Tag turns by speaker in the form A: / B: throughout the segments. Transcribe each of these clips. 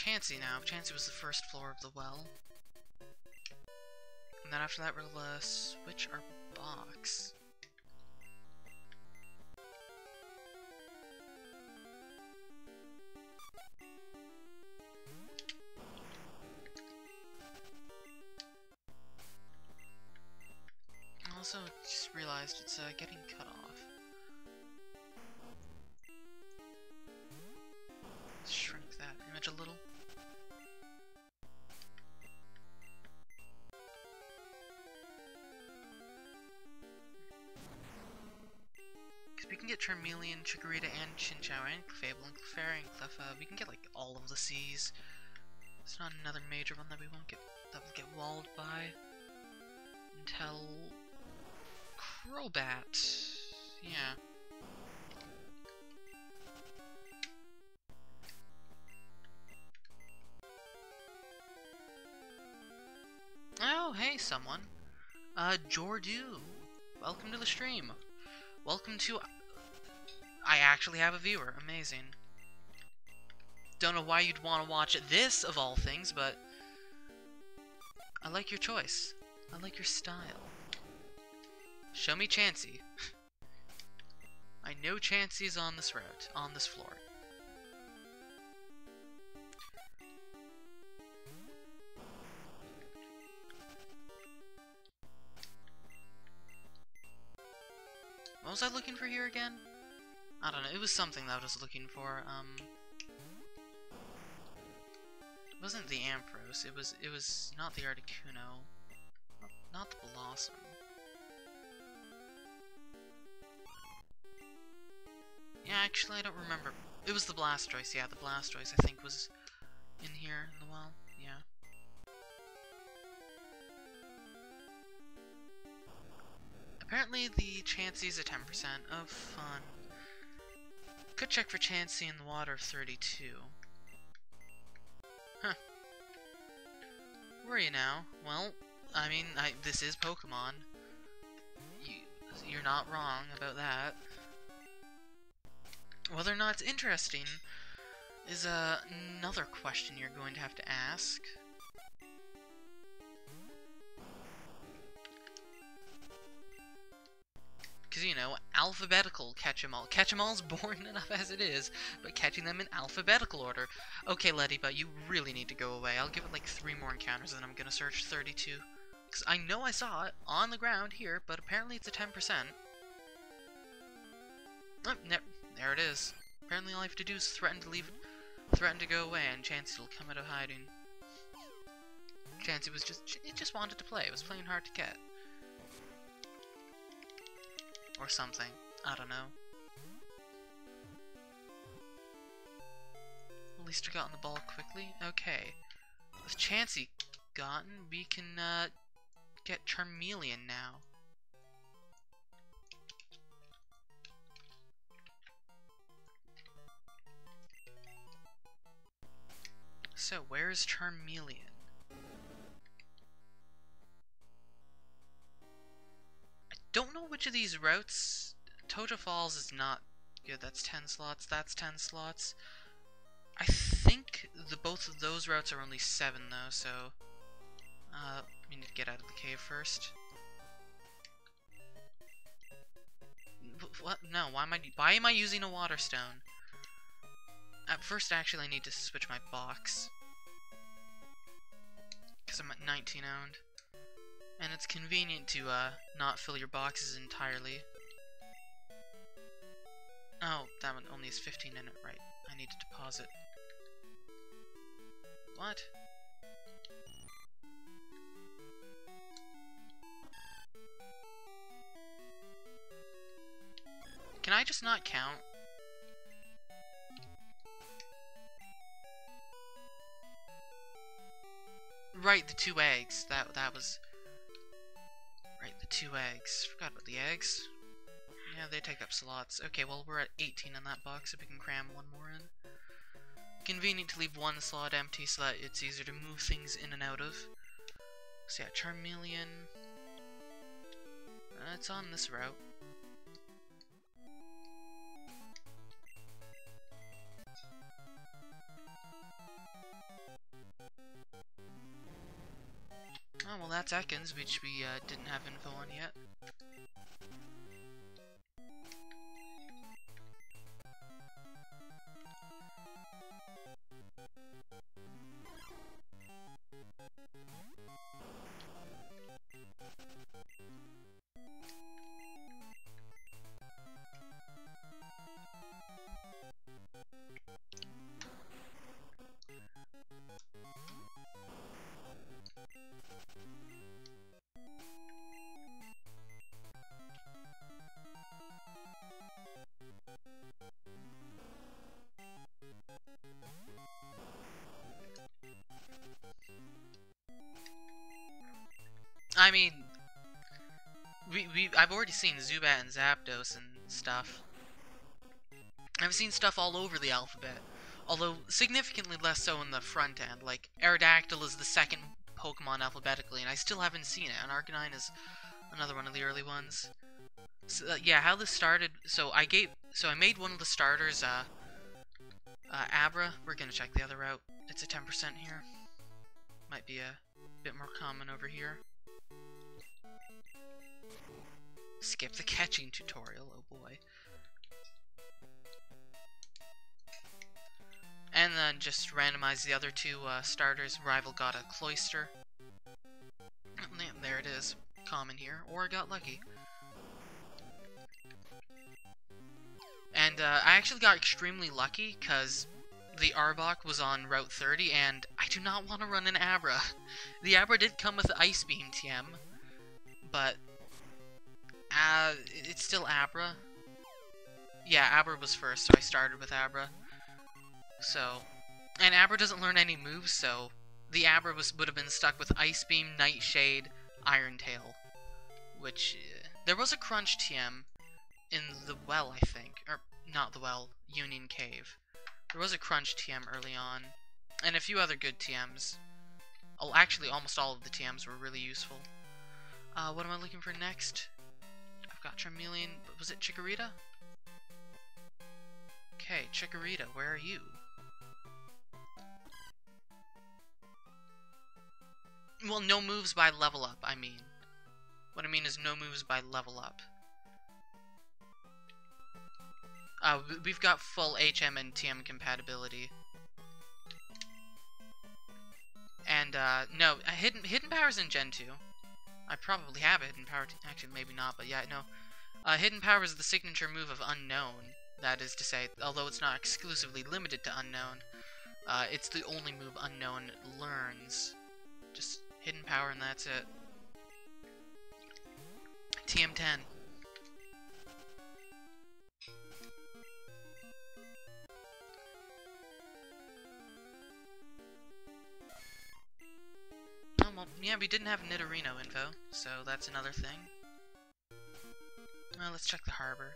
A: Chansey now. Chansey was the first floor of the well. And then after that we'll switch our box. Also, just realized it's getting cut off. Shrink that image a little. Because we can get Charmeleon, Chikorita, and Chinchou, and Clefable, and Clefairy, and Cleffa. We can get like all of the C's. It's not another major one that we won't get, that will get walled by. Until Crobat. Yeah. Oh, hey, someone. Jordu. Welcome to the stream. Welcome to... I actually have a viewer. Amazing. Don't know why you'd want to watch this, of all things, but... I like your choice. I like your style. Show me Chansey. I know Chansey's on this route, on this floor. What was I looking for here again? I don't know, it was something that I was looking for, it wasn't the Ampharos, it was not the Articuno, not the Blossom. Yeah, actually I don't remember. It was the Blastoise, yeah, the Blastoise I think was in here in the well, yeah. Apparently the Chansey's a 10% of fun. Could check for Chansey in the water of 32. Huh. Where are you now? Well, I mean, this is Pokemon. You're not wrong about that. Whether or not it's interesting is another question you're going to have to ask. Because, you know, alphabetical catch-em-all. Catch-em-all's boring enough as it is, but catching them in alphabetical order. Okay, Letty, but you really need to go away. I'll give it like 3 more encounters, and then I'm gonna search 32. Because I know I saw it on the ground here, but apparently it's a 10%. Oh, there it is. Apparently all I have to do is threaten to go away, and Chansey will come out of hiding. Chansey it just wanted to play. It was playing hard to get. Or something. I don't know. At least I got on the ball quickly. Okay. With Chansey gotten, we can get Charmeleon now. So, where's Charmeleon? Don't know which of these routes. Toja Falls is not good. That's 10 slots. That's 10 slots. I think both of those routes are only 7 though, so we need to get out of the cave first. What? No, why am I using a water stone? At first, actually, I need to switch my box. Because I'm at 19 owned. And it's convenient to not fill your boxes entirely. Oh, that one only has 15 in it, right. I need to deposit. What? Can I just not count? Right, the 2 eggs. That was... Right, the 2 eggs. Forgot about the eggs. Yeah, they take up slots. Okay, well, we're at 18 in that box, if we can cram 1 more in. Convenient to leave 1 slot empty so that it's easier to move things in and out of. So yeah, Charmeleon. It's on this route. Oh, well, that's Ekans, which we didn't have info on yet. I mean, I've already seen Zubat and Zapdos and stuff. I've seen stuff all over the alphabet, although significantly less so in the front end. Like, Aerodactyl is the second Pokemon alphabetically, and I still haven't seen it, and Arcanine is another one of the early ones. So, yeah, how this started, so I made one of the starters, Abra. We're gonna check the other route. It's a 10% here. Might be a bit more common over here. Skip the catching tutorial, oh boy. And then just randomize the other two starters. Rival got a Cloyster. There it is. Common here. Or I got lucky. And I actually got extremely lucky because the Arbok was on Route 30 and I do not want to run an Abra. The Abra did come with the Ice Beam TM, but it's still Abra. Yeah, Abra was first, so I started with Abra. So, and Abra doesn't learn any moves, so the Abra would have been stuck with Ice Beam, Nightshade, Iron Tail, which there was a Crunch TM in the well, I think, or not the well, Union Cave. There was a Crunch TM early on, and a few other good TMs. Oh, actually, almost all of the TMs were really useful. What am I looking for next? I've got Charmeleon. Was it Chikorita? Okay, Chikorita, where are you? Well, no moves by level up, I mean. What I mean is no moves by level up. We've got full HM and TM compatibility. And, no, Hidden Power's in Gen 2. I probably have a Hidden Power, actually maybe not, but yeah, no. Hidden Power is the signature move of Unknown. That is to say, although it's not exclusively limited to Unknown, it's the only move Unknown learns. Just Hidden Power and that's it. TM10. Oh, well, yeah, we didn't have Nidorino info, so that's another thing. Well, let's check the harbor.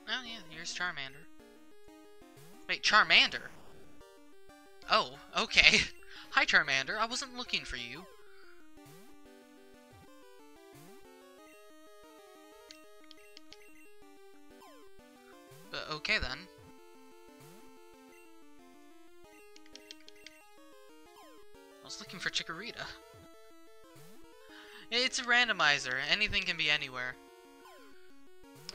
A: Oh, yeah, here's Charmander. Wait, Charmander? Oh, okay. Hi, Charmander. I wasn't looking for you. But okay, then. I was looking for Chikorita. It's a randomizer. Anything can be anywhere.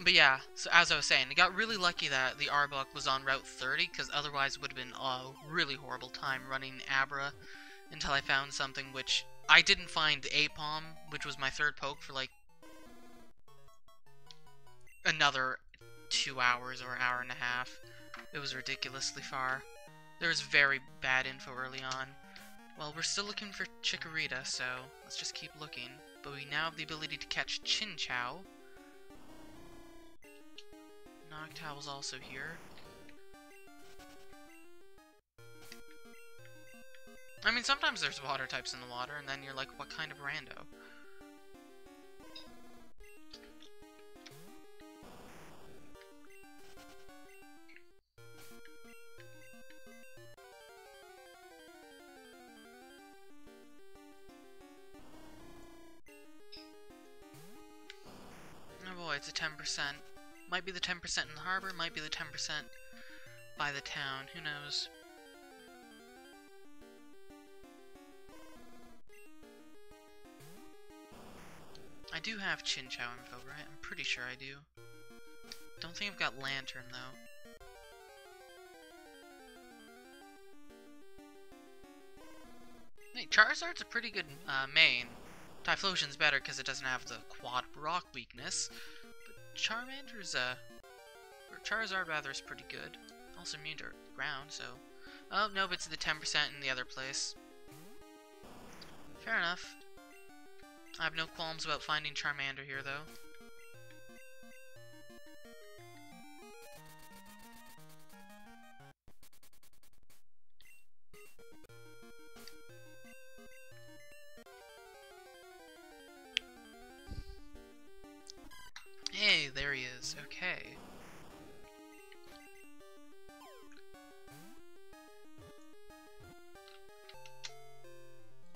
A: But yeah, so as I was saying, I got really lucky that the Arbok was on Route 30, because otherwise it would have been a really horrible time running Abra until I found something which I didn't find the Apom, which was my third poke for like another 2 hours or an hour and a half. It was ridiculously far. There was very bad info early on. Well, we're still looking for Chikorita, so let's just keep looking. But we now have the ability to catch Chinchou. Noctowl's also here. I mean, sometimes there's water types in the water, and then you're like, what kind of rando? it's a 10%. Might be the 10% in the harbor, might be the 10% by the town, who knows. I do have Chinchou info, right? I'm pretty sure I do. Don't think I've got Lantern, though. Hey, Charizard's a pretty good main. Typhlosion's better because it doesn't have the quad rock weakness. But Charmander's, or Charizard rather, is pretty good. Also immune to ground, so... Oh, no, but it's the 10% in the other place. Fair enough. I have no qualms about finding Charmander here, though. Hey, there he is. Okay.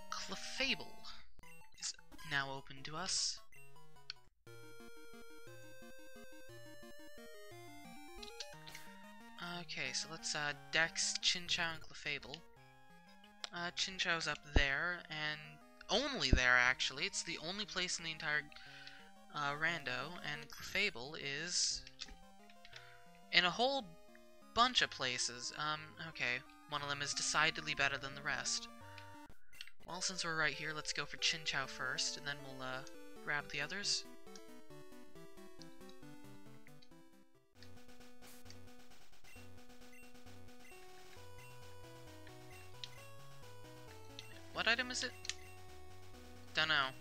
A: Clefable is now open to us. Okay, so let's Dex, Chinchou, and Clefable. Chinchou's up there, and only there, actually. It's the only place in the entire Rando, and Clefable is in a whole bunch of places. Okay, one of them is decidedly better than the rest. Well, since we're right here, let's go for Chinchou first, and then we'll grab the others. What item is it? Dunno.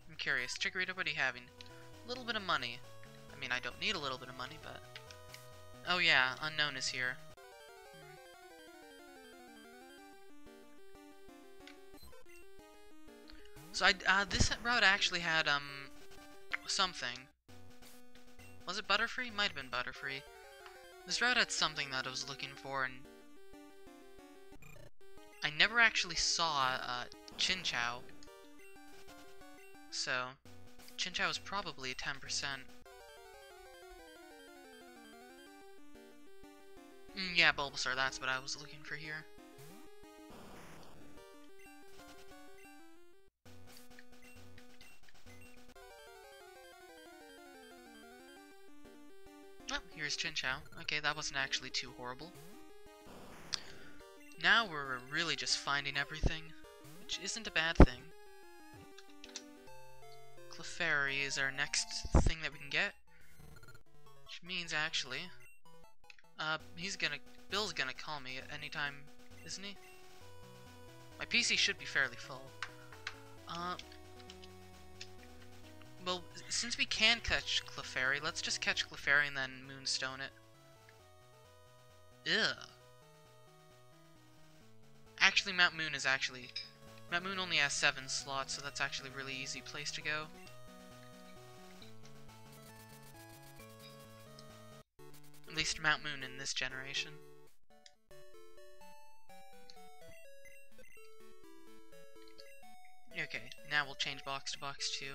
A: I'm curious. Chikorita, what are you having? A little bit of money. I mean, I don't need a little bit of money, but... Oh yeah, Unknown is here. So this route actually had, something. Was it Butterfree? Might have been Butterfree. This route had something that I was looking for, and... I never actually saw, Chinchou. So... Chinchou is probably 10%. Yeah, Bulbasaur, that's what I was looking for here. Oh, here's Chinchou. Okay, that wasn't actually too horrible. Now we're really just finding everything, which isn't a bad thing. Clefairy is our next thing that we can get. Which means, actually... Bill's gonna call me at any time, isn't he? My PC should be fairly full. Well, since we can catch Clefairy, let's just catch Clefairy and then Moonstone it. Ugh. Actually, Mount Moon only has 7 slots, so that's actually a really easy place to go. At least Mount Moon in this generation. Okay, now we'll change box to box 2.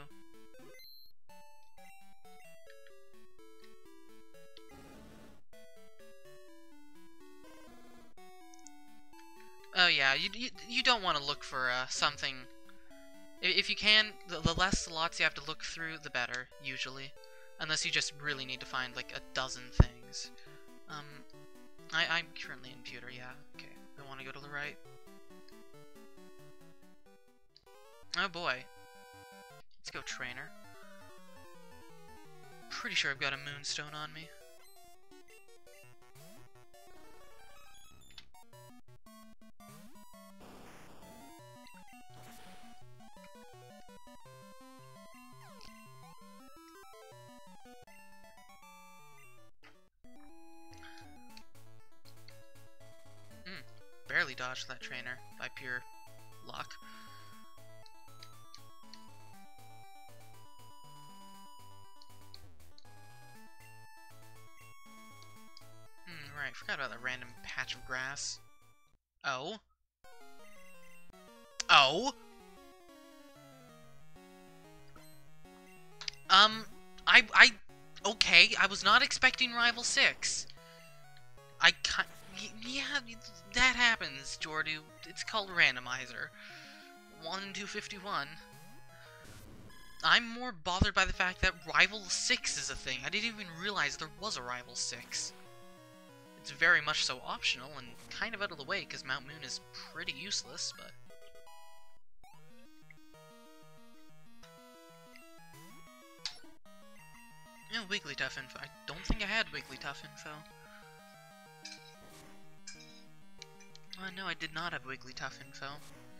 A: Oh yeah, you don't want to look for something. If you can, the less slots you have to look through, the better, usually. Unless you just really need to find like a dozen things. I'm currently in Pewter, yeah. Okay, I want to go to the right. Oh boy. Let's go Trainer. Pretty sure I've got a Moonstone on me. Barely dodged that Trainer by pure luck. Right, forgot about that random patch of grass. Oh? Oh? Okay, I was not expecting Rival 6. I can't... Yeah, that happens, Jordu. It's called randomizer. 1 in 251. I'm more bothered by the fact that Rival 6 is a thing. I didn't even realize there was a Rival 6. It's very much so optional and kind of out of the way because Mount Moon is pretty useless, but... Yeah, Wigglytuff info. I don't think I had Wigglytuff info. No, I did not have Wigglytuff info.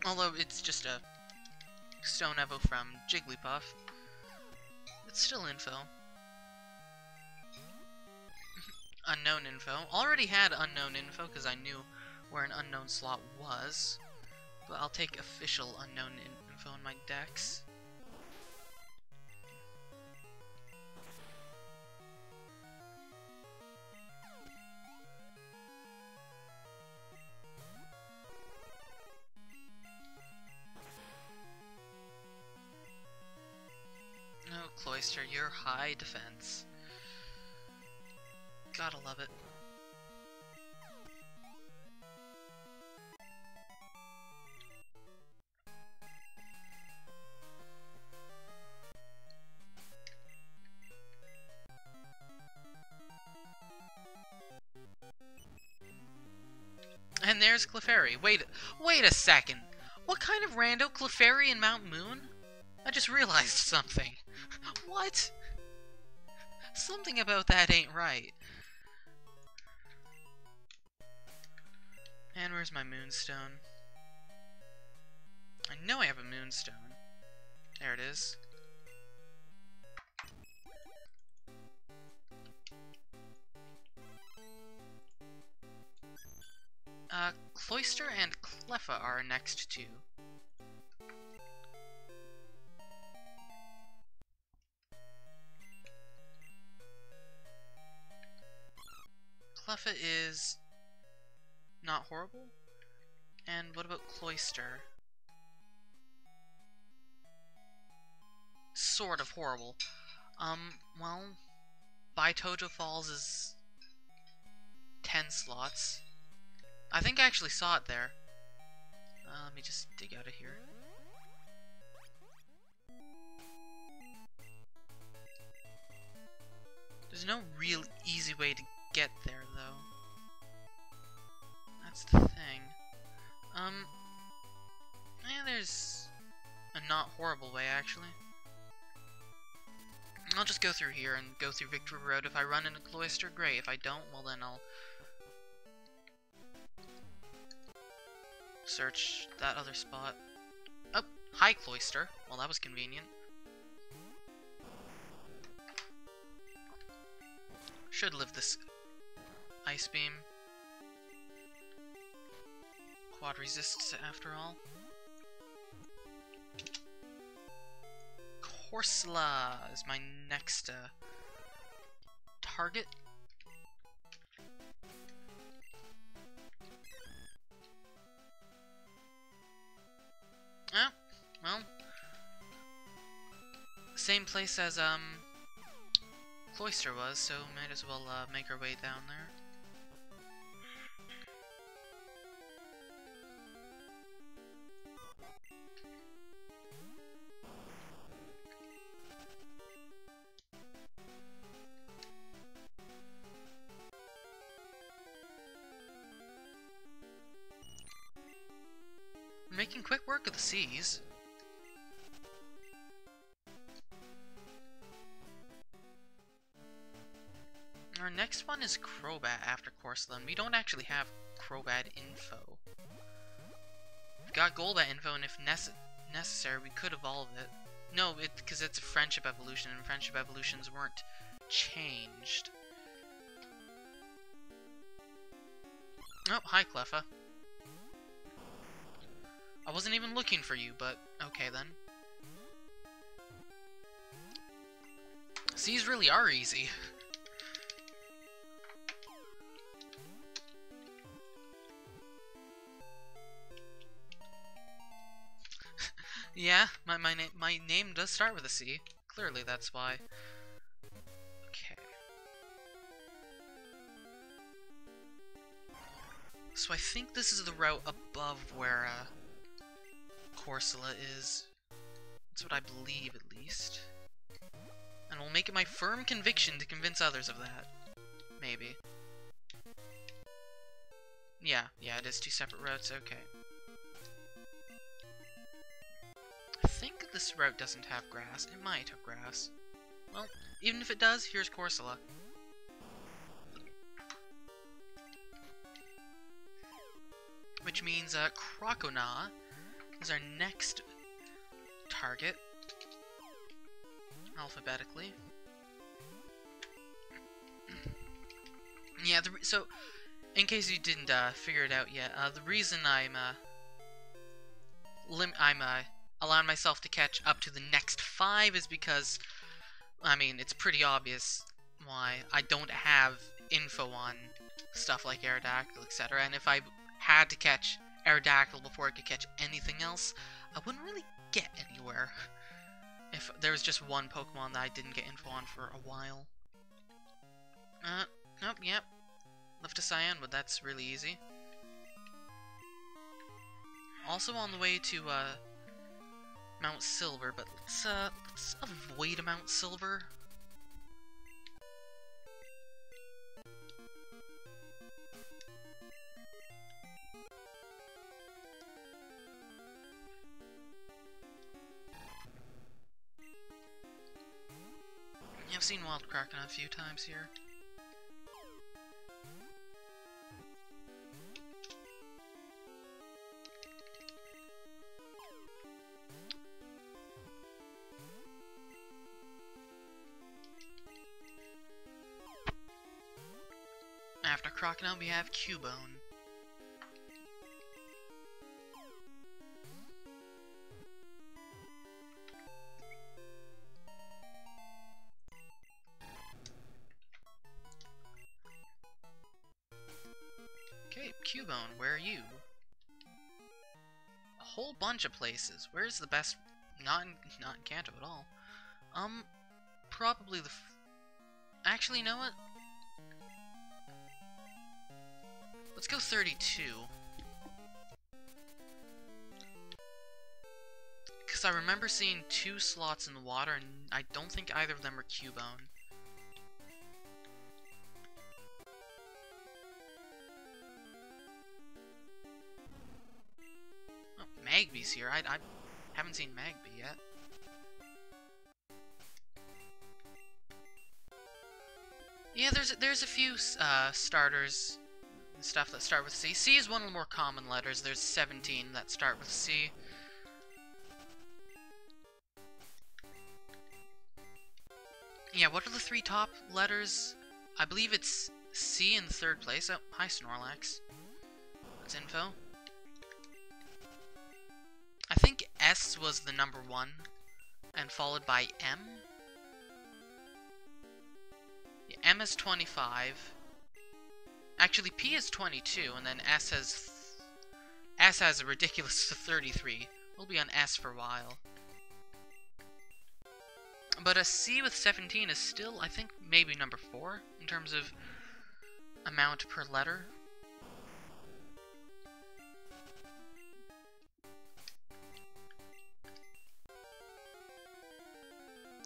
A: Although it's just a Stone Evo from Jigglypuff. It's still info. Unknown info. Already had unknown info because I knew where an unknown slot was. But I'll take official unknown info in my decks. Oh, Cloyster, you're high defense. Gotta love it. And there's Clefairy. Wait a second. What kind of rando Clefairy in Mount Moon? I just realized something. What? Something about that ain't right. And where's my Moonstone? I know I have a Moonstone. There it is. Cloyster and Cleffa are our next two. Cleffa is not horrible. And what about Cloyster? Sort of horrible. Well, Bitojo Falls is 10 slots. I think I actually saw it there. Let me just dig out of here. There's no real easy way to get there, though. That's the thing. Yeah, there's a not horrible way, actually. I'll just go through here and go through Victory Road. If I run into Cloyster, great. If I don't, well then I'll search that other spot. Oh, hi Cloyster. Well, that was convenient. Should live this Ice Beam. Quad resists after all. Corsola is my next target. Oh, well, same place as Cloyster was, so might as well make our way down there. We're making quick work of the seas. Our next one is Crobat after Corsola, and we don't actually have Crobat info. We've got Golbat info, and if necessary, we could evolve it. No, because it's a Friendship Evolution, and Friendship Evolutions weren't changed. Oh, hi Cleffa. I wasn't even looking for you, but okay then. Seas really are easy. Yeah, my name does start with a C. Clearly, that's why. Okay. So I think this is the route above where Corsola is. That's what I believe, at least. And will make it my firm conviction to convince others of that. Maybe. Yeah, it is 2 separate routes, okay. I think this route doesn't have grass. It might have grass. Well, even if it does, here's Corsola. Which means Crocona is our next target, alphabetically. Yeah, so, in case you didn't figure it out yet, the reason I'm allowing myself to catch up to the next 5 is because, I mean, it's pretty obvious why I don't have info on stuff like Aerodactyl, etc. And if I had to catch Aerodactyl before I could catch anything else, I wouldn't really get anywhere. If there was just one Pokemon that I didn't get info on for a while. Nope, yep. Left to Cyanwood, that's really easy. Also on the way to, Mount Silver, but let's avoid Mount Silver. Yeah, I've seen Wild Crocodile a few times here. After Crocodile, we have Cubone. Okay, Cubone, where are you? A whole bunch of places. Where's the best? Not in Kanto at all. Probably the. Actually, you know what? Let's go 32. Because I remember seeing 2 slots in the water, and I don't think either of them are Cubone. Oh, Magby's here. I haven't seen Magby yet. Yeah, there's a few starters and stuff that start with C. C is one of the more common letters. There's 17 that start with C. Yeah, what are the 3 top letters? I believe it's C in 3rd place. Oh, hi Snorlax. That's info. I think S was the number 1, and followed by M. Yeah, M is 25. Actually, P is 22, and then S has a ridiculous 33. We'll be on S for a while. But a C with 17 is still, I think, maybe number 4 in terms of amount per letter.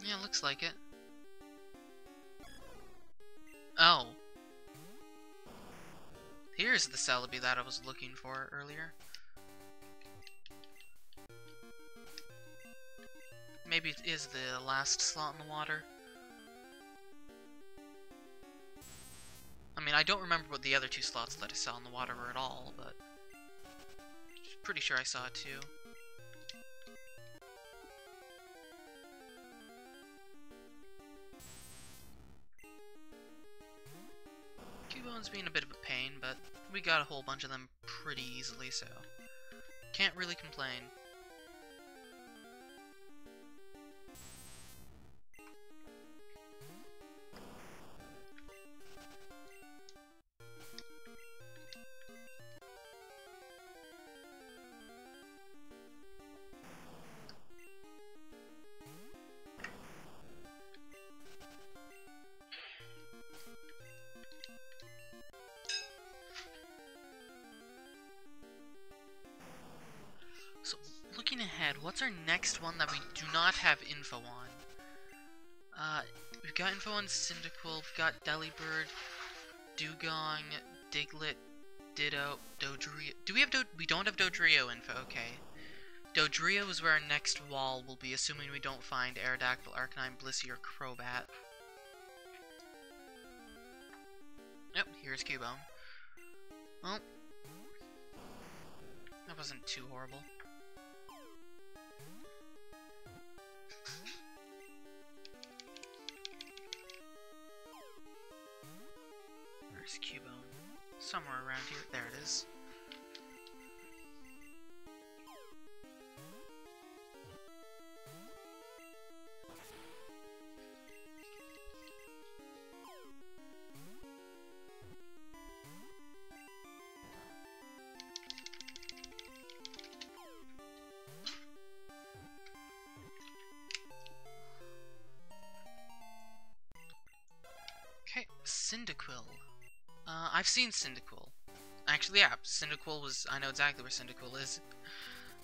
A: Yeah, looks like it. Oh. Here's the Celebi that I was looking for earlier. Maybe it is the last slot in the water. I mean, I don't remember what the other 2 slots that I saw in the water were at all, but pretty sure I saw 2. Cubone's being a bit of a pain, but we got a whole bunch of them pretty easily, so can't really complain. ahead. What's our next one that we do not have info on? We've got info on Cyndaquil, we've got Delibird, Dugong, Diglett, Ditto, Dodrio. Do we have we don't have Dodrio info, okay. Dodrio is where our next wall will be, assuming we don't find Aerodactyl, Arcanine, Blissey, or Crobat. Yep, here's Cubone. Well, that wasn't too horrible. Where's Cubone? Somewhere around here. There it is. Okay, Cyndaquil. I've seen Cyndaquil. Actually, yeah, Cyndaquil was... I know exactly where Cyndaquil is.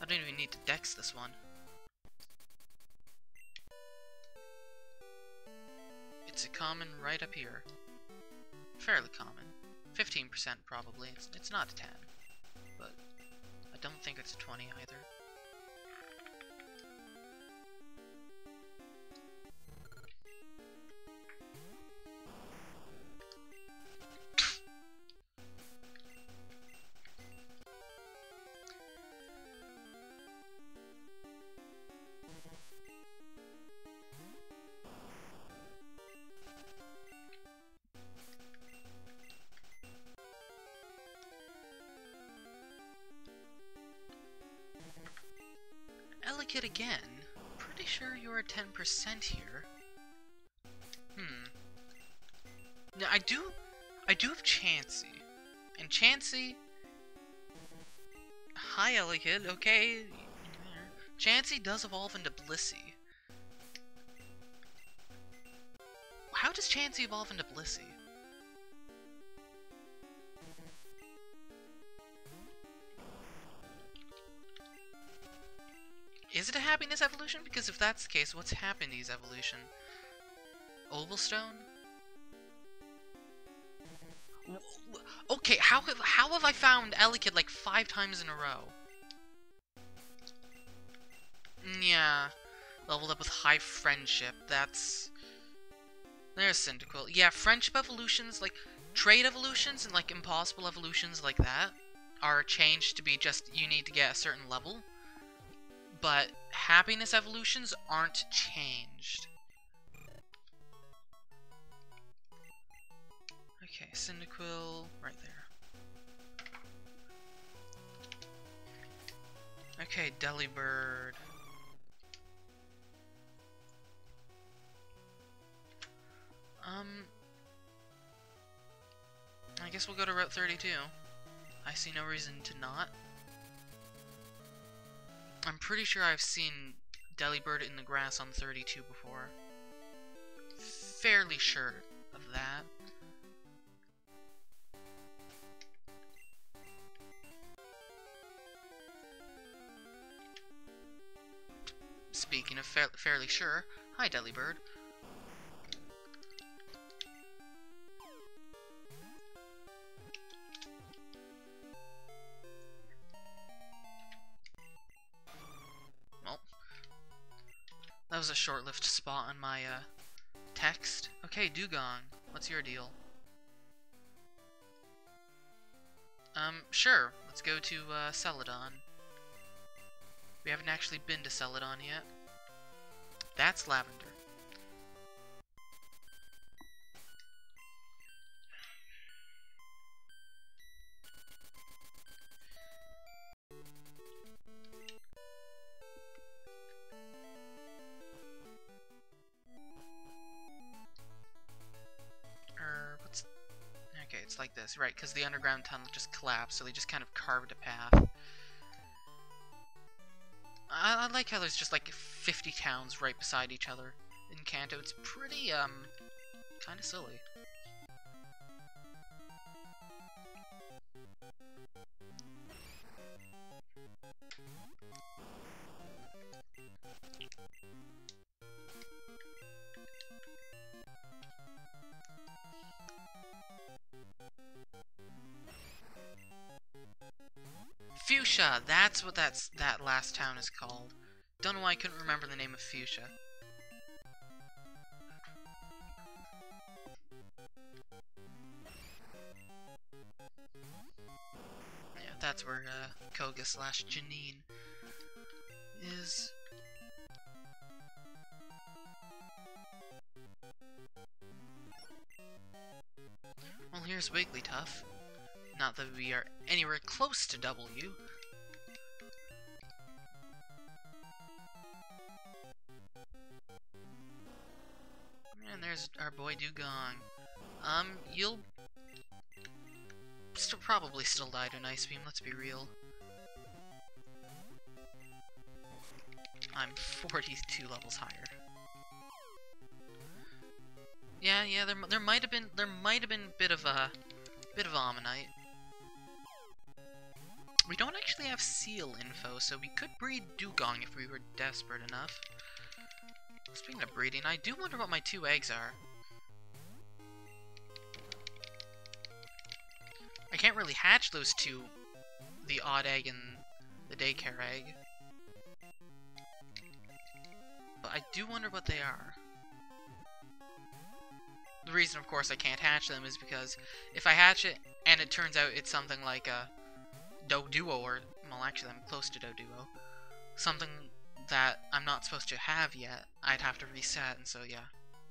A: I don't even need to dex this one. It's a common right up here. Fairly common. 15% probably. It's not a 10. But I don't think it's a 20 either. Elikid again. Pretty sure you're at 10% here. Now I do have Chansey. And Chansey... Hi Elikid, okay. Chansey does evolve into Blissey. How does Chansey evolve into Blissey? Is it a Happiness evolution? Because if that's the case, what's Happiness evolution? Ovalstone? Okay, how have I found Elikid like 5 times in a row? Yeah, leveled up with high friendship. There's Cyndaquil. Yeah, friendship evolutions, like trade evolutions and like impossible evolutions like that, are changed to be just you need to get a certain level. But happiness evolutions aren't changed. Okay, Cyndaquil, right there. Okay, Delibird. I guess we'll go to Route 32. I see no reason to not. I'm pretty sure I've seen Delibird in the grass on 32 before. Fairly sure of that. Speaking of fairly sure, hi Delibird. Well, that was a short-lived spot on my text. Okay, Dugong, what's your deal? Sure, let's go to Celadon. We haven't actually been to Celadon yet. That's Lavender. What's... Okay, it's like this, right, because the underground tunnel just collapsed, so they just kind of carved a path. I like how there's just like 50 towns right beside each other in Kanto. It's pretty, kind of silly. Fuchsia! That's what that last town is called. Don't know why I couldn't remember the name of Fuchsia. Yeah, that's where Koga / Janine is. Well, here's Wigglytuff. Not that we are anywhere close to W. And there's our boy Dugong. You'll probably still die to an Ice Beam, let's be real. I'm 42 levels higher. Yeah, there might have been a bit of Ammonite. We don't actually have Seal info, so we could breed Dugong if we were desperate enough. Speaking of breeding, I do wonder what my 2 eggs are. I can't really hatch those 2, the odd egg and the daycare egg. But I do wonder what they are. The reason, of course, I can't hatch them is because if I hatch it and it turns out it's something like a Doduo, or, well, actually I'm close to Doduo, something that I'm not supposed to have yet, I'd have to reset, and so yeah.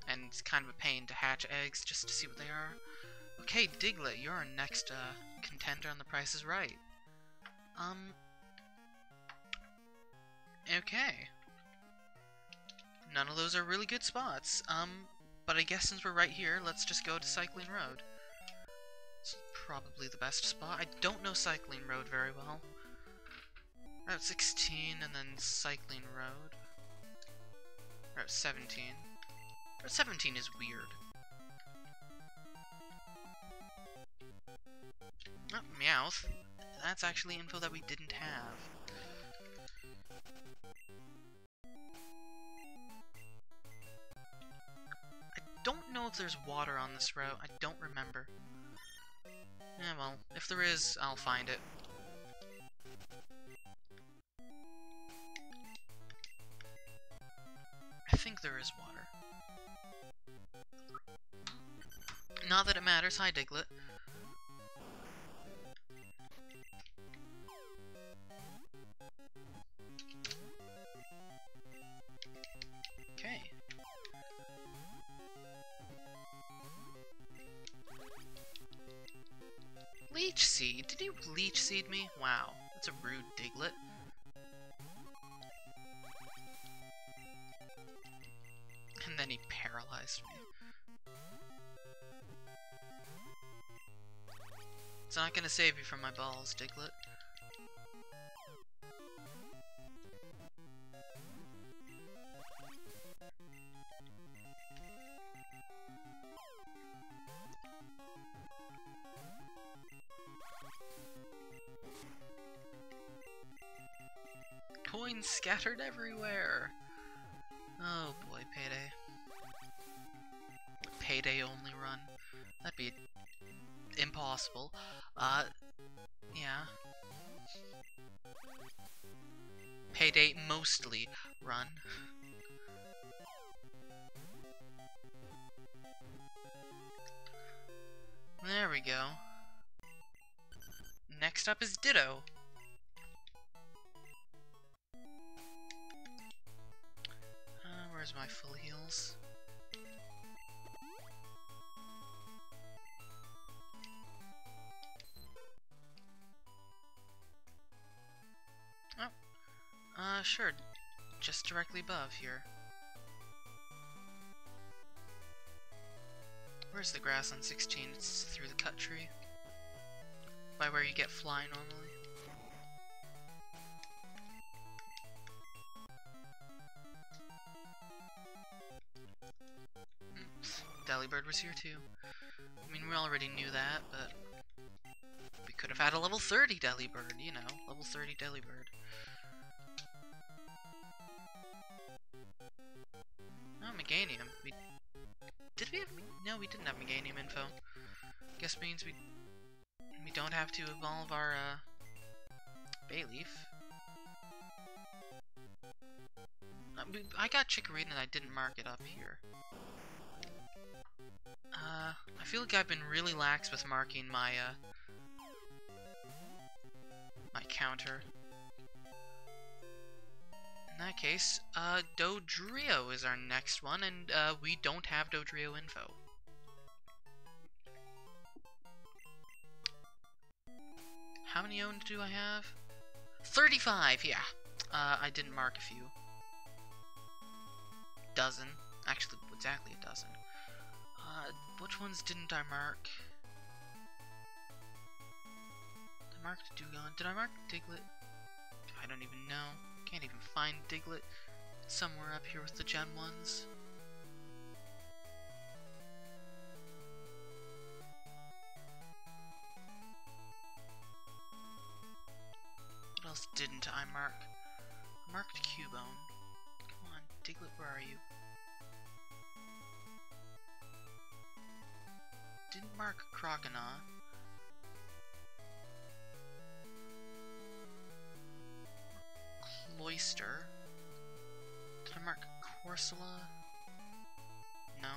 A: And it's kind of a pain to hatch eggs just to see what they are. Okay, Diglett, you're our next contender on The Price is Right. Okay. None of those are really good spots. But I guess since we're right here, let's just go to Cycling Road. It's probably the best spot. I don't know Cycling Road very well. Route 16 and then Cycling Road. Route 17. Route 17 is weird. Oh, Meowth. That's actually info that we didn't have. I don't know if there's water on this route. I don't remember. Yeah, well, if there is, I'll find it. I think there is water. Not that it matters. Hi, Diglett. Okay. Leech Seed? Did you Leech Seed me? Wow, that's a rude Diglett. And then he paralyzed me. It's not gonna save you from my balls, Diglett. Coins scattered everywhere! Oh boy, Payday. Payday only run. That'd be impossible. Yeah. Payday mostly run. There we go. Next up is Ditto. Where's my full heals? Oh. Sure. Just directly above here. Where's the grass on 16? It's through the cut tree. By where you get fly normally. Delibird was here too. I mean, we already knew that, but we could have had a level 30 Delibird, you know, level 30 Delibird. Oh, Meganium. Did we have... No, we didn't have Meganium info. Guess means we don't have to evolve our Bayleaf. I got Chikorita and I didn't mark it up here. I feel like I've been really lax with marking my, my counter. In that case, Dodrio is our next one, and, we don't have Dodrio info. How many owned do I have? 35, yeah. I didn't mark a few. Dozen. Actually, exactly a dozen. Which ones didn't I mark? Did I mark Dugong? Did I mark Diglett? I don't even know. Can't even find Diglett. It's somewhere up here with the Gen 1s. What else didn't I mark? I marked Cubone. Come on, Diglett, where are you? Didn't mark Croconaw. Cloyster. Did I mark Corsola? No.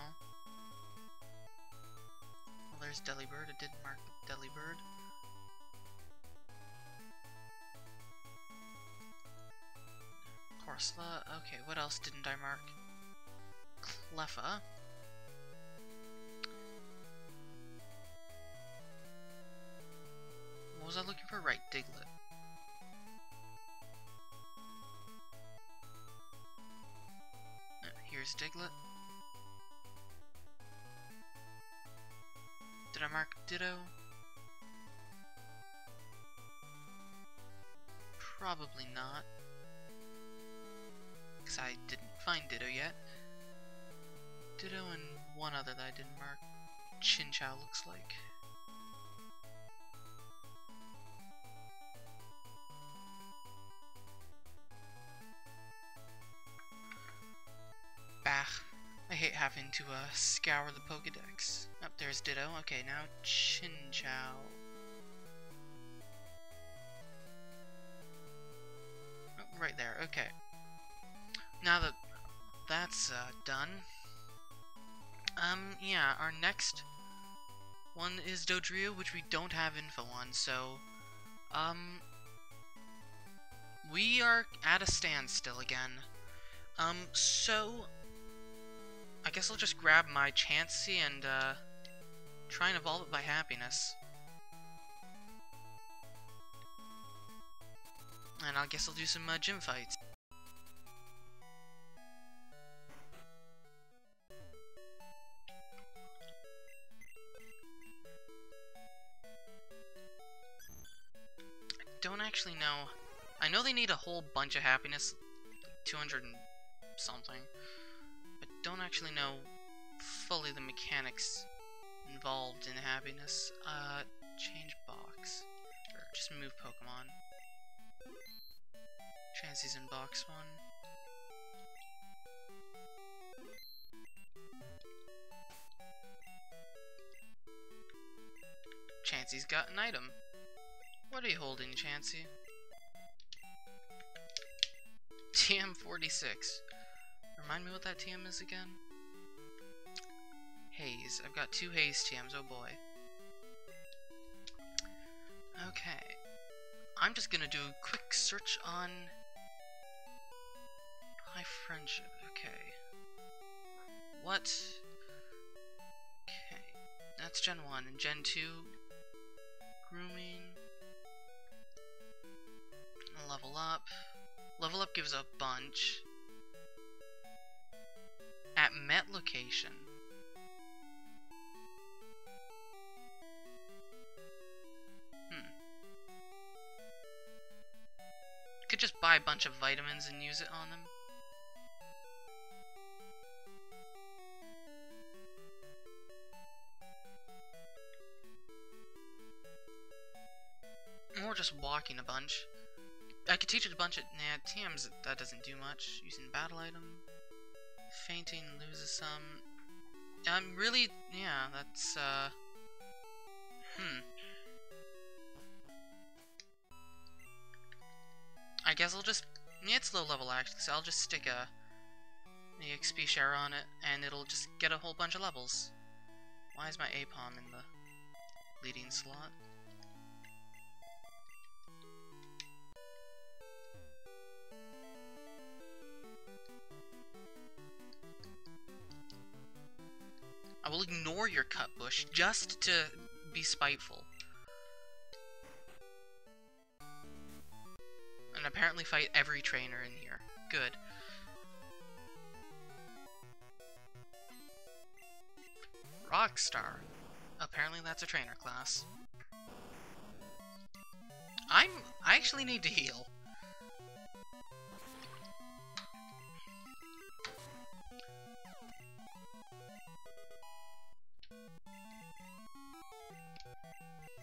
A: Well, there's Delibird. I didn't mark Delibird. Corsola. Okay, what else didn't I mark? Cleffa. What was I looking for? Right, Diglett. Here's Diglett. Did I mark Ditto? Probably not. Because I didn't find Ditto yet. Ditto and one other that I didn't mark. Chinchou looks like. Bah. I hate having to scour the Pokedex. Oh, there's Ditto. Okay, now Chinchou. Oh, right there. Okay. Now that that's done, yeah, our next one is Dodrio, which we don't have info on, so, we are at a standstill again. So, I guess I'll just grab my Chansey and, try and evolve it by happiness. And I guess I'll do some, gym fights. Don't actually know. I know they need a whole bunch of happiness, like 200 and something, but don't actually know fully the mechanics involved in happiness. Change box. Or just move Pokemon. Chansey's in box 1. Chansey's got an item. What are you holding, Chansey? TM46. Remind me what that TM is again? Haze. I've got 2 Haze TMs, oh boy. Okay. I'm just gonna do a quick search on High Friendship. Okay. What? Okay. That's Gen 1. And Gen 2, Grooming. Level up. Level up gives a bunch. At Met location. Could just buy a bunch of vitamins and use it on them. Or just walking a bunch. I could teach it a bunch of... Nah, TMs, that doesn't do much. Using battle item. Fainting loses some. Really... Yeah, that's, I guess I'll just... Yeah, it's low level actually, so I'll just stick a EXP share on it, and it'll just get a whole bunch of levels. Why is my APOM in the leading slot? I will ignore your cut bush just to be spiteful. And apparently fight every trainer in here. Good. Rockstar. Apparently that's a trainer class. I actually need to heal.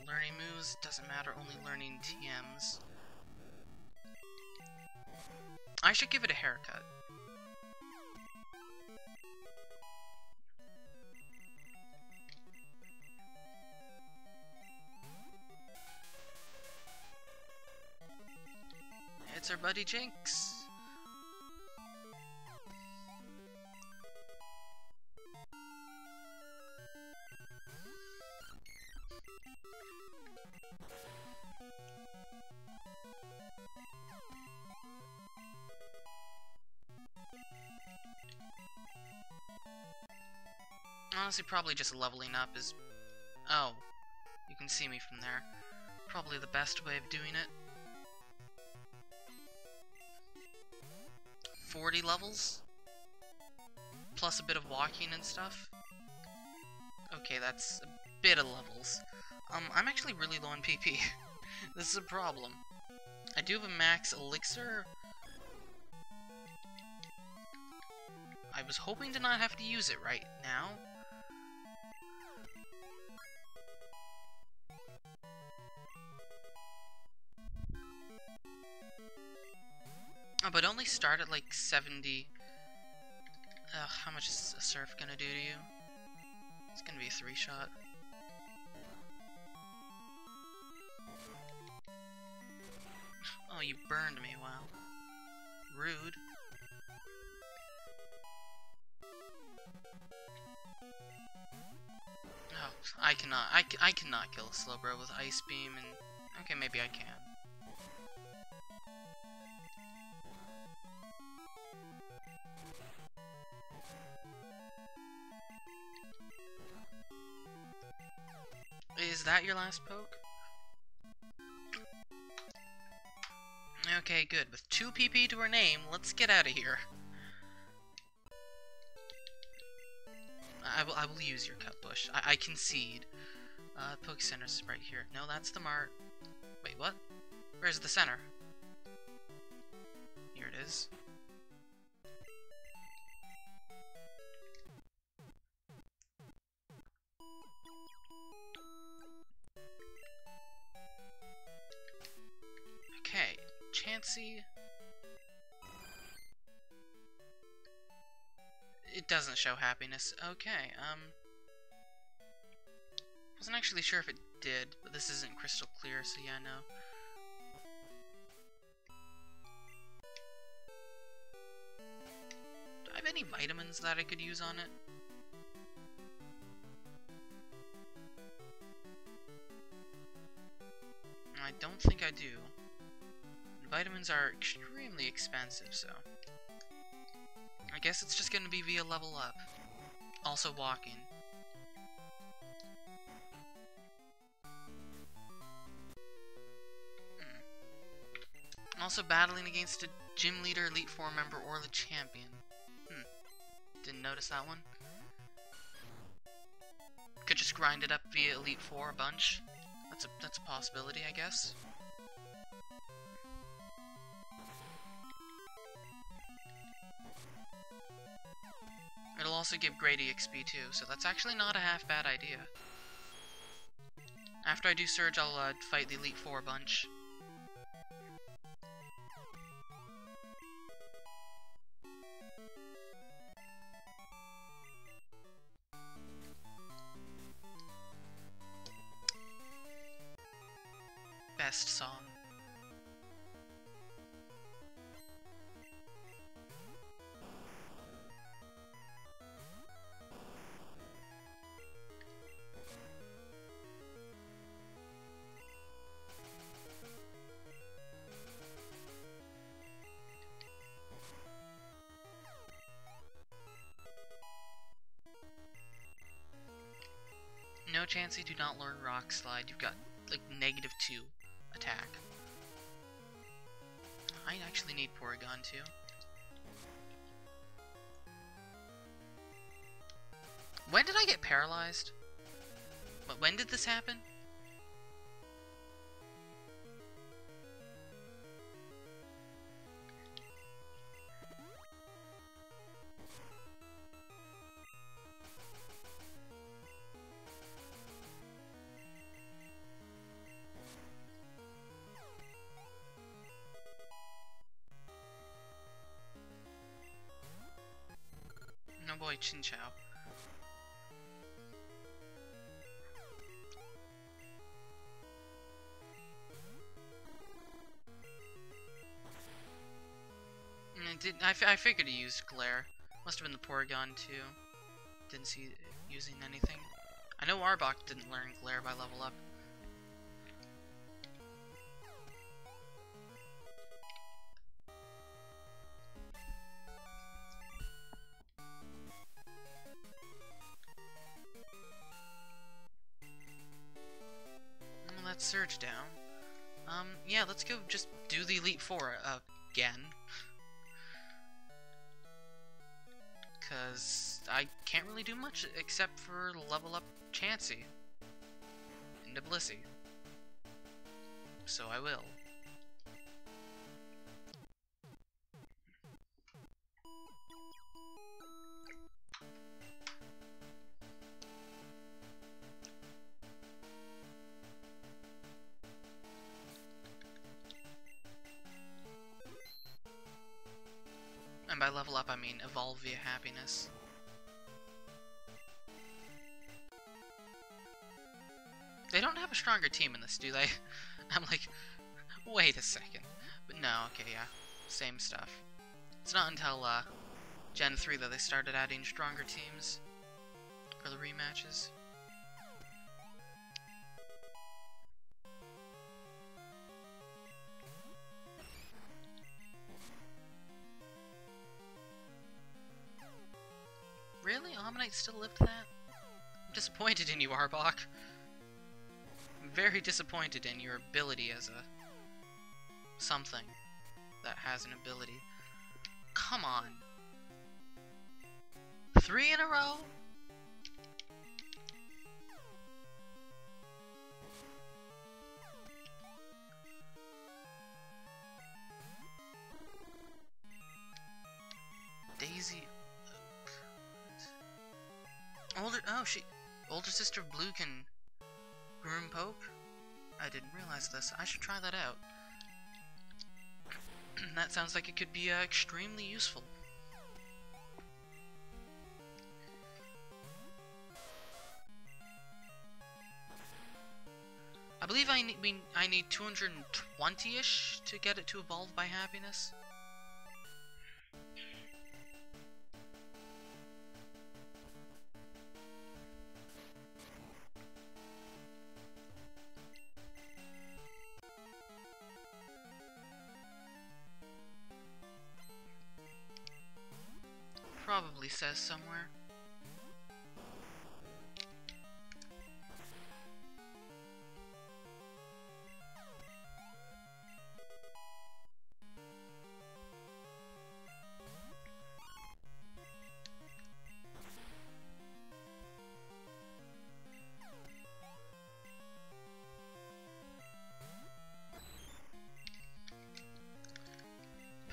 A: Learning moves doesn't matter, only learning TMs. I should give it a haircut. It's our buddy Jinx. Honestly, probably just leveling up is... Oh, you can see me from there. Probably the best way of doing it. 40 levels? Plus a bit of walking and stuff? Okay, that's a bit of levels. I'm actually really low on PP. This is a problem. I do have a max elixir. I was hoping to not have to use it right now. Oh, but only start at like 70. Ugh, how much is a surf gonna do to you? It's gonna be a 3-shot. Oh, you burned me, wow. Rude. Oh, I cannot kill a Slowbro with Ice Beam, and... Okay, maybe I can. Is that your last poke? Okay, good. With 2 PP to her name, let's get out of here. I will use your cut bush. I concede. Poke Center's right here. No, that's the Mart. Wait, what? Where's the center? Here it is. Okay, Chansey. It doesn't show happiness. Okay, wasn't actually sure if it did, but this isn't crystal clear, so yeah, no. Do I have any vitamins that I could use on it? I don't think I do. Vitamins are extremely expensive, so... I guess it's just gonna be via level up. Also walking. Also battling against a gym leader, Elite Four member, or the champion. Didn't notice that one. Could just grind it up via Elite Four a bunch. That's a possibility, I guess. It'll also give great EXP too, so that's actually not a half bad idea. After I do Surge, I'll fight the Elite Four a bunch. Best song. Chansey, do not learn Rock Slide. You've got, like, -2 attack. I actually need Porygon, too. When did I get paralyzed? When did this happen? No boy, Chinchou. I figured he used Glare. Must have been the Porygon too. Didn't see it using anything. I know Arbok didn't learn Glare by level up. Let's Surge down. Yeah, let's go just do the Elite Four again. Because I can't really do much except for level up Chansey into Blissey. So I will. And by level up, I mean evolve via happiness. They don't have a stronger team in this, do they? I'm like, wait a second. But no, okay, yeah. Same stuff. It's not until Gen 3 that they started adding stronger teams for the rematches. Really? Omanyte still lived that? I'm disappointed in you, Arbok. I'm very disappointed in your ability as a... something that has an ability. Come on. 3 in a row? Daisy... Older sister of Blue can groom Poke? I didn't realize this. I should try that out. That sounds like it could be extremely useful. I believe I need 220-ish to get it to evolve by happiness. Probably says somewhere.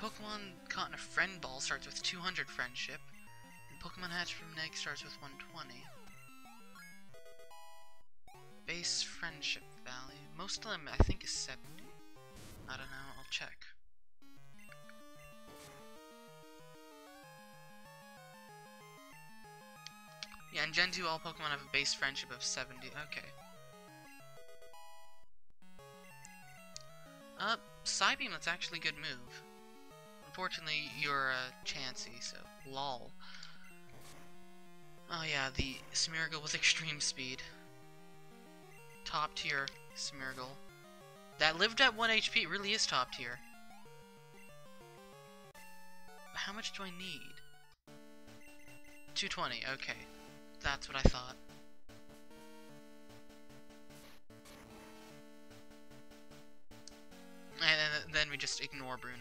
A: Pokemon caught in a friend ball starts with 200 friendship. Pokemon hatched from an egg starts with 120. Base friendship value. Most of them, I think, is 70. I don't know, I'll check. Yeah, in Gen 2, all Pokemon have a base friendship of 70. Okay. Psybeam, that's actually a good move. Unfortunately, you're a Chansey, so lol. Oh yeah, the Smeargle with extreme speed. Top tier Smeargle. That lived at 1 HP, it really is top tier. How much do I need? 220, okay. That's what I thought. then we just ignore Bruno.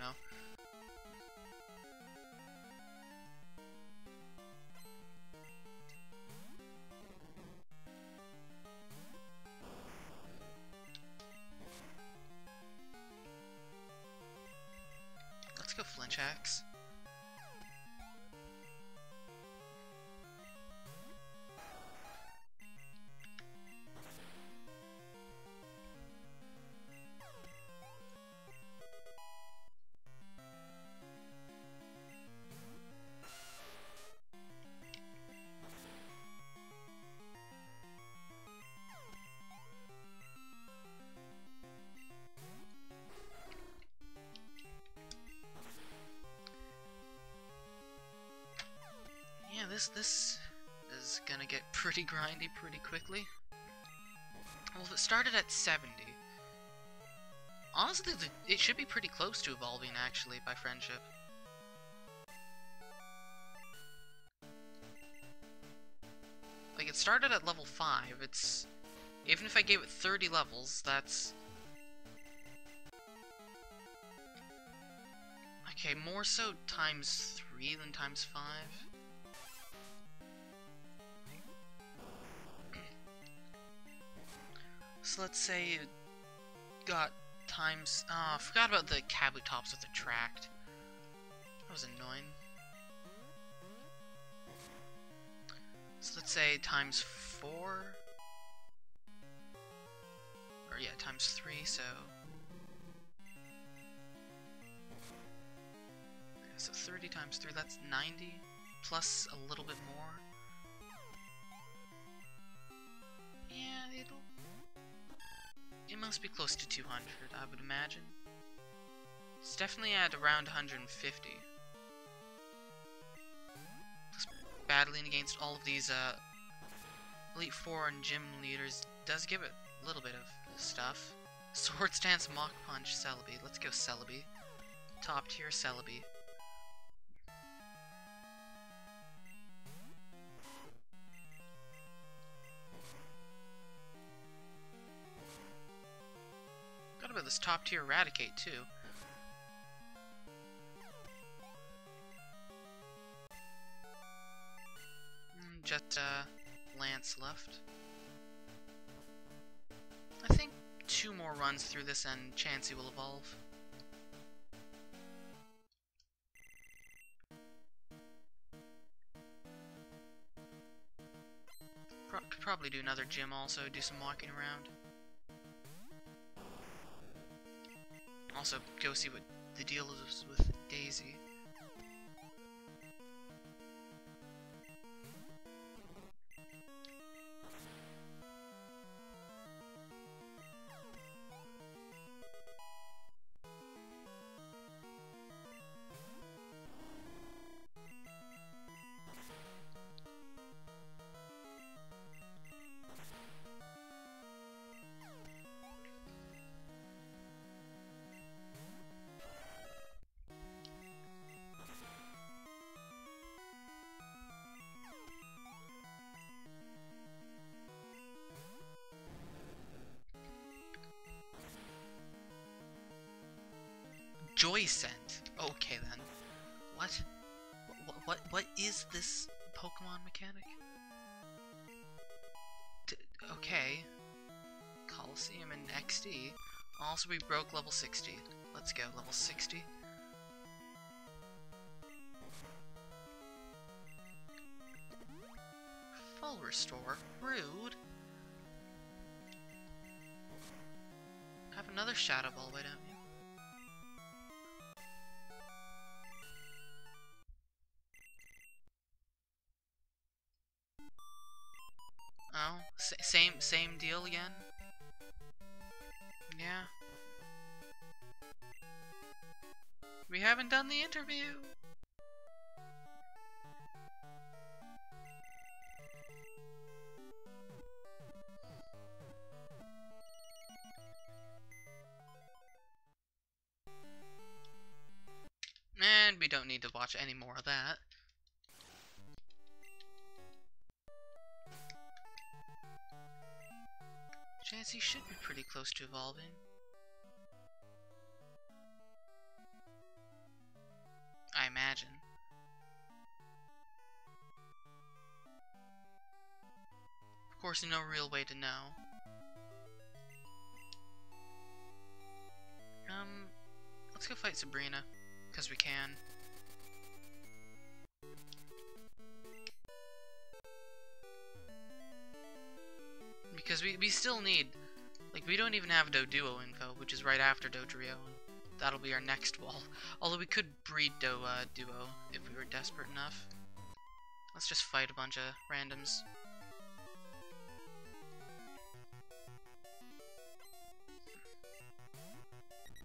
A: Let's go Flinch Axe. Yeah, this is gonna get pretty grindy pretty quickly. Well, if it started at 70, honestly, it should be pretty close to evolving, actually, by friendship. Like, it started at level 5, it's... Even if I gave it 30 levels, that's... Okay, more so times 3 than times 5. So let's say it got times... Oh, I forgot about the Kabutops with Attract. That was annoying. So let's say times 4? Or yeah, times 3, so... Okay, so 30 times 3, that's 90, plus a little bit more. Yeah, it must be close to 200, I would imagine. It's definitely at around 150. Just battling against all of these Elite Four and Gym leaders does give it a little bit of stuff. Swords Dance, Mach Punch, Celebi. Let's go Celebi. Top tier Celebi. Forgot about this top tier Eradicate too. Just Lance left. I think 2 more runs through this and Chansey will evolve. Could probably do another gym also, do some walking around. Also, go see what the deal is with Daisy. Joy Scent. Okay then. What? What is this Pokemon mechanic? Okay. Coliseum and XD. Also, we broke level 60. Let's go, level 60. Full restore. Rude. Have another Shadow Ball, why don't you? Oh, same deal again? Yeah. We haven't done the interview! And we don't need to watch any more of that. Chansey should be pretty close to evolving. course, no real way to know. Let's go fight Sabrina, because we can. Because we still need, like, we don't even have Doduo info, which is right after Dodrio. That'll be our next wall. Although we could breed Duo if we were desperate enough. Let's just fight a bunch of randoms.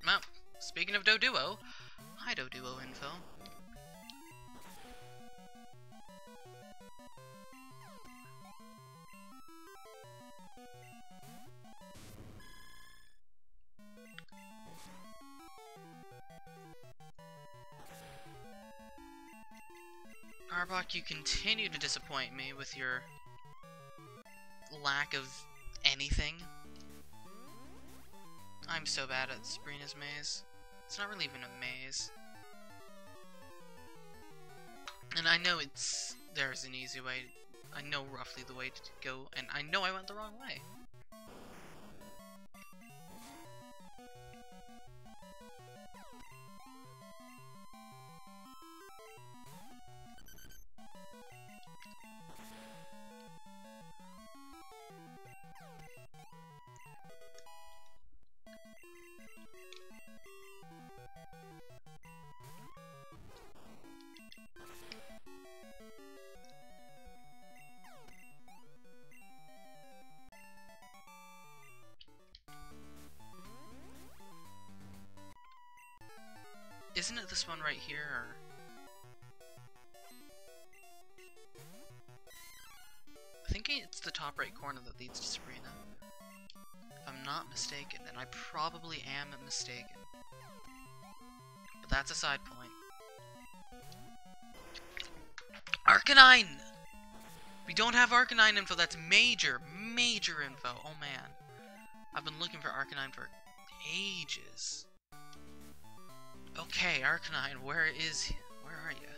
A: Well, speaking of Doduo, hi Doduo info. Arbok, you continue to disappoint me with your lack of anything. I'm so bad at Sabrina's maze. It's not really even a maze. And I know there's an easy way. I know roughly the way to go, and I know I went the wrong way. Isn't it this one right here, or... I think it's the top right corner that leads to Sabrina. If I'm not mistaken, and I probably am mistaken. But that's a side point. Arcanine! We don't have Arcanine info, that's major info. Oh man. I've been looking for Arcanine for ages. Okay, Arcanine, where are you?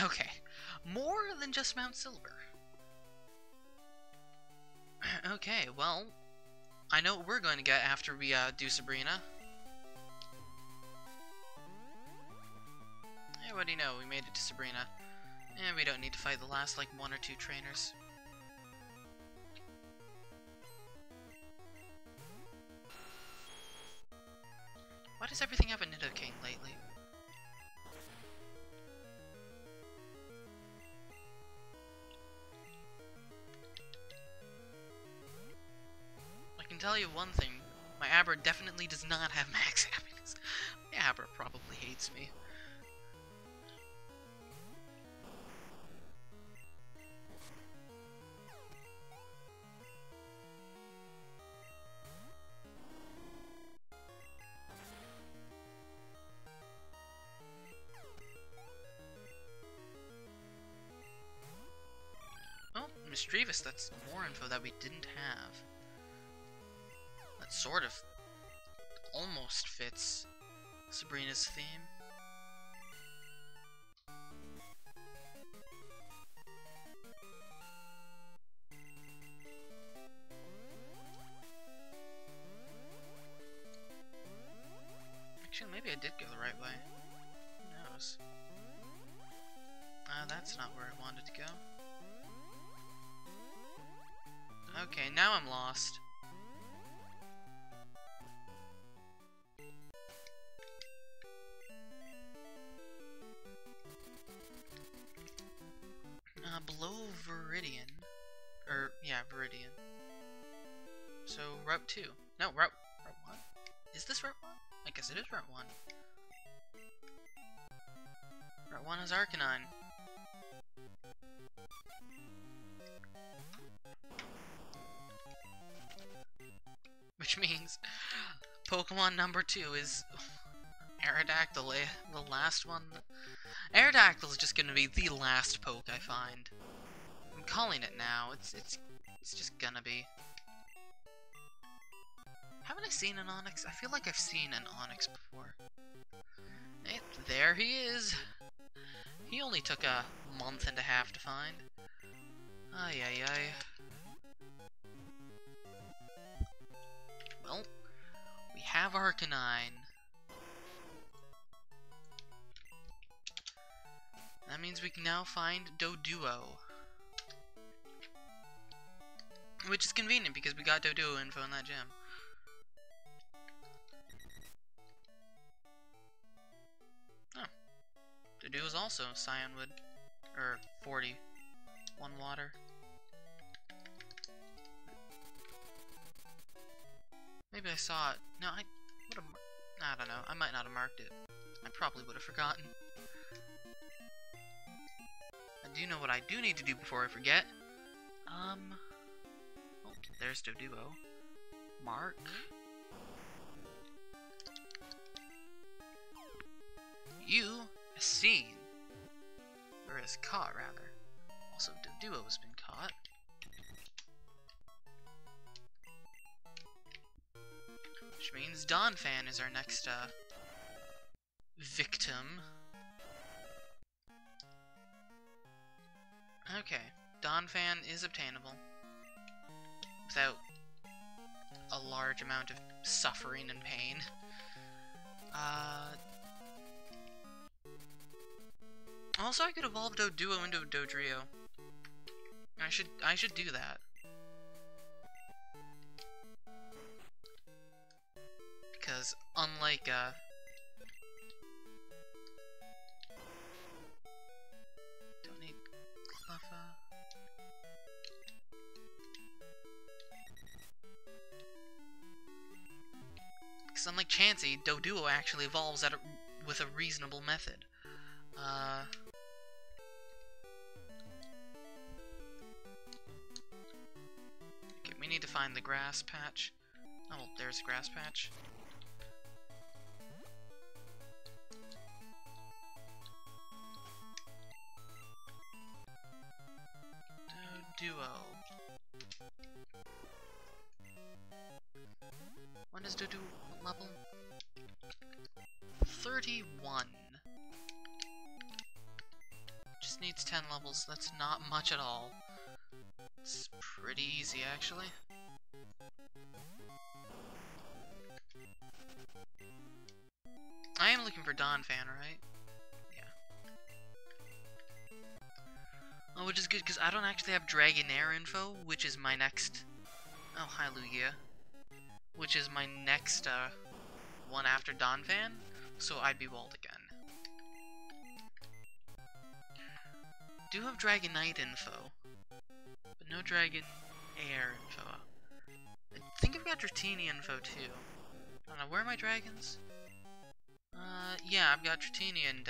A: Okay, more than just Mount Silver. Okay, well, I know what we're going to get after we do Sabrina. Hey, what do you know? We made it to Sabrina. And we don't need to fight the last, like, 1 or 2 trainers. Why does everything have a Nidoking lately? I can tell you one thing. My Abra definitely does not have max happiness. My Abra probably hates me. Oh, Mischievous, that's more info that we didn't have. That sort of almost fits Sabrina's theme. Actually, maybe I did go the right way. Who knows? That's not where I wanted to go. Okay, now I'm lost. Below Viridian. Yeah, Viridian. So, Route 2. No, Route 1? Is this Route 1? I guess it is Route 1. Route 1 is Arcanine. Which means Pokemon number 2 is Aerodactyl, the last one. Aerodactyl is just gonna be the last poke I find. I'm calling it now. It's just gonna be. Haven't I seen an Onix? I feel like I've seen an Onix before. Hey, there he is. He only took a month and a half to find. Ay ay ay. Well, we have Arcanine. That means we can now find Doduo. Which is convenient because we got Doduo info in that gym. Oh. Doduo is also Cyanwood. Or 40. 1 water. Maybe I saw it. No, I would have. I don't know. I might not have marked it. I probably would have forgotten. I do know what I do need to do before I forget. Oh, there's Doduo. Mark. You is seen. Or is caught, rather. Also, Doduo has been caught. Which means Donphan is our next, victim. Okay, Donphan is obtainable. Without a large amount of suffering and pain. Also, I could evolve Doduo into a Dodrio. I should do that. Because unlike don't need Cleffa. Because unlike Chansey, Doduo actually evolves with a reasonable method. Okay, we need to find the grass patch. Oh, well, there's a grass patch. Doduo. When does Doduo level? 31. Just needs 10 levels. That's not much at all. It's pretty easy, actually. I am looking for Donphan, right? Yeah. Oh, which is good, because I don't actually have Dragonair info, which is my next... Oh, hi, Lugia. Which is my next, one after Donphan, so I'd be walled again. Do have Dragonite info, but no Dragonair info. I think I've got Dratini info, too. I don't know, where are my dragons? Yeah, I've got Dratini and,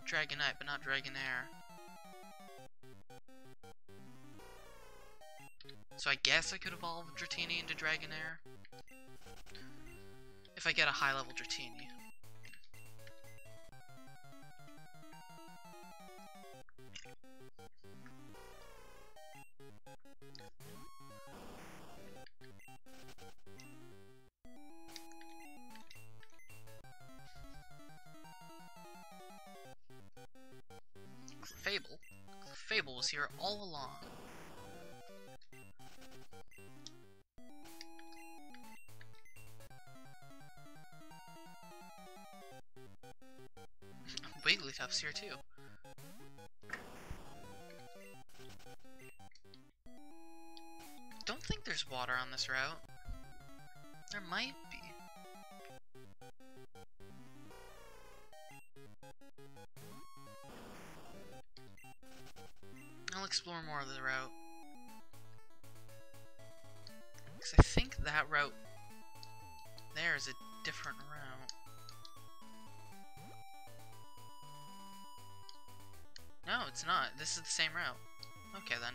A: Dragonite, but not Dragonair. So I guess I could evolve Dratini into Dragonair. If I get a high-level Dratini. Fable? Fable was here all along. Wigglytuff's here too. Don't think there's water on this route. There might be. I'll explore more of the route. Because I think that route there is a different route. No, it's not. This is the same route. Okay then.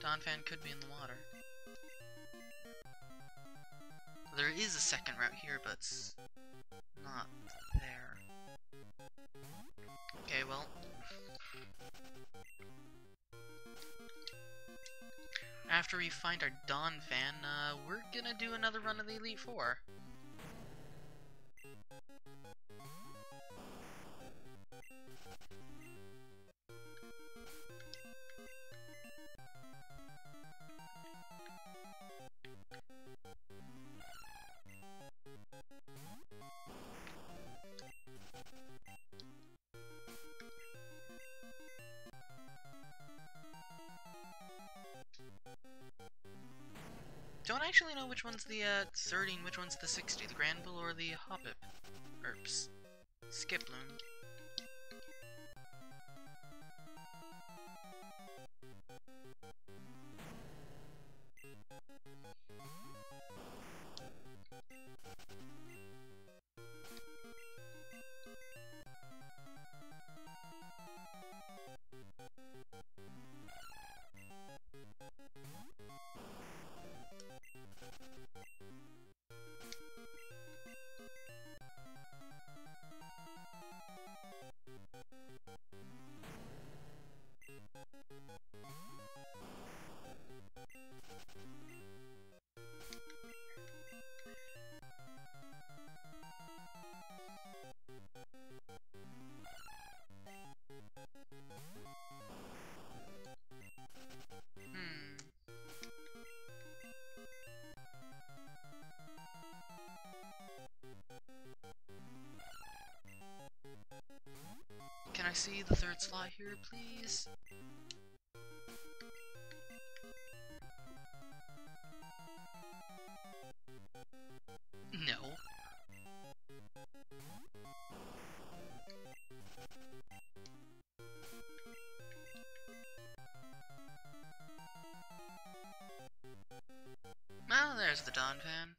A: Donphan could be in the water. There is a second route here, but it's not there. Okay, well. After we find our Donphan, we're gonna do another run of the Elite Four. Don't actually know which one's the 30 and which one's the 60, the Granville or the Hoppip. Herbs. Skiploom. Can I see the third slot here, please? No. Well, there's the Dawn Fan.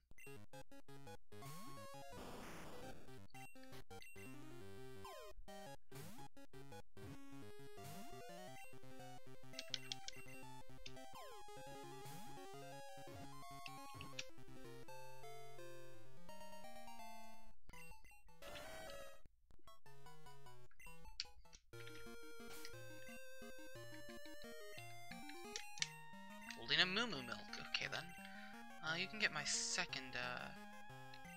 A: Holding a Moo Moo Milk. Okay then. You can get my second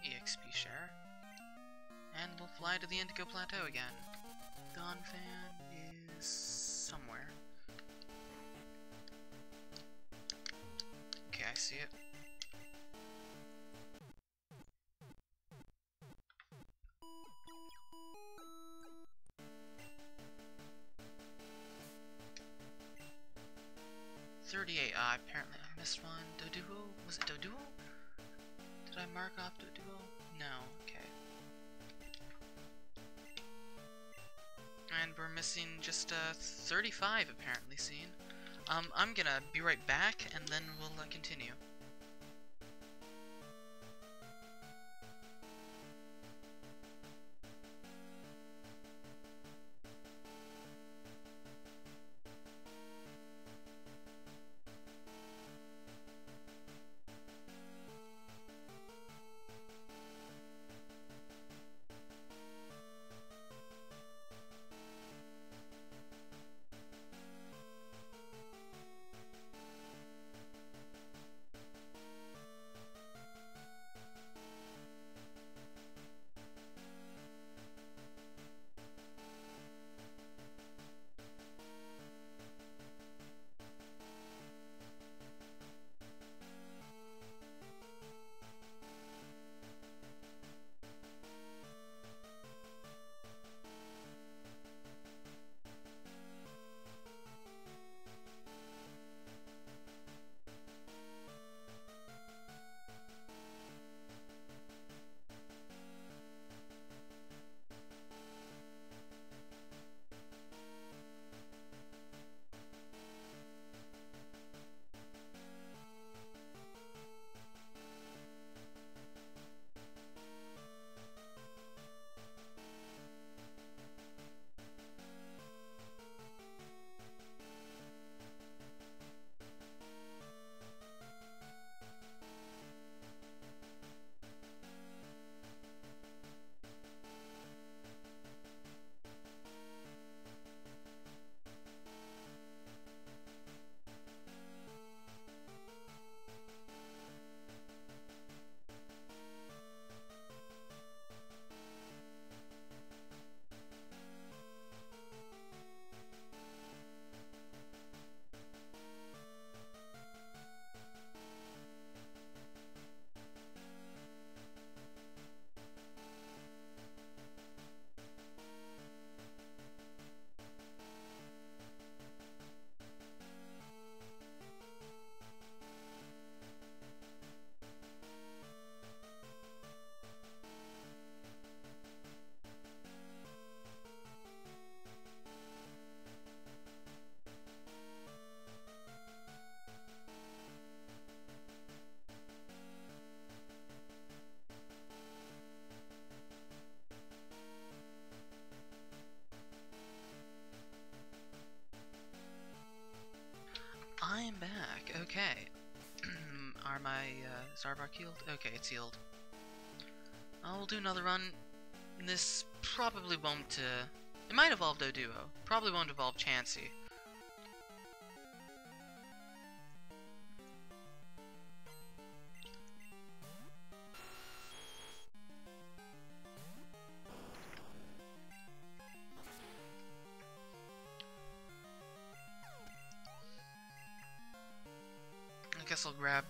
A: EXP share. And we'll fly to the Indigo Plateau again. Dawn Fan is somewhere. Okay, I see it. Apparently I missed one. Doduo? Was it Doduo? Did I mark off Doduo? No, okay. And we're missing just 35 apparently seen. I'm gonna be right back and then we'll continue. Okay. Are my Zarbok healed? Okay, it's healed. I'll do another run. This probably won't, it might evolve Doduo. Probably won't evolve Chansey. I guess I'll grab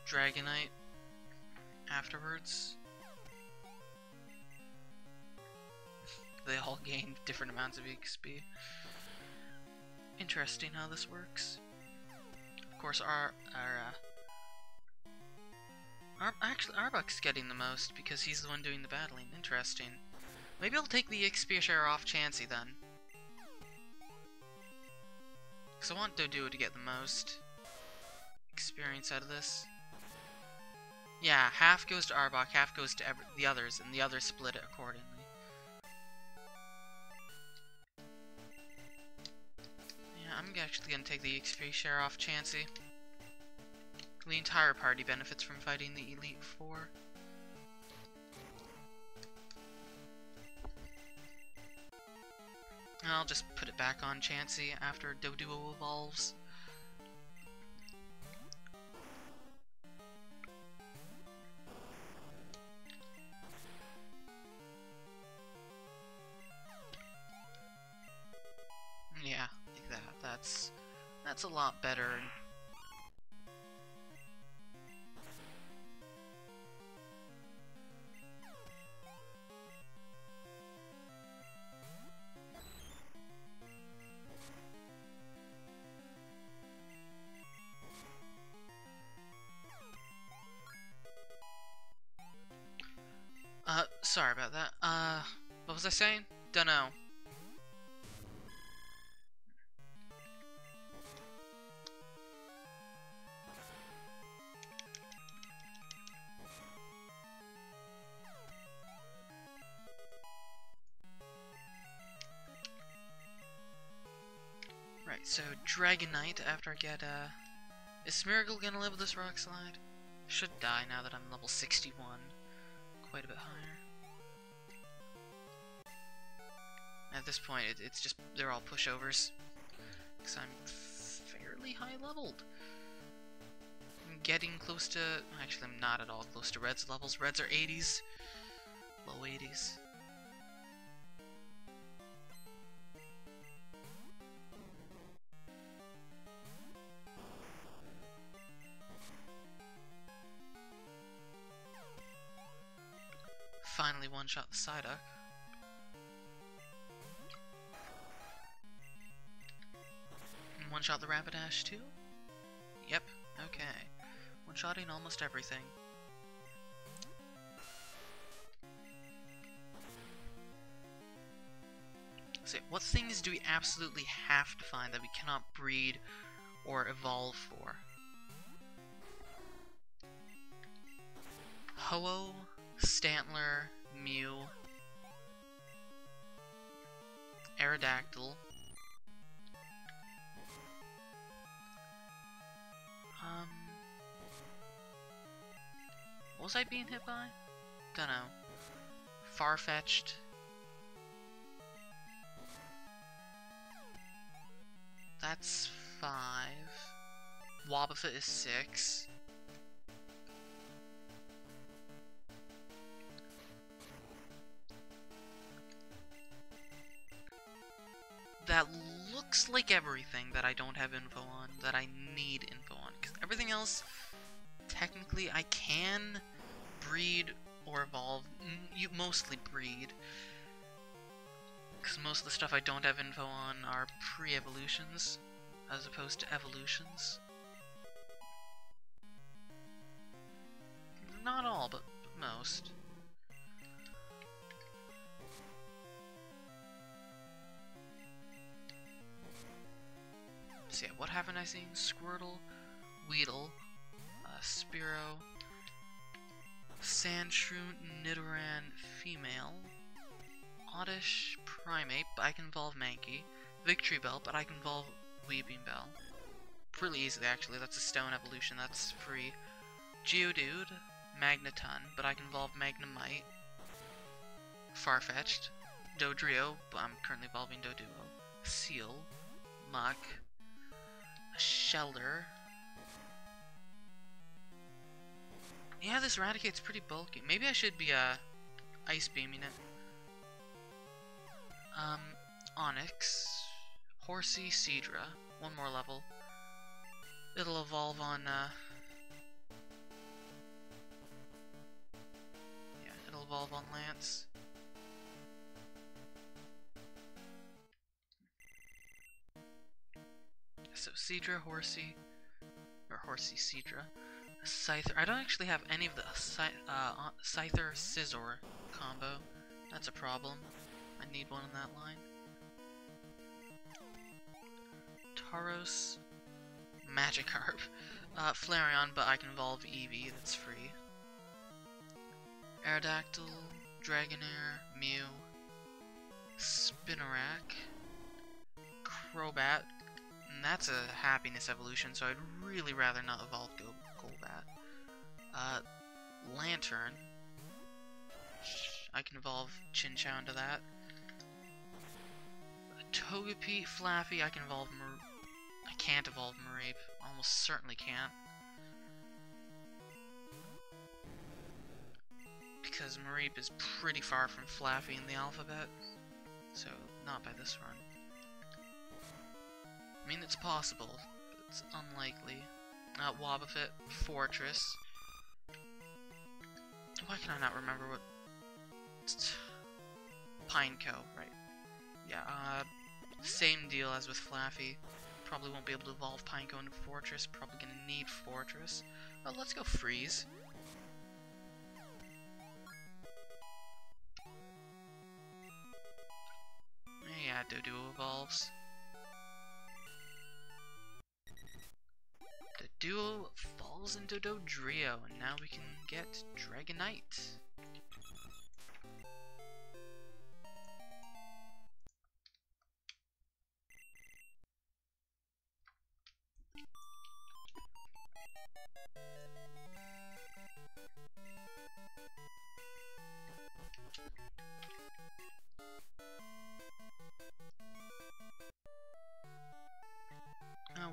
A: Dragonite afterwards. They all gain different amounts of XP. Interesting how this works. Of course, actually Arbok's getting the most because he's the one doing the battling. Interesting. Maybe I'll take the XP share off Chansey then. Because I want Doduo to get the most experience out of this. Yeah, half goes to Arbok, half goes to the others, and the others split it accordingly. Yeah, I'm actually gonna take the XP share off Chansey. The entire party benefits from fighting the Elite Four. And I'll just put it back on Chansey after Doduo evolves. Yeah, like that. That's a lot better. Sorry about that. What was I saying? Dunno. Right, so Dragonite after I get, is Smeargle gonna live with this Rock Slide? Should die now that I'm level 61. Quite a bit higher. At this point, it's just, they're all pushovers. Because I'm fairly high leveled. I'm getting close to, actually I'm not at all close to Red's levels. Reds are 80s. Low 80s. Finally one-shot the Psyduck. And one-shot the Rapidash too? Yep, okay. One-shotting almost everything. So what things do we absolutely have to find that we cannot breed or evolve for? Ho-Oh, Stantler, Mew, Aerodactyl, what was I being hit by? Dunno. Farfetch'd. That's 5. Wobbuffet is 6. That looks like everything that I don't have info on, that I need info on. Because everything else, technically, I can breed or evolve. You mostly breed. Because most of the stuff I don't have info on are pre-evolutions, as opposed to evolutions. Not all, but most. So yeah, what haven't I seen? Squirtle, Weedle, Spearow, Sandshrew, Nidoran, Female, Oddish, Primeape, but I can evolve Mankey, Victory Bell, but I can evolve Weeping Bell. pretty easily, actually. That's a stone evolution, that's free. Geodude, Magneton, but I can evolve Magnemite. Farfetch'd, Dodrio, but I'm currently evolving Doduo. Seal, Muck, Shelter. Yeah, this Raticate's pretty bulky. Maybe I should be Ice Beaming it. Onyx, Horsey, Seadra. One more level. It'll evolve on, yeah, it'll evolve on Lance. So Seadra, Horsey, or Horsey, Seadra. Scyther. I don't actually have any of the Scyther Scizor combo. That's a problem. I need one in that line. Tauros, Magikarp, Flareon, but I can evolve Eevee. That's free. Aerodactyl, Dragonair, Mew, Spinarak, Crobat. And that's a happiness evolution, so I'd really rather not evolve Golbat. Lantern. I can evolve Chinchou into that. Togepi, Flaffy, I can evolve I can't evolve Mareep. Almost certainly can't. Because Mareep is pretty far from Flaffy in the alphabet. So, not by this run. I mean, it's possible, but it's unlikely. Wobbuffet, Fortress. Why can I not remember what... Pineco, right. Yeah, same deal as with Flaffy. Probably won't be able to evolve Pineco into Fortress. Probably gonna need Fortress. Oh, let's go Freeze. Yeah, Doduo evolves. Doduo falls into Dodrio, and now we can get Dragonite.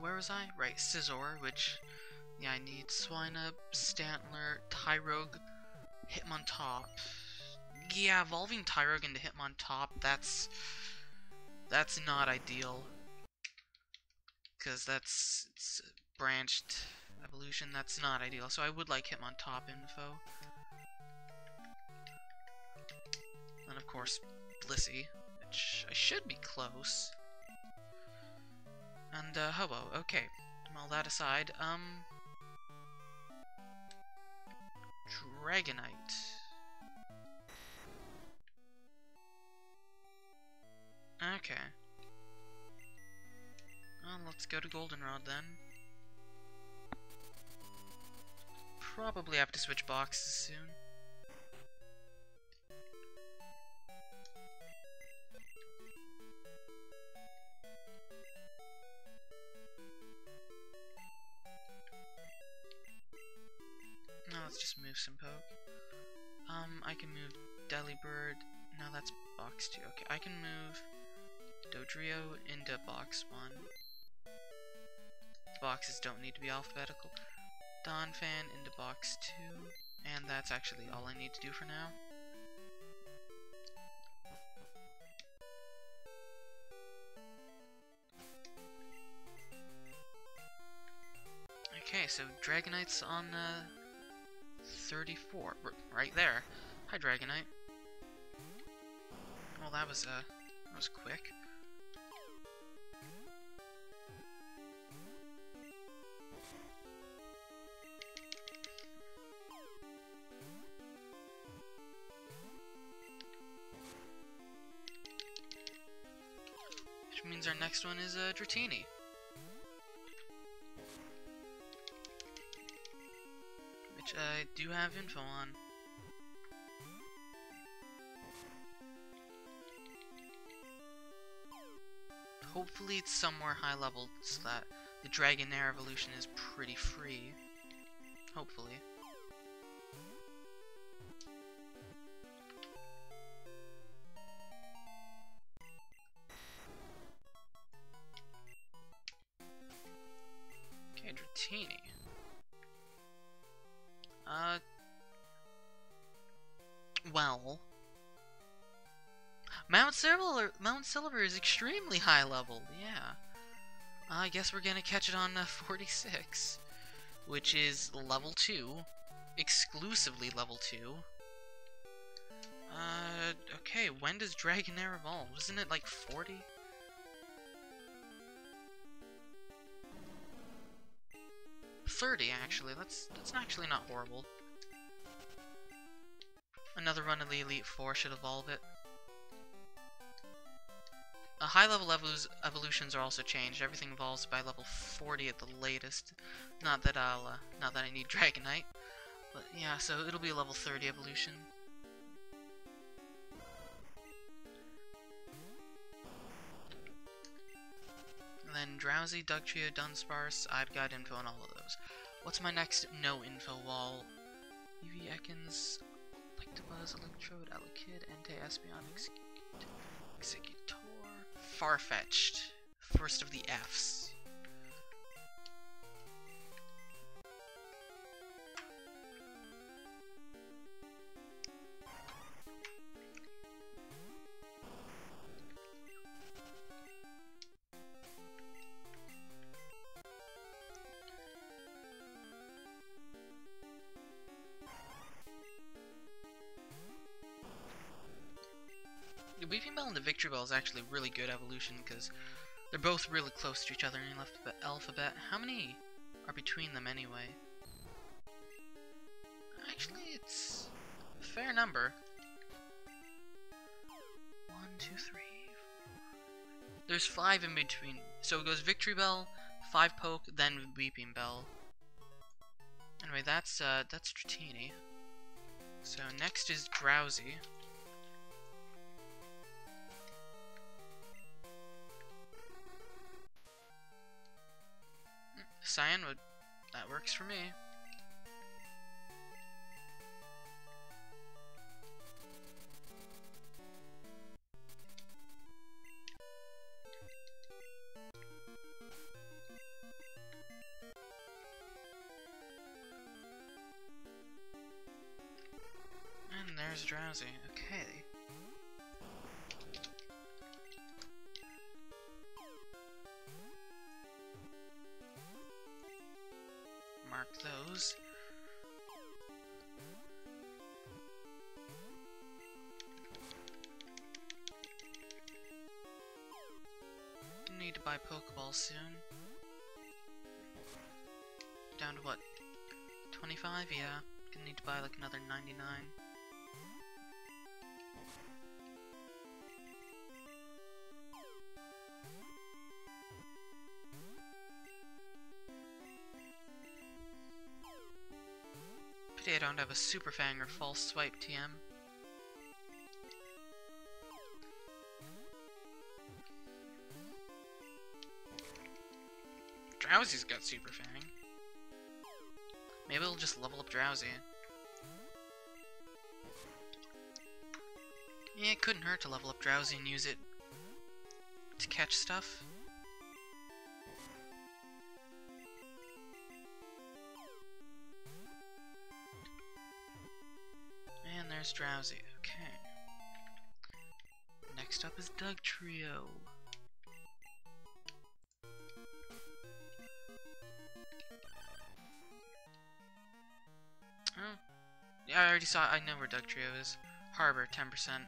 A: Where was I? Right, Scizor, which, yeah, I need Swinub, Stantler, Tyrogue, Hitmontop. Yeah, evolving Tyrogue into Hitmontop, that's not ideal. Because it's a branched evolution, that's not ideal. So I would like Hitmontop info. And of course, Blissey, which I should be close. And, Hobo, okay. All that aside, Dragonite. Okay. Well, let's go to Goldenrod then. Probably have to switch boxes soon. No, let's just move some poke. I can move Delibird. No, that's box 2. Okay, I can move Dodrio into box 1. The boxes don't need to be alphabetical. Donphan into box 2. And that's actually all I need to do for now. Okay, so Dragonite's on 34, right there. Hi, Dragonite. Well, that was quick. Which means our next one is Dratini. Which I do have info on. Hopefully it's somewhere high level so that the Dragonair evolution is pretty free. Hopefully. Okay, Dratini. Well, Mount Silver is extremely high level, yeah. I guess we're gonna catch it on 46, which is level 2, exclusively level 2. Okay, when does Dragonair evolve? Isn't it like 40? Actually. That's actually not horrible. Another run of the Elite Four should evolve it. High-level evolutions are also changed. Everything evolves by level 40 at the latest. Not that I need Dragonite, but yeah. So it'll be a level 30 evolution. And then Drowsy, Dugtrio, Dunsparce. I've got info on all of those. What's my next no info wall? Eevee, Ekans, Electabuzz, Electrode, Alakid, Entei, Espeon, Executor, Farfetch'd. First of the Fs. The Weeping Bell and the Victory Bell is actually really good evolution because they're both really close to each other in the alphabet. How many are between them anyway? Actually, it's a fair number. 1, 2, 3, 4. There's 5 in between. So it goes Victory Bell, 5 Poke, then Weeping Bell. Anyway, that's Dratini. So next is Drowsy. Cyanwood, that works for me. And there's Drowsy. Okay. Mark those. Need to buy Pokeballs soon. Down to what? 25? Yeah. Gonna need to buy like another 99. Pity I don't have a Super Fang or False Swipe TM. Drowsy's got Super Fang. Maybe we'll just level up Drowsy. Yeah, it couldn't hurt to level up Drowsy and use it to catch stuff. And there's Drowsy. Okay. Next up is Dugtrio. Oh. Yeah, I already saw it. I know where Dugtrio is. Harbor, 10%.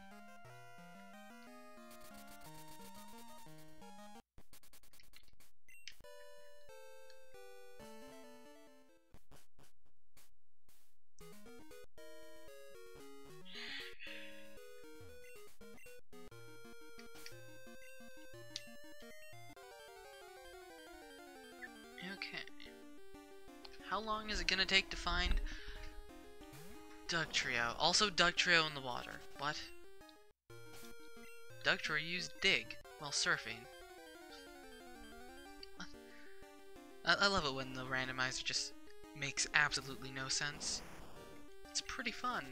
A: Okay. How long is it gonna take to find Dugtrio? Also Dugtrio in the water. What? Dugtrio used Dig while surfing. What? I love it when the randomizer just makes absolutely no sense. It's pretty fun.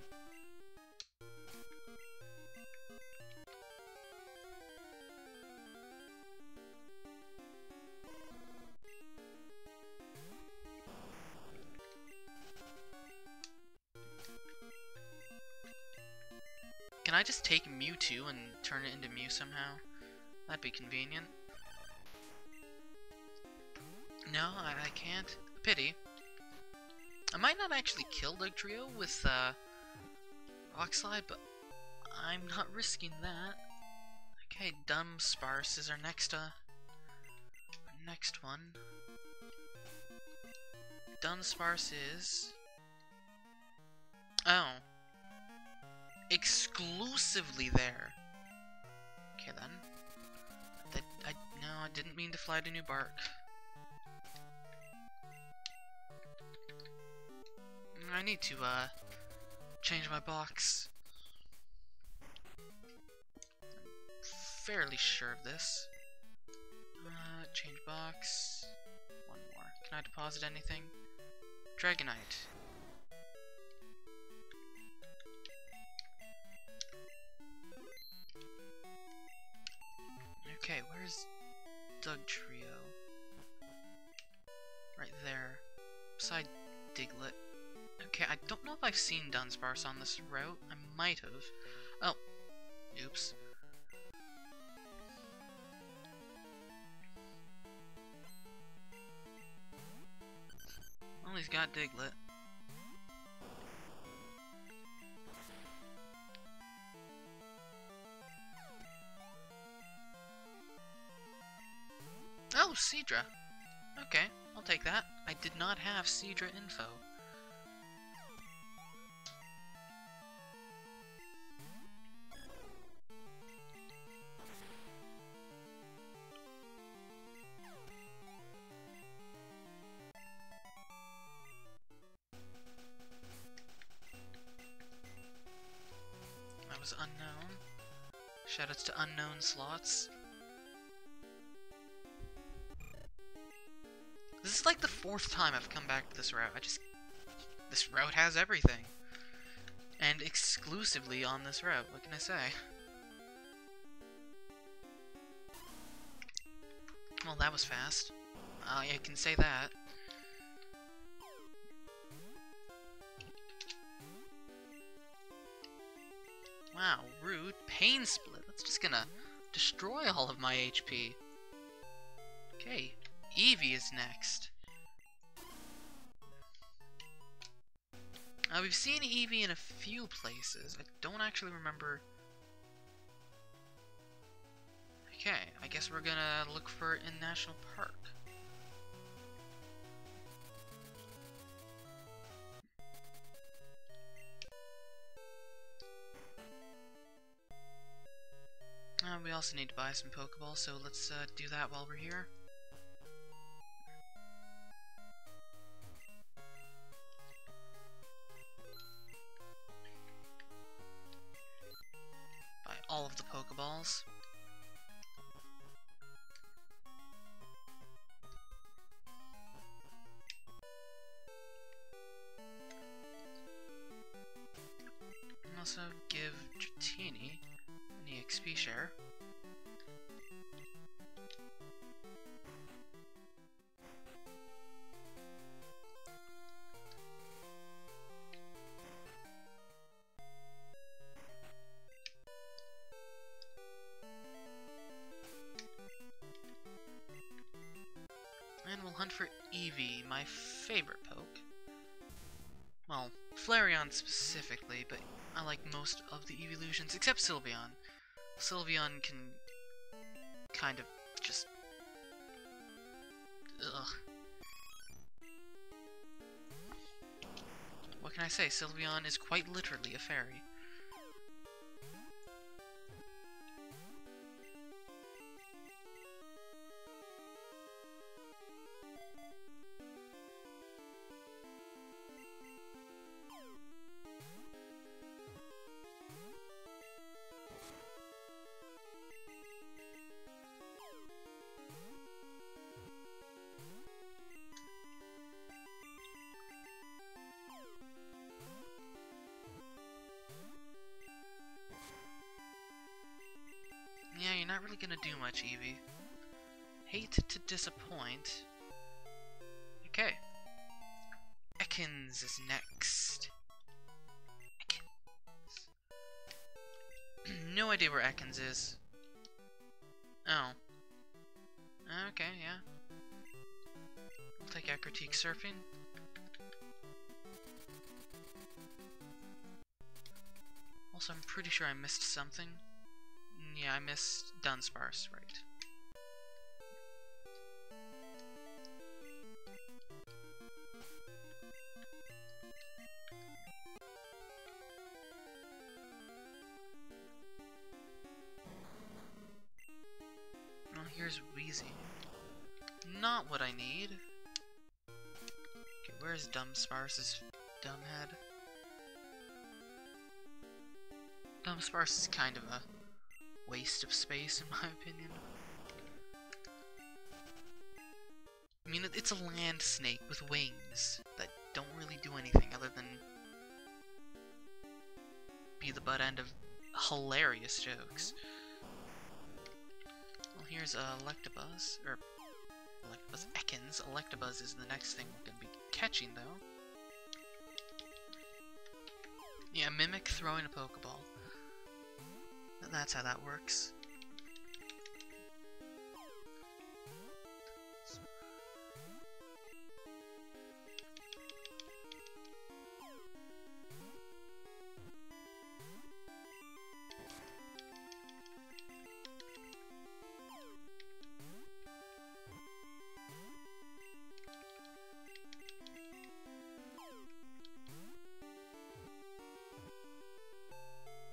A: Can I just take Mewtwo and turn it into Mew somehow? That'd be convenient. No, I can't. Pity. I might not actually kill Dugtrio with Rock Slide, but I'm not risking that. Okay, Dunsparce is our next one. Dunsparce is... Oh. Exclusively there. Okay then. No, I didn't mean to fly to New Bark. I need to change my box. I'm fairly sure of this. Change box. One more. Can I deposit anything? Dragonite. Okay, where's Dugtrio? Right there. Beside Diglett. Okay, I don't know if I've seen Dunsparce on this route. I might have. Oh. Oops. Well, he's got Diglett. Oh, Seadra. Okay, I'll take that. I did not have Seadra info. That was unknown. Shoutouts to unknown slots. This is like the 4th time I've come back to this route. This route has everything. And exclusively on this route, what can I say? Well, that was fast. I can say that. Wow, rude. Pain Split. That's just gonna destroy all of my HP. Okay, Eevee is next. We've seen Eevee in a few places. I don't actually remember. Okay, I guess we're gonna look for it in National Park. We also need to buy some Pokeballs, so let's do that while we're here. Buy all of the Pokeballs. And also give Dratini an EXP share. And we'll hunt for Eevee, my favorite poke. Well, Flareon specifically, but I like most of the evolutions, except Sylveon. Sylveon can kind of just... ugh. What can I say? Sylveon is quite literally a fairy. you're not really gonna do much, Eevee. Hate to disappoint. Okay. Ekans is next. Ekans. No idea where Ekans is. Oh. Okay, yeah. I'll take a critique surfing. Also, I'm pretty sure I missed something. Yeah, I missed Dunsparce, right. Well, here's Wheezy. Not what I need. Okay, where's Dunsparce's dumbhead? Dunsparce is kind of a waste of space, in my opinion. I mean, it's a land snake with wings that don't really do anything other than be the butt end of hilarious jokes. Well, here's Electabuzz, or Electabuzz, Ekans. Electabuzz is the next thing we're gonna be catching, though. Yeah, Mimic throwing a Pokeball. That's how that works.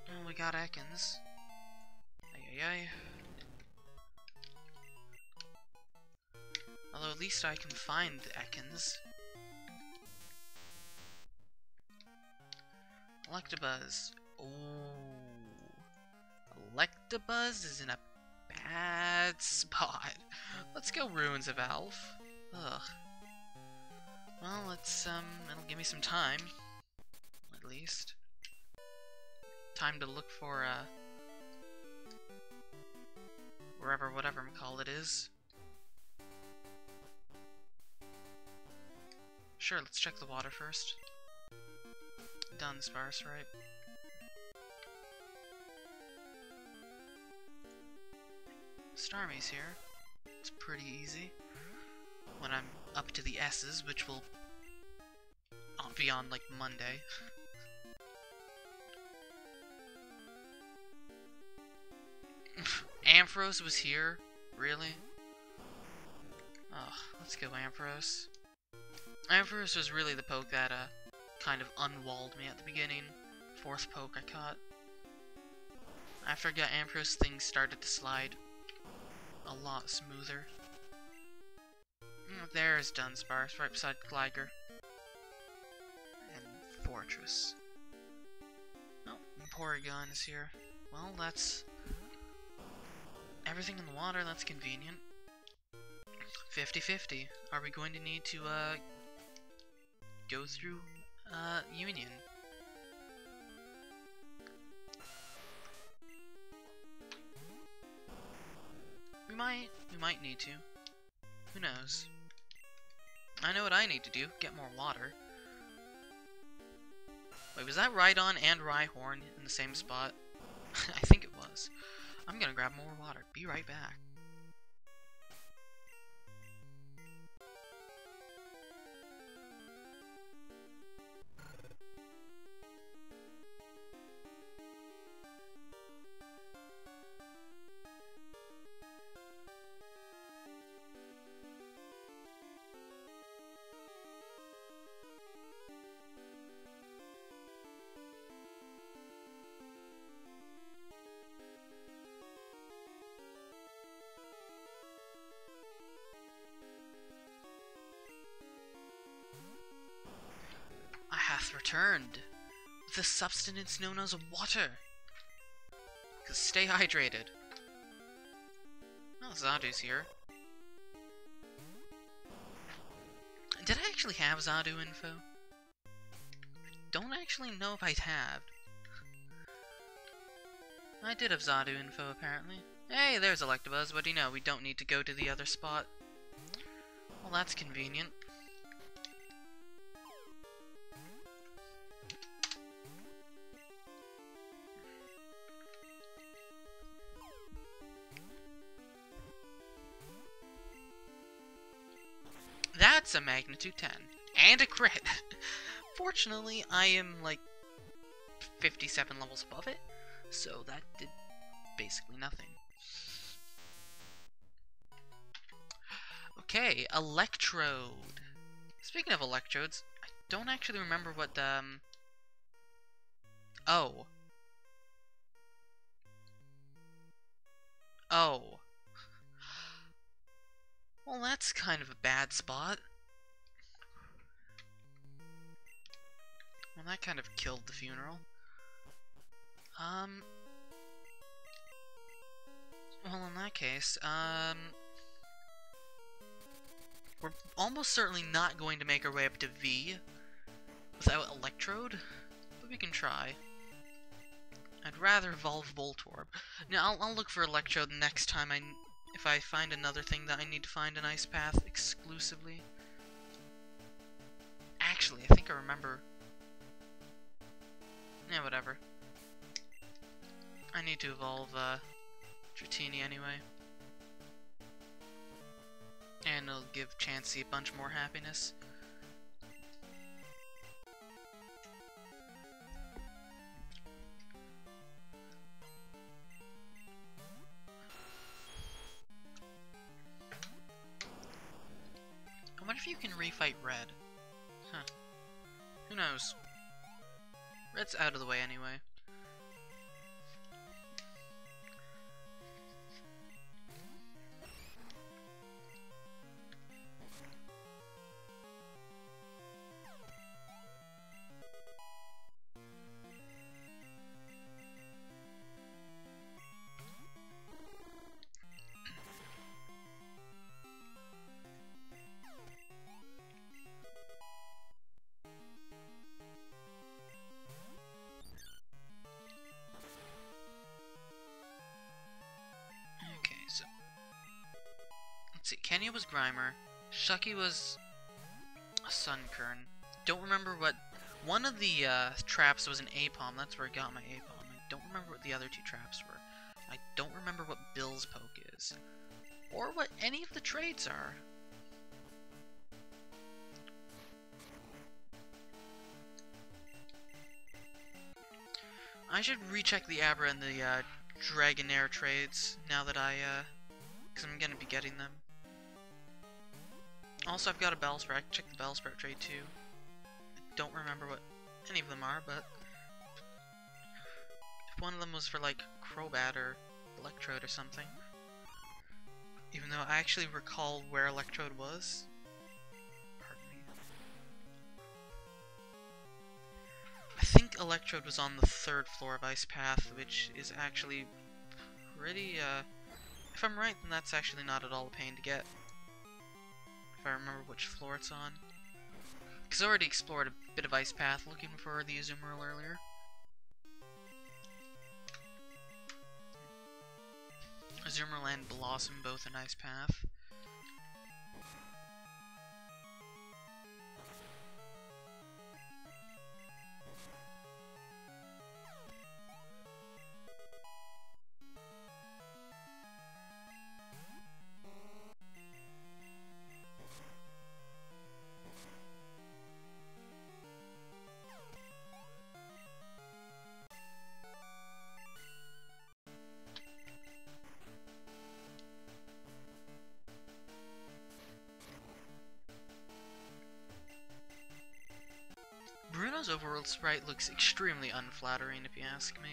A: Well, we got Ekans. Ay. Although at least I can find Ekans. Electabuzz. Oh. Electabuzz is in a bad spot. Let's go Ruins of Alph. Ugh. Well, let's, it'll give me some time. At least. Time to look for, wherever, whatever call it is. Sure, let's check the water first. Dunsparce, right? Starmie's here. It's pretty easy. When I'm up to the S's, which will be on, like, Monday. Ampharos was here? Really? Oh, let's go Ampharos. Ampharos was really the poke that, kind of unwalled me at the beginning. Fourth poke I caught. After I got Ampharos, things started to slide a lot smoother. There's Dunsparce, right beside Gligar. And Fortress. Oh, Porygon is here. Well, that's everything in the water. That's convenient. 50-50. Are we going to need to, go through, Union? We might need to. Who knows? I know what I need to do. Get more water. Wait, was that Rhydon and Rhyhorn in the same spot? I think it was. I'm gonna grab more water. Be right back. Returned with a substance known as water. Stay hydrated. Oh, Zadu's here. Did I actually have Zadu info? Don't actually know if I have. I did have Zadu info apparently. Hey, there's Electabuzz. What do you know? We don't need to go to the other spot. Well, that's convenient. That's a magnitude 10. And a crit! Fortunately, I am, like, 57 levels above it, so that did basically nothing. Okay, Electrode. Speaking of Electrodes, I don't actually remember what, Oh. Oh. Well, that's kind of a bad spot. Well, that kind of killed the funeral. Well, in that case, we're almost certainly not going to make our way up to V without Electrode, but we can try. I'd rather evolve Voltorb. Now, I'll look for Electrode next time if I find another thing that I need to find an Ice Path exclusively. Actually, I think I remember. Yeah, whatever. I need to evolve, Dratini anyway. And it'll give Chansey a bunch more happiness. I wonder if you can refight Red. Huh. Who knows? Red's out of the way anyway. Let's see, Kenya was Grimer, Shucky was a Sunkern. Don't remember what... One of the traps was an Apom, that's where I got my Apom. I don't remember what the other two traps were. I don't remember what Bill's Poke is. Or what any of the trades are. I should recheck the Abra and the Dragonair trades now that because I'm gonna be getting them. Also, I've got a Bellsprout. I can check the Bellsprout trade too. I don't remember what any of them are, but if one of them was for like Crobat or Electrode or something. Even though I actually recall where Electrode was. Pardon me. I think Electrode was on the 3rd floor of Ice Path, which is actually pretty, if I'm right, then that's actually not at all a pain to get. If I remember which floor it's on. Because I already explored a bit of Ice Path looking for the Azumarill earlier. Azumarill and Blossom both in Ice Path. Bruno's overworld sprite looks extremely unflattering, if you ask me.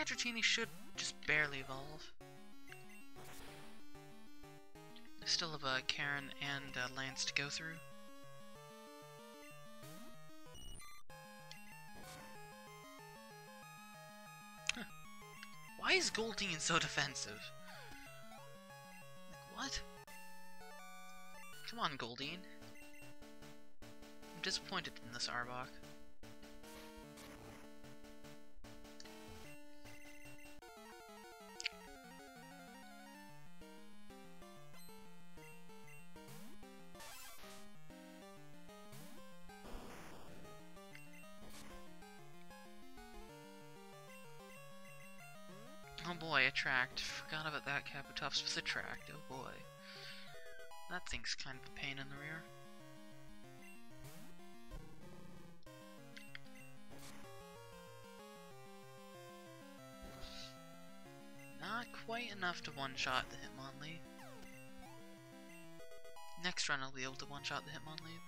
A: Dratini should just barely evolve. I still have Karen and Lance to go through. Huh. Why is Goldeen so defensive? Like, what? Come on, Goldeen. I'm disappointed in this Arbok. Oh boy, Attract. Forgot about that Kabutops with Attract. Oh boy. That thing's kind of a pain in the rear. Not quite enough to one-shot the Hitmonlee. Next run I'll be able to one-shot the Hitmonlee.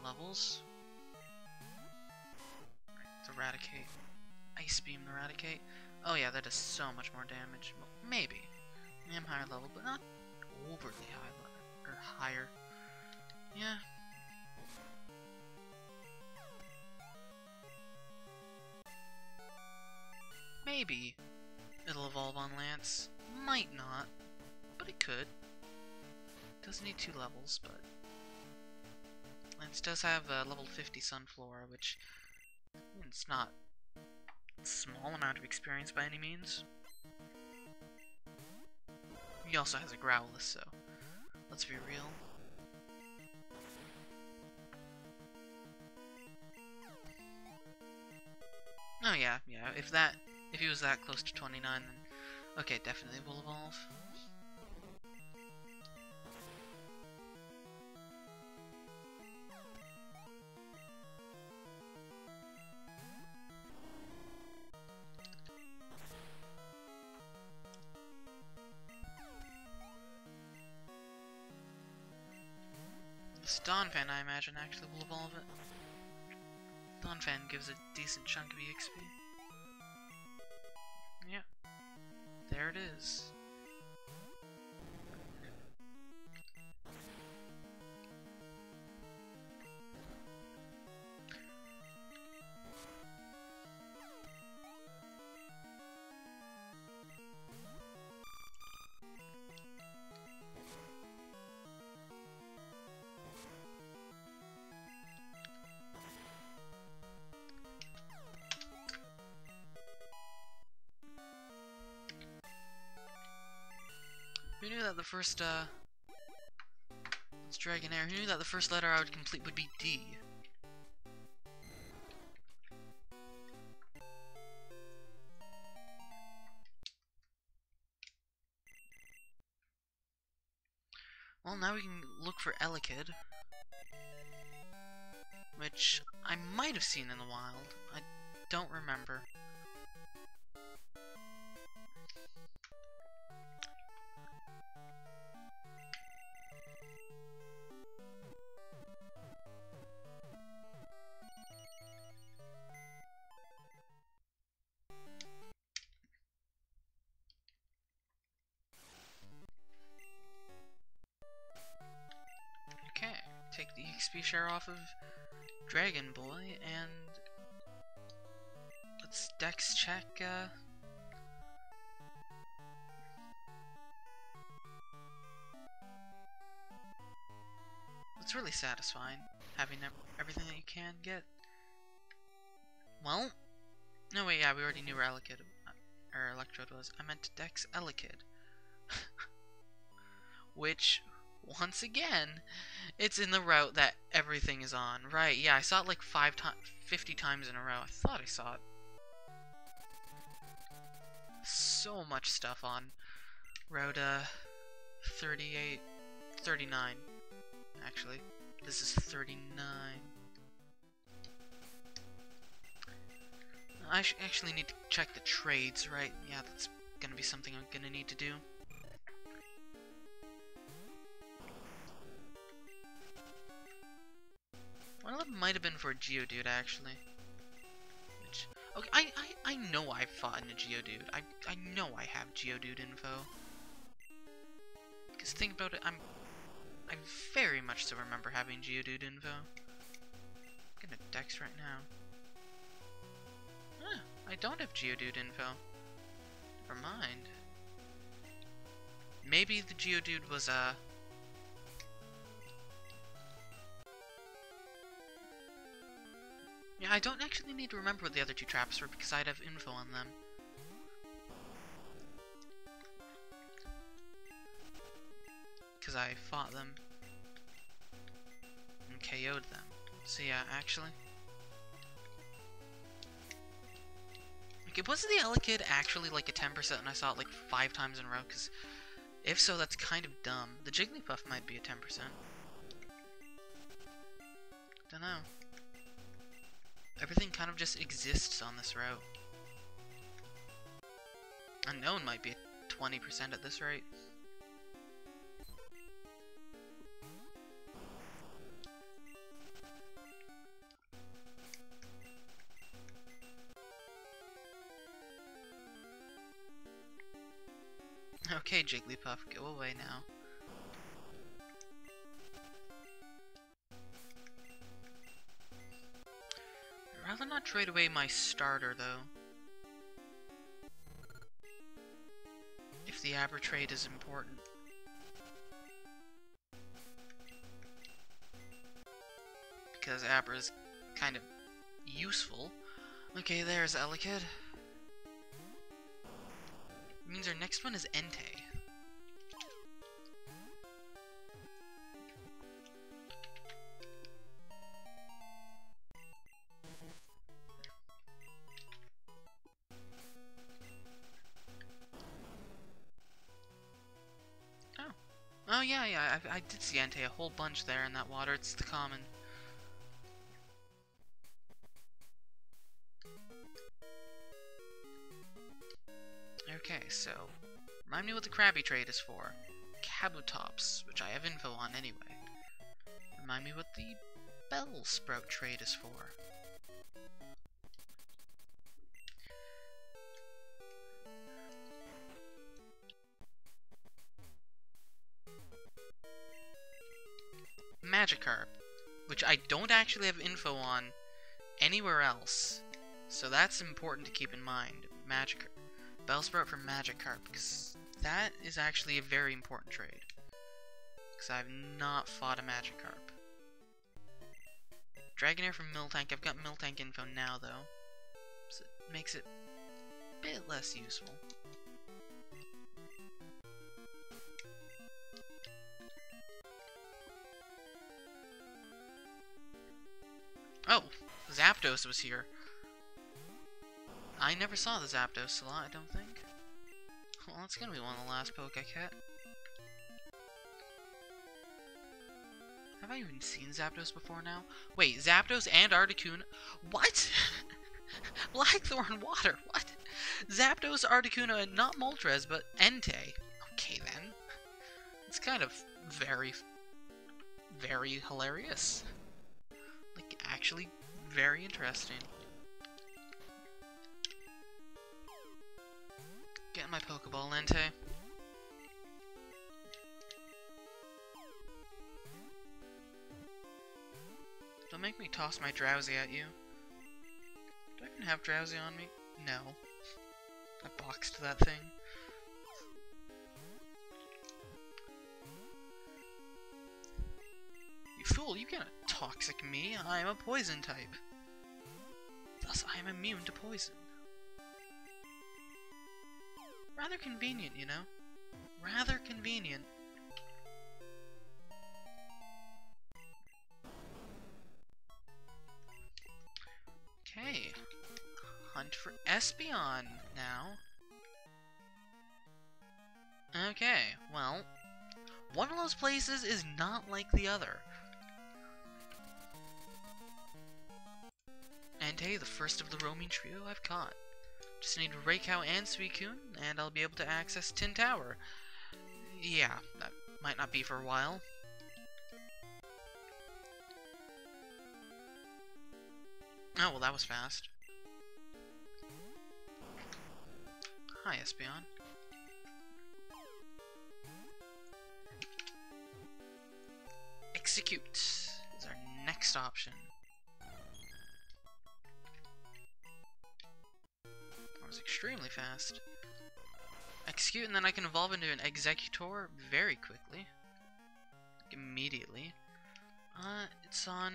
A: Levels. Right, Eradicate. Ice Beam Eradicate. Oh yeah, that does so much more damage. Well, maybe. I am higher level, but not overly high or higher. Yeah. Maybe it'll evolve on Lance. Might not, but it could. Doesn't need 2 levels, but Lance does have a level 50 Sunflora, which it's not a small amount of experience by any means. He also has a Growlithe, so let's be real. Oh yeah, if he was that close to 29, then okay, definitely will evolve. This Donphan, I imagine, actually will evolve it. Donphan gives a decent chunk of EXP. Yeah. There it is. Who knew that the first, it's Dragonair, who knew that the first letter I would complete would be D? Well, now we can look for Elekid, which I might have seen in the wild. I don't remember. Okay, take the XP share off of Dragon Boy, and let's dex check, it's really satisfying, having everything that you can get. Well, no wait, yeah, we already knew where Elekid, or Electrode was. I meant dex Elekid. Which, once again, it's in the route that everything is on. Right, yeah, I saw it like 50 times in a row. I thought I saw it. So much stuff on Route 38. 39. Actually, this is 39. I actually need to check the trades, right? Yeah, that's gonna be something I'm gonna need to do. One of them might have been for a Geodude, actually. Which, okay, I know I've fought in a Geodude. I know I have Geodude info. Because think about it, I very much so remember having Geodude info. I'm gonna Dex right now. Huh, I don't have Geodude info. Never mind. Maybe the Geodude was, yeah, I don't actually need to remember what the other two traps were because I'd have info on them. Because I fought them and KO'd them. So yeah, actually. Like, was the Elekid actually like a 10% and I saw it like 5 times in a row? Because if so, that's kind of dumb. The Jigglypuff might be a 10%. Dunno. Everything kind of just exists on this route. Unknown might be 20% at this rate. Okay, Jigglypuff, go away now. I'd rather not trade away my starter, though. If the Abra trade is important. Because Abra is kind of useful. Okay, there's Elekid. It means our next one is Entei. Oh yeah, I did see Entei a whole bunch there in that water. It's the common. Okay, so remind me what the Krabby trade is for. Kabutops, which I have info on anyway. Remind me what the Bellsprout trade is for. Magikarp, which I don't actually have info on anywhere else. So that's important to keep in mind. Magikarp. Bellsprout for Magikarp, because that is actually a very important trade. Because I've not fought a Magikarp. Dragonair from Miltank. I've got Miltank info now, though. So it makes it a bit less useful. Oh! Zapdos was here. I never saw the Zapdos a lot, I don't think. Well, that's gonna be one of the last poke I get. Have I even seen Zapdos before now? Wait, Zapdos and Articuno? What? Blackthorn water, what? Zapdos, Articuno, and not Moltres, but Entei. Okay then. It's kind of very, very hilarious. Like, actually very interesting. Get my Pokeball, Entei. Don't make me toss my Drowsy at you. Do I even have Drowsy on me? No. I boxed that thing. You fool, you cannot toxic me. I am a poison type. Thus, I am immune to poison. Rather convenient, you know? Rather convenient. Okay. Hunt for Espeon now. Okay, well, One of those places is not like the other. And hey, the first of the roaming trio I've caught. Just need Raycow and Suicune, and I'll be able to access Tin Tower. Yeah, that might not be for a while. Oh, well, that was fast. Hi, Espeon. Execute is our next option. That was extremely fast. Execute, and then I can evolve into an Executor very quickly. Like, immediately. It's on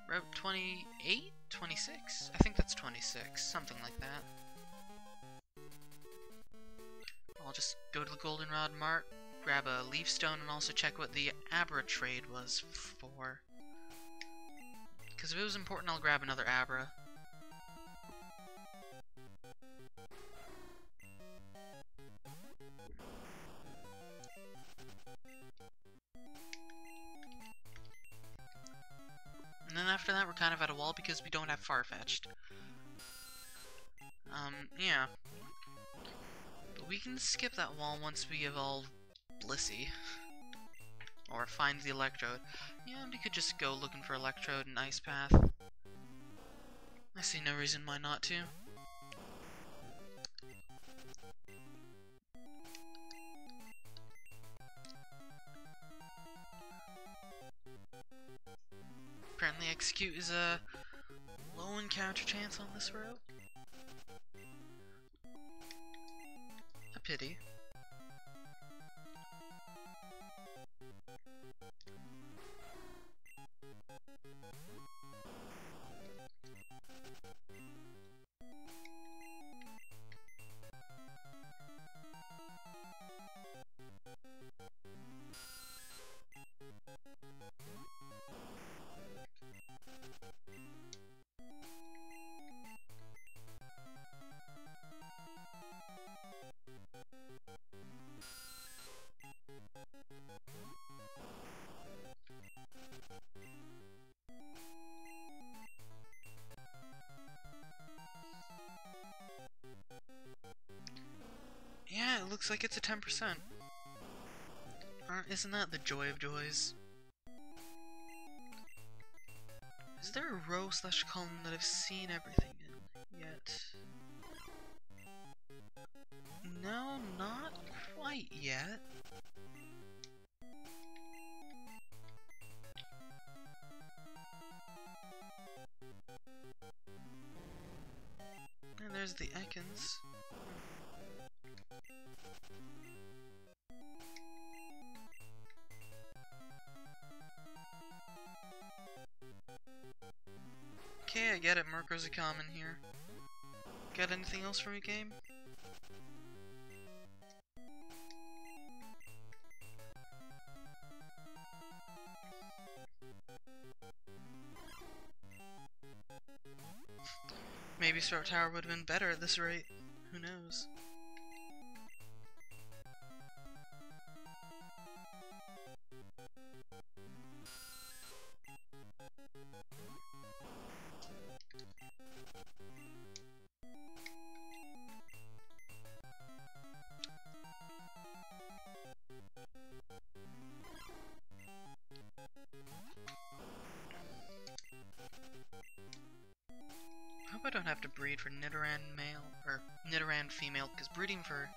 A: Route 28? 26? I think that's 26, something like that. I'll just go to the Goldenrod Mart, grab a Leaf Stone, and also check what the Abra trade was for. Because if it was important, I'll grab another Abra. And then after that, we're kind of at a wall because we don't have Farfetch'd. Yeah. But we can skip that wall once we evolve Blissey. Or find the Electrode. Yeah, we could just go looking for Electrode and Ice Path. I see no reason why not to. Apparently Execute is a low encounter chance on this route. A pity. Yeah, it looks like it's a 10%. Isn't that the joy of joys? Is there a row/column that I've seen everything in yet? No, not quite yet. And there's the Ekans. Okay, I get it, Murkrow's a common here. Got anything else from your game? Maybe Star Tower would have been better at this rate. Who knows? I hope I don't have to breed for Nidoran male, or Nidoran female, because breeding for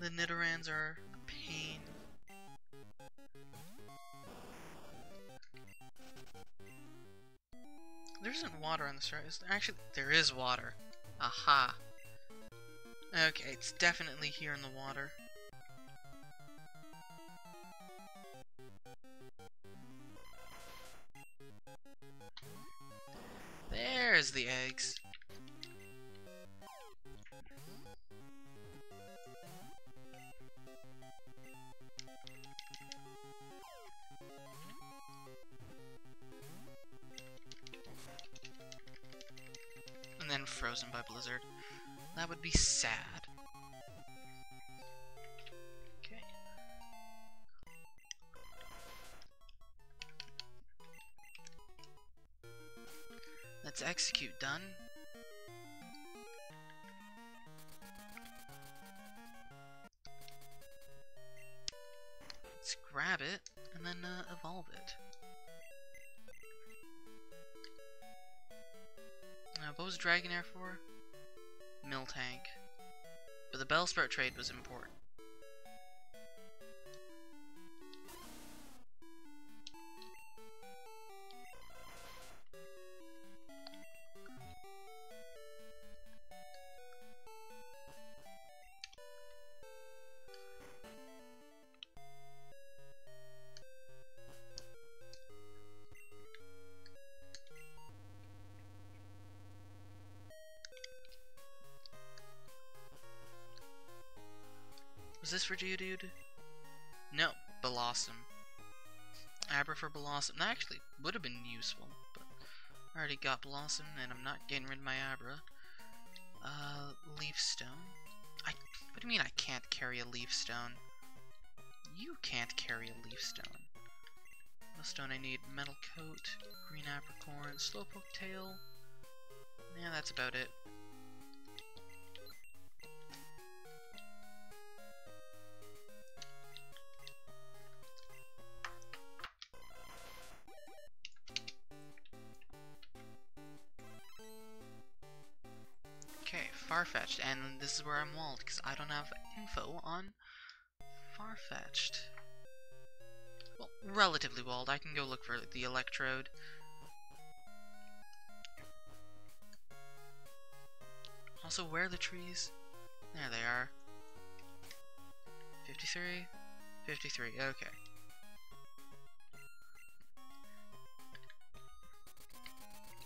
A: the Nidorans are a pain. There isn't water on this, right? Actually, there is water. Aha. Okay, it's definitely here in the water. There's the eggs. And then frozen by Blizzard. That would be sad. Okay. execute done. Let's grab it, and then evolve it. What was Dragonair for? Mill tank. But the Bellsprout trade was important. Was this for Geodude? No, Blossom. Abra for Blossom. That actually would have been useful, but I already got Blossom, and I'm not getting rid of my Abra. Leaf Stone. What do you mean I can't carry a Leaf Stone? You can't carry a Leaf Stone. What stone I need? Metal Coat, Green Apricorn, Slowpoke Tail. Yeah, that's about it. Okay, Farfetch'd, and this is where I'm walled, because I don't have info on Farfetch'd. Well, relatively walled. I can go look for the Electrode. Also, where are the trees? There they are. 53? 53, okay.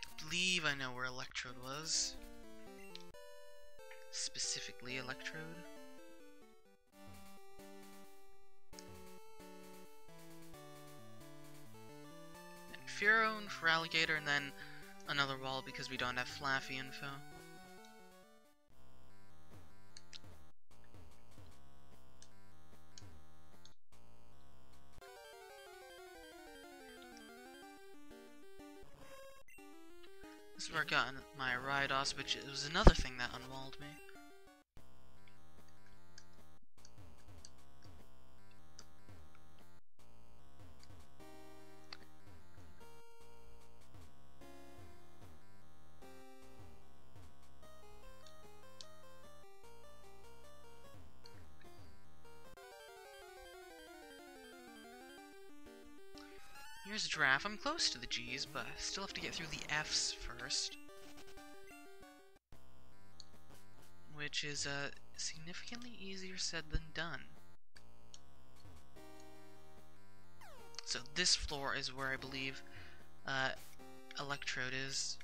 A: I believe I know where Electrode was. Specifically Electrode. And Fearow for Alligator, and then another wall because we don't have Flaffy info. This is where I got my Ridos, which was another thing that unwalled me. Here's a Giraffe. I'm close to the G's, but I still have to get through the F's first. Which is significantly easier said than done. So this floor is where I believe Electrode is.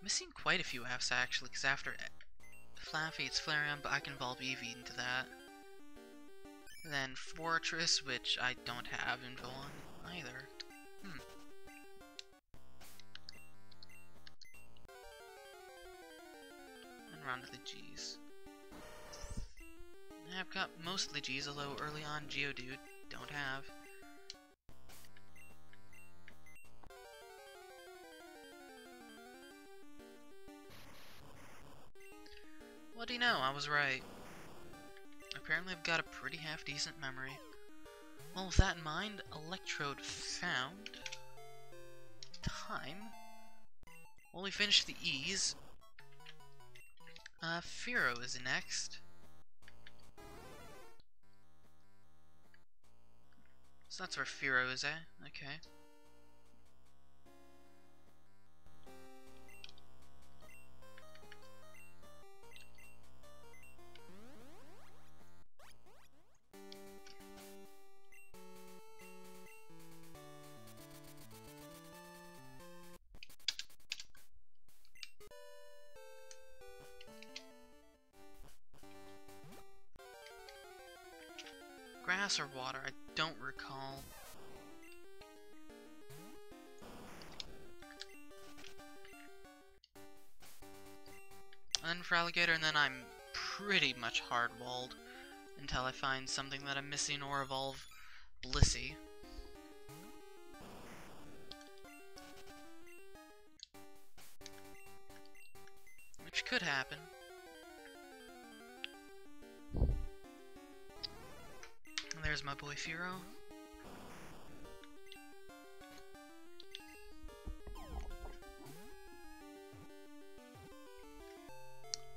A: Missing quite a few F's actually, because after Flaffy it's Flareon, but I can evolve Eevee into that. And then Fortress, which I don't have info on either. And round to the G's. I've got most of the G's, although early on Geodude don't have. What do you know? I was right. Apparently I've got a pretty half-decent memory. Well, with that in mind, Electrode found. Time. Well, we finished the E's. Fearow is next. So that's where Fearow is, eh? Okay. grass or water? I don't recall. And then for alligator, and then I'm pretty much hard-walled until I find something that I'm missing or evolve Blissey. Which could happen. And there's my boy Firo.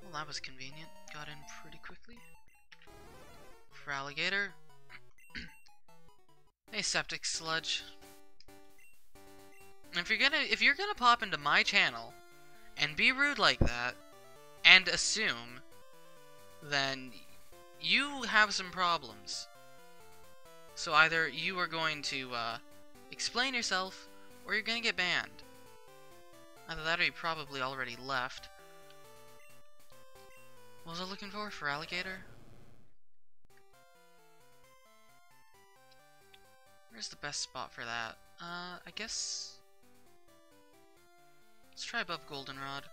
A: Well, that was convenient. Got in pretty quickly. For alligator. Hey, septic sludge. If you're gonna pop into my channel and be rude like that and assume, then you have some problems. So either you are going to explain yourself, or you're gonna get banned. Either that or you probably already left. What was I looking for alligator? Where's the best spot for that? I guess... Let's try above goldenrod.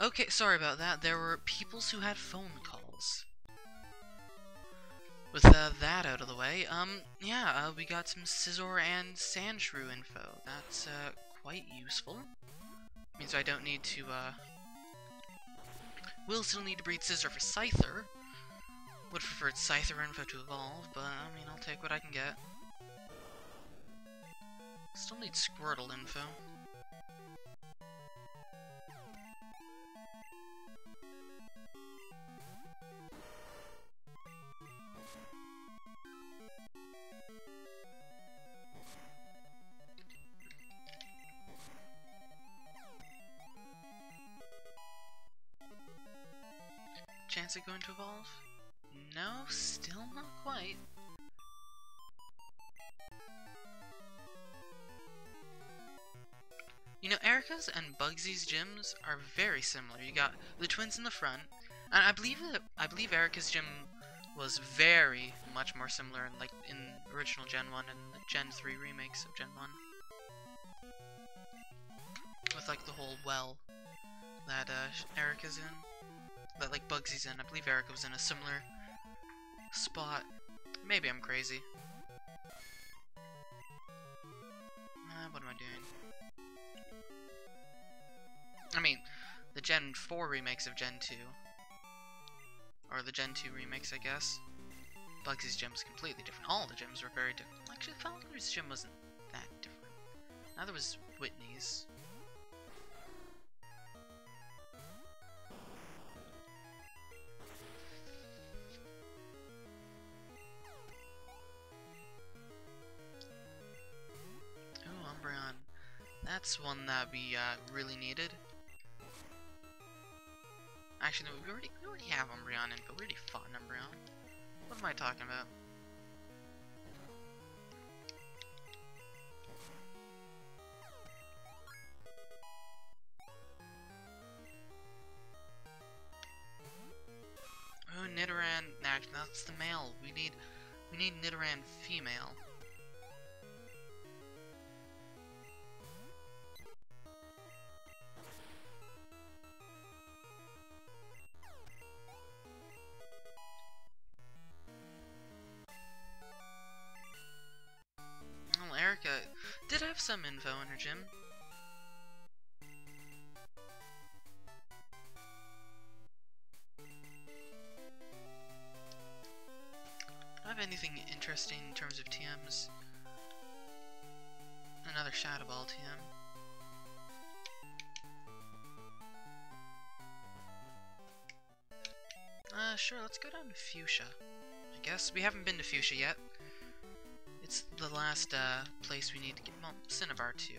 A: Okay, sorry about that. There were peoples who had phone calls. With that out of the way, yeah, we got some Scizor and Sandshrew info. That's, quite useful. Means I don't need to, will still need to breed Scizor for Scyther. Would prefer Scyther info to evolve, but, I mean, I'll take what I can get. Still need Squirtle info. Chance of going to evolve? No, still not quite. You know, Erica's and Bugsy's gyms are very similar. You got the twins in the front, and I believe Erica's gym was very much more similar in original Gen 1 and the Gen 3 remakes of Gen 1. With like the whole well that Erica's in. That like Bugsy's in. I believe Erica was in a similar spot. Maybe I'm crazy. What am I doing? I mean, the Gen 4 remakes of Gen 2. Or the Gen 2 remakes, I guess. Bugsy's gym is completely different. All the gyms were very different. Actually, Falcon's gym wasn't that different. Neither was Whitney's. That's one that we really needed. Actually, no, we already have Umbreon info. We already fought an Umbreon. What am I talking about? Oh, Nidoran. Nah, that's the male. We need Nidoran female. Erica did have some info in her gym. Do I have anything interesting in terms of TMs? Another Shadow Ball TM. Sure, let's go down to Fuchsia. I guess we haven't been to Fuchsia yet. It's the last place we need to get, well, Cinnabar too.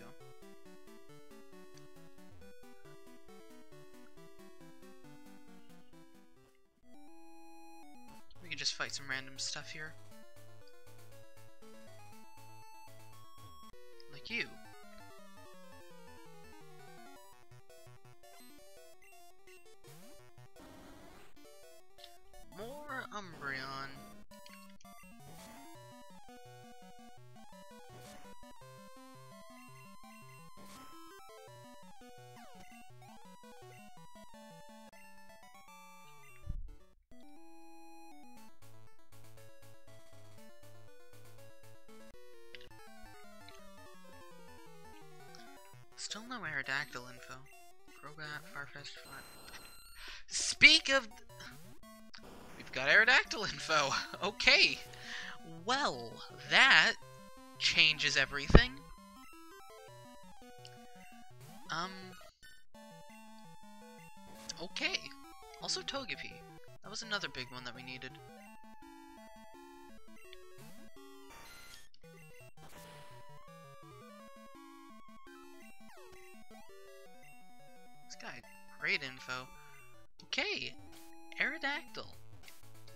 A: We could just fight some random stuff here. Like you. More Umbreon. Still no Aerodactyl info. Crobat, Farfetch'd, Flat. Speak of... We've got Aerodactyl info. Okay. Well, that changes everything. Okay. Also Togepi. That was another big one that we needed. This guy, great info. Okay, Aerodactyl.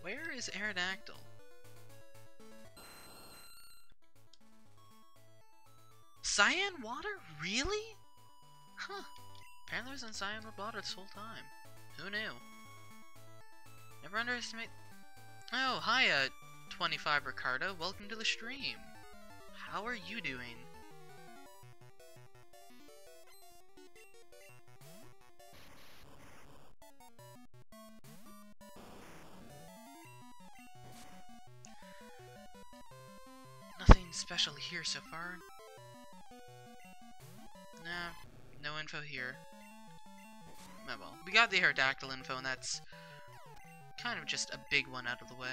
A: Where is Aerodactyl? Cyan water? Really? Huh. Apparently it was in cyan water this whole time. Who knew? Never underestimate... Oh, hi, 25 Ricardo. Welcome to the stream. How are you doing? special here so far? Nah, no info here. Oh well. We got the Aerodactyl info, and that's kind of just a big one out of the way.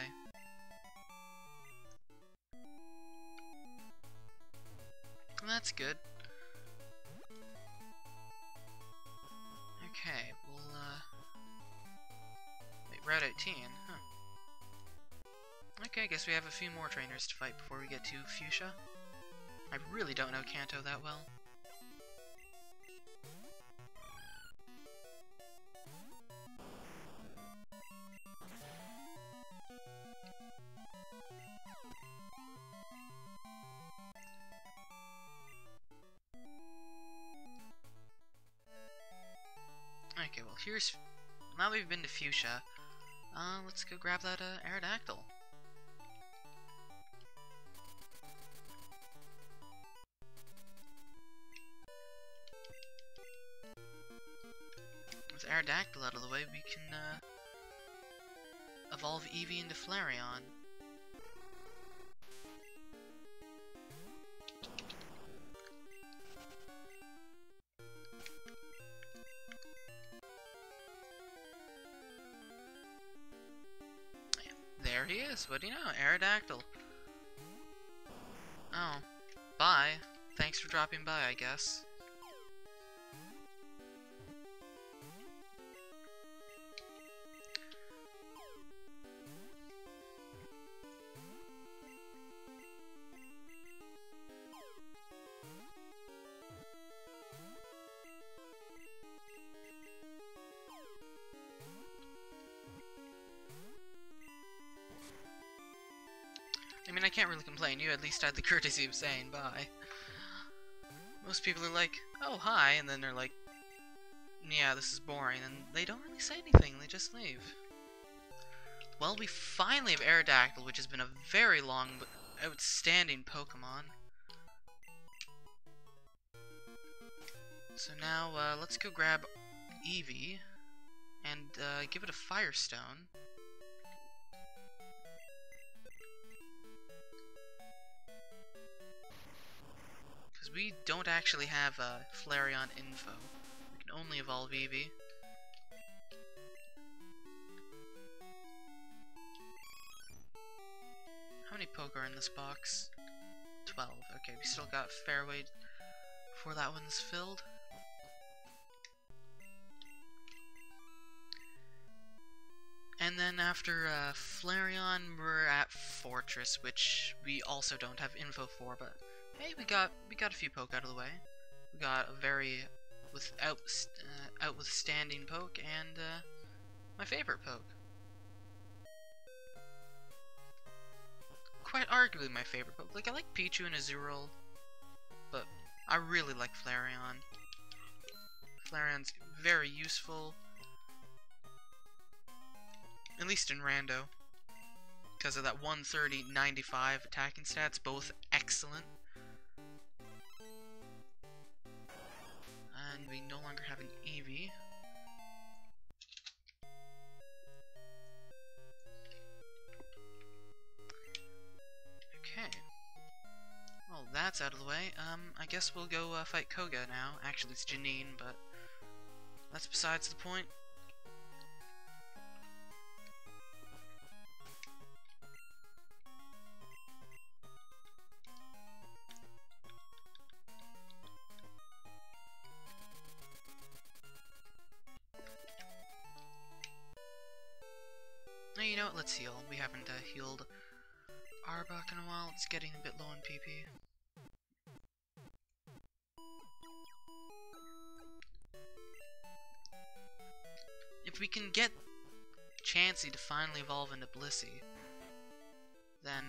A: And that's good. Okay, we'll, wait, Route 18, huh. Okay, I guess we have a few more trainers to fight before we get to Fuchsia. I really don't know Kanto that well. Okay, well here's... Now we've been to Fuchsia, let's go grab that, Aerodactyl. With Aerodactyl out of the way, we can, evolve Eevee into Flareon. There he is. What do you know? Aerodactyl. Oh. Bye. Thanks for dropping by, I guess. I mean, I can't really complain. You at least had the courtesy of saying bye. Most people are like, oh, hi, and then they're like, yeah, this is boring, and they don't really say anything, they just leave. Well, we finally have Aerodactyl, which has been a very long but outstanding Pokemon. So now, let's go grab Eevee, and give it a Firestone. We don't actually have Flareon info. We can only evolve Eevee. How many Poke are in this box? 12. Okay, we still got Fairway before that one's filled. And then after Flareon, we're at Fortress, which we also don't have info for, but hey, we got a few poke out of the way. We got a very outstanding poke and my favorite poke. Quite arguably my favorite poke. Like, I like Pichu and Azurill, but I really like Flareon. Flareon's very useful, at least in Rando, because of that 130-95 attacking stats, both excellent. And we no longer have an Eevee. Okay. Well, that's out of the way. I guess we'll go fight Koga now. Actually, it's Janine, but that's besides the point. Now, you know what? Let's heal. We haven't healed Arbok in a while. It's getting a bit low on PP. If we can get Chansey to finally evolve into Blissey, then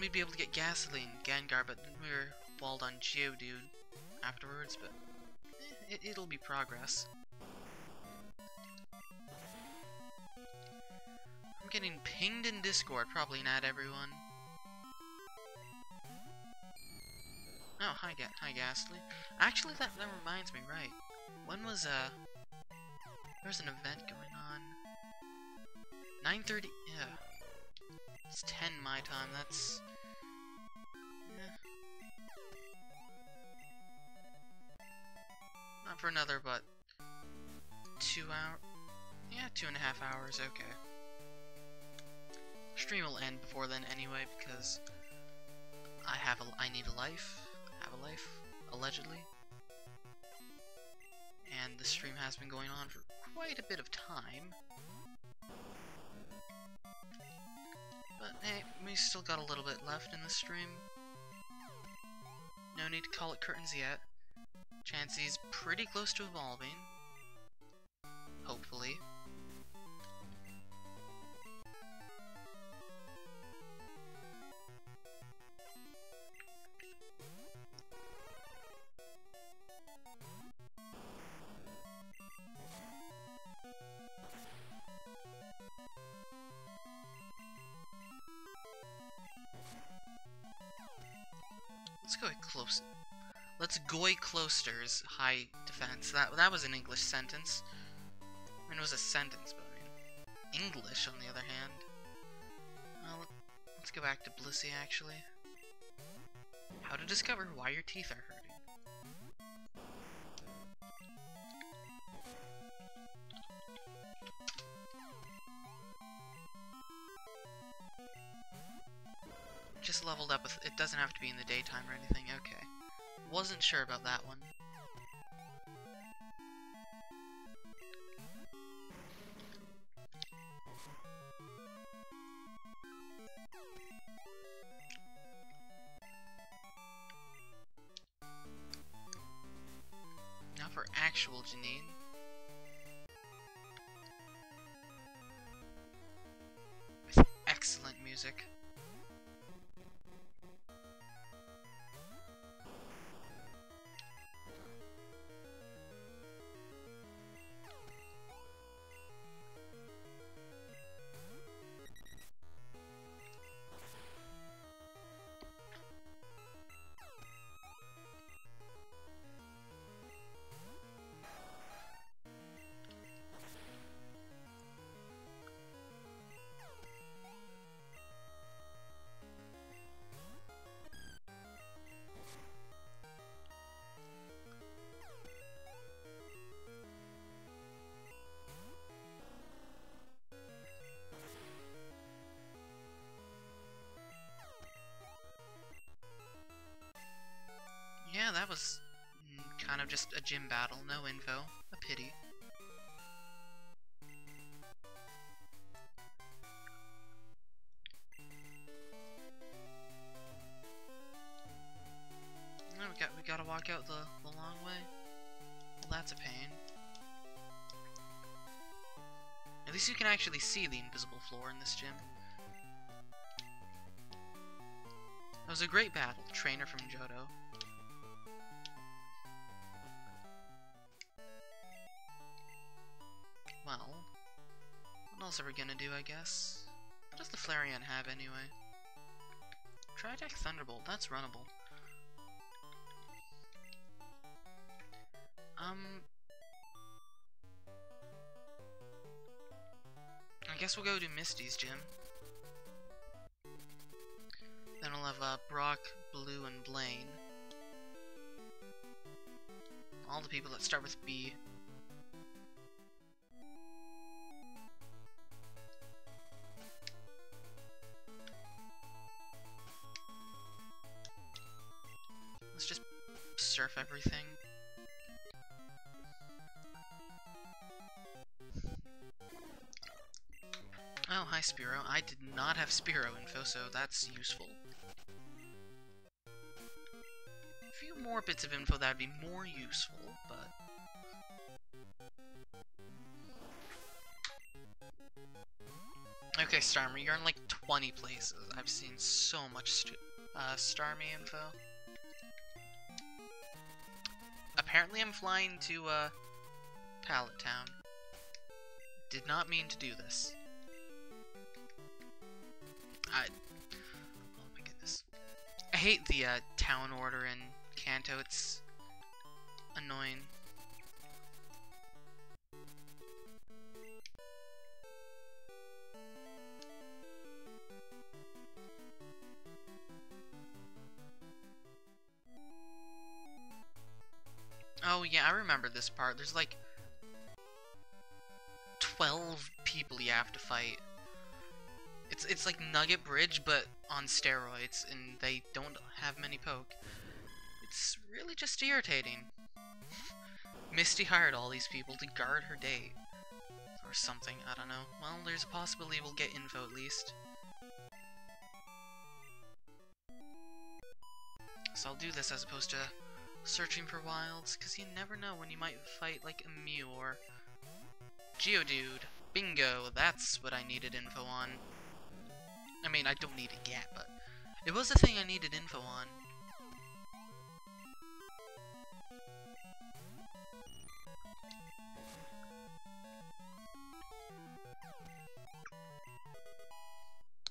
A: we'd be able to get Gasoline, Gengar, but then we were walled on Geodude afterwards, but it'll be progress. I'm getting pinged in Discord, probably not everyone. Oh, hi Ghastly. Actually, that reminds me, right. When was, there's an event going on. 9:30, yeah. It's 10 my time, that's... Not for another, but... 2 hours? Yeah, 2.5 hours, okay. Stream will end before then anyway, because... I need a life. Have a life, allegedly. And the stream has been going on for quite a bit of time. But hey, we still got a little bit left in the stream. No need to call it curtains yet. Chansey's pretty close to evolving. Hopefully. Let's go close. Let's goy cloisters high defense. That was an English sentence. I mean, it was a sentence, but I mean, English on the other hand. Well, let's go back to Blissey actually. How to discover why your teeth are hurting. Just leveled up with, it doesn't have to be in the daytime or anything, okay. Wasn't sure about that one. Now for actual Janine. With excellent music. Yeah, that was kind of just a gym battle, no info. A pity. No, we gotta walk out the long way. Well, that's a pain. At least you can actually see the invisible floor in this gym. That was a great battle, trainer from Johto. Well, what else are we gonna do, I guess? What does the Flareon have, anyway? Tri-Attack Thunderbolt, that's runnable. I guess we'll go to Misty's gym. Then we'll have Brock, Blue, and Blaine. All the people that start with B. Let's just surf everything. Oh, hi Spearow. I did not have Spearow info, so that's useful. A few more bits of info that would be more useful, but... Okay, Starmie, you're in like 20 places. I've seen so much Starmie info. Apparently I'm flying to, Pallet Town. Did not mean to do this. Oh my goodness. I hate the, town order in Kanto. It's annoying. Oh yeah, I remember this part. There's like 12 people you have to fight. It's like Nugget Bridge, but on steroids, and they don't have many poke. It's really just irritating. Misty hired all these people to guard her date. Or something, I don't know. Well, there's a possibility we'll get info at least. So I'll do this as opposed to searching for wilds, because you never know when you might fight like a Mew or Geodude. Bingo, that's what I needed info on. I mean, I don't need it yet, but it was a thing I needed info on.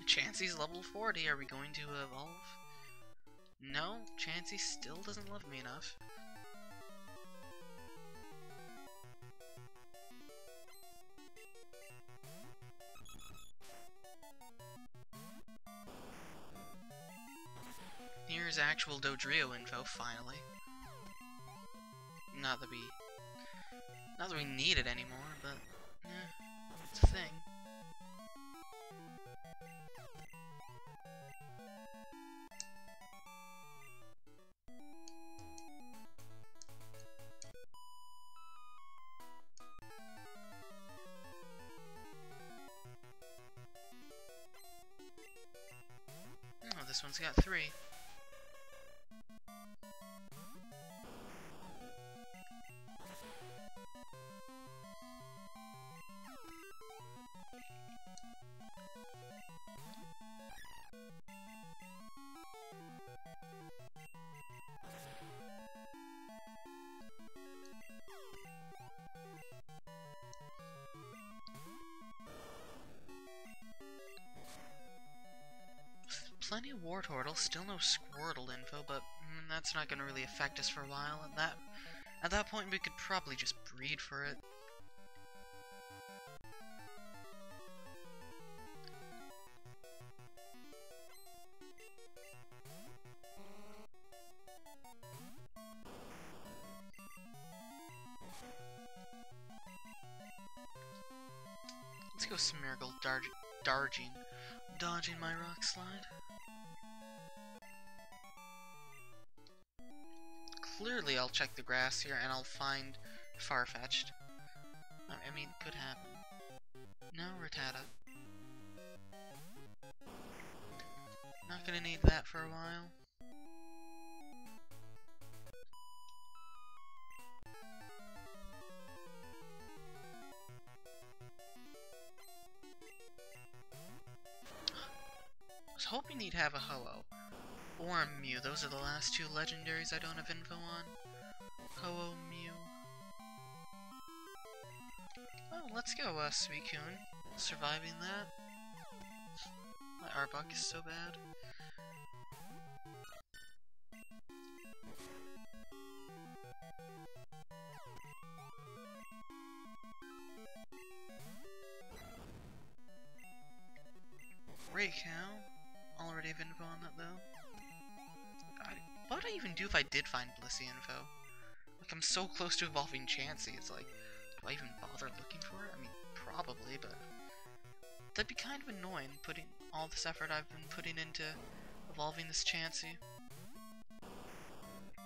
A: Chansey's level 40, are we going to evolve? No, Chansey still doesn't love me enough. Here's actual Dodrio info, finally. Not that we need it anymore, but it's a thing. Oh, this one's got 3. Plenty of Wartortle, still no Squirtle info, but that's not going to really affect us for a while. At that point, we could probably just breed for it. Let's go Smeargle, dodging my rock slide. Clearly I'll check the grass here and I'll find Farfetch'd. I mean, could happen. No, Rattata. Not gonna need that for a while. I was hoping he'd have a Ho-Oh. Or a Mew. Those are the last 2 legendaries I don't have info on. Ho-Oh, Mew. Oh, let's go, Suicune. Surviving that. My Arbok is so bad. Great cow. Already have info on that, though. What would I even do if I did find Blissey info? Like, I'm so close to evolving Chansey, it's like, do I even bother looking for it? I mean, probably, but that'd be kind of annoying, putting all this effort I've been putting into evolving this Chansey.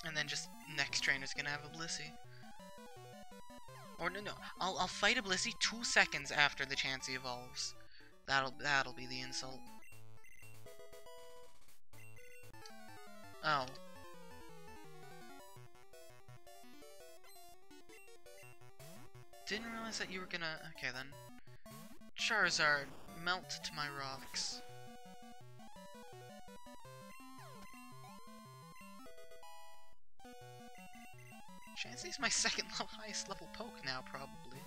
A: And then just next trainer's gonna have a Blissey. Or no, I'll fight a Blissey 2 seconds after the Chansey evolves. That'll be the insult. Oh. Didn't realize that you were gonna... Okay, then. Charizard, melt to my rocks. Chansey's my second highest level poke now, probably.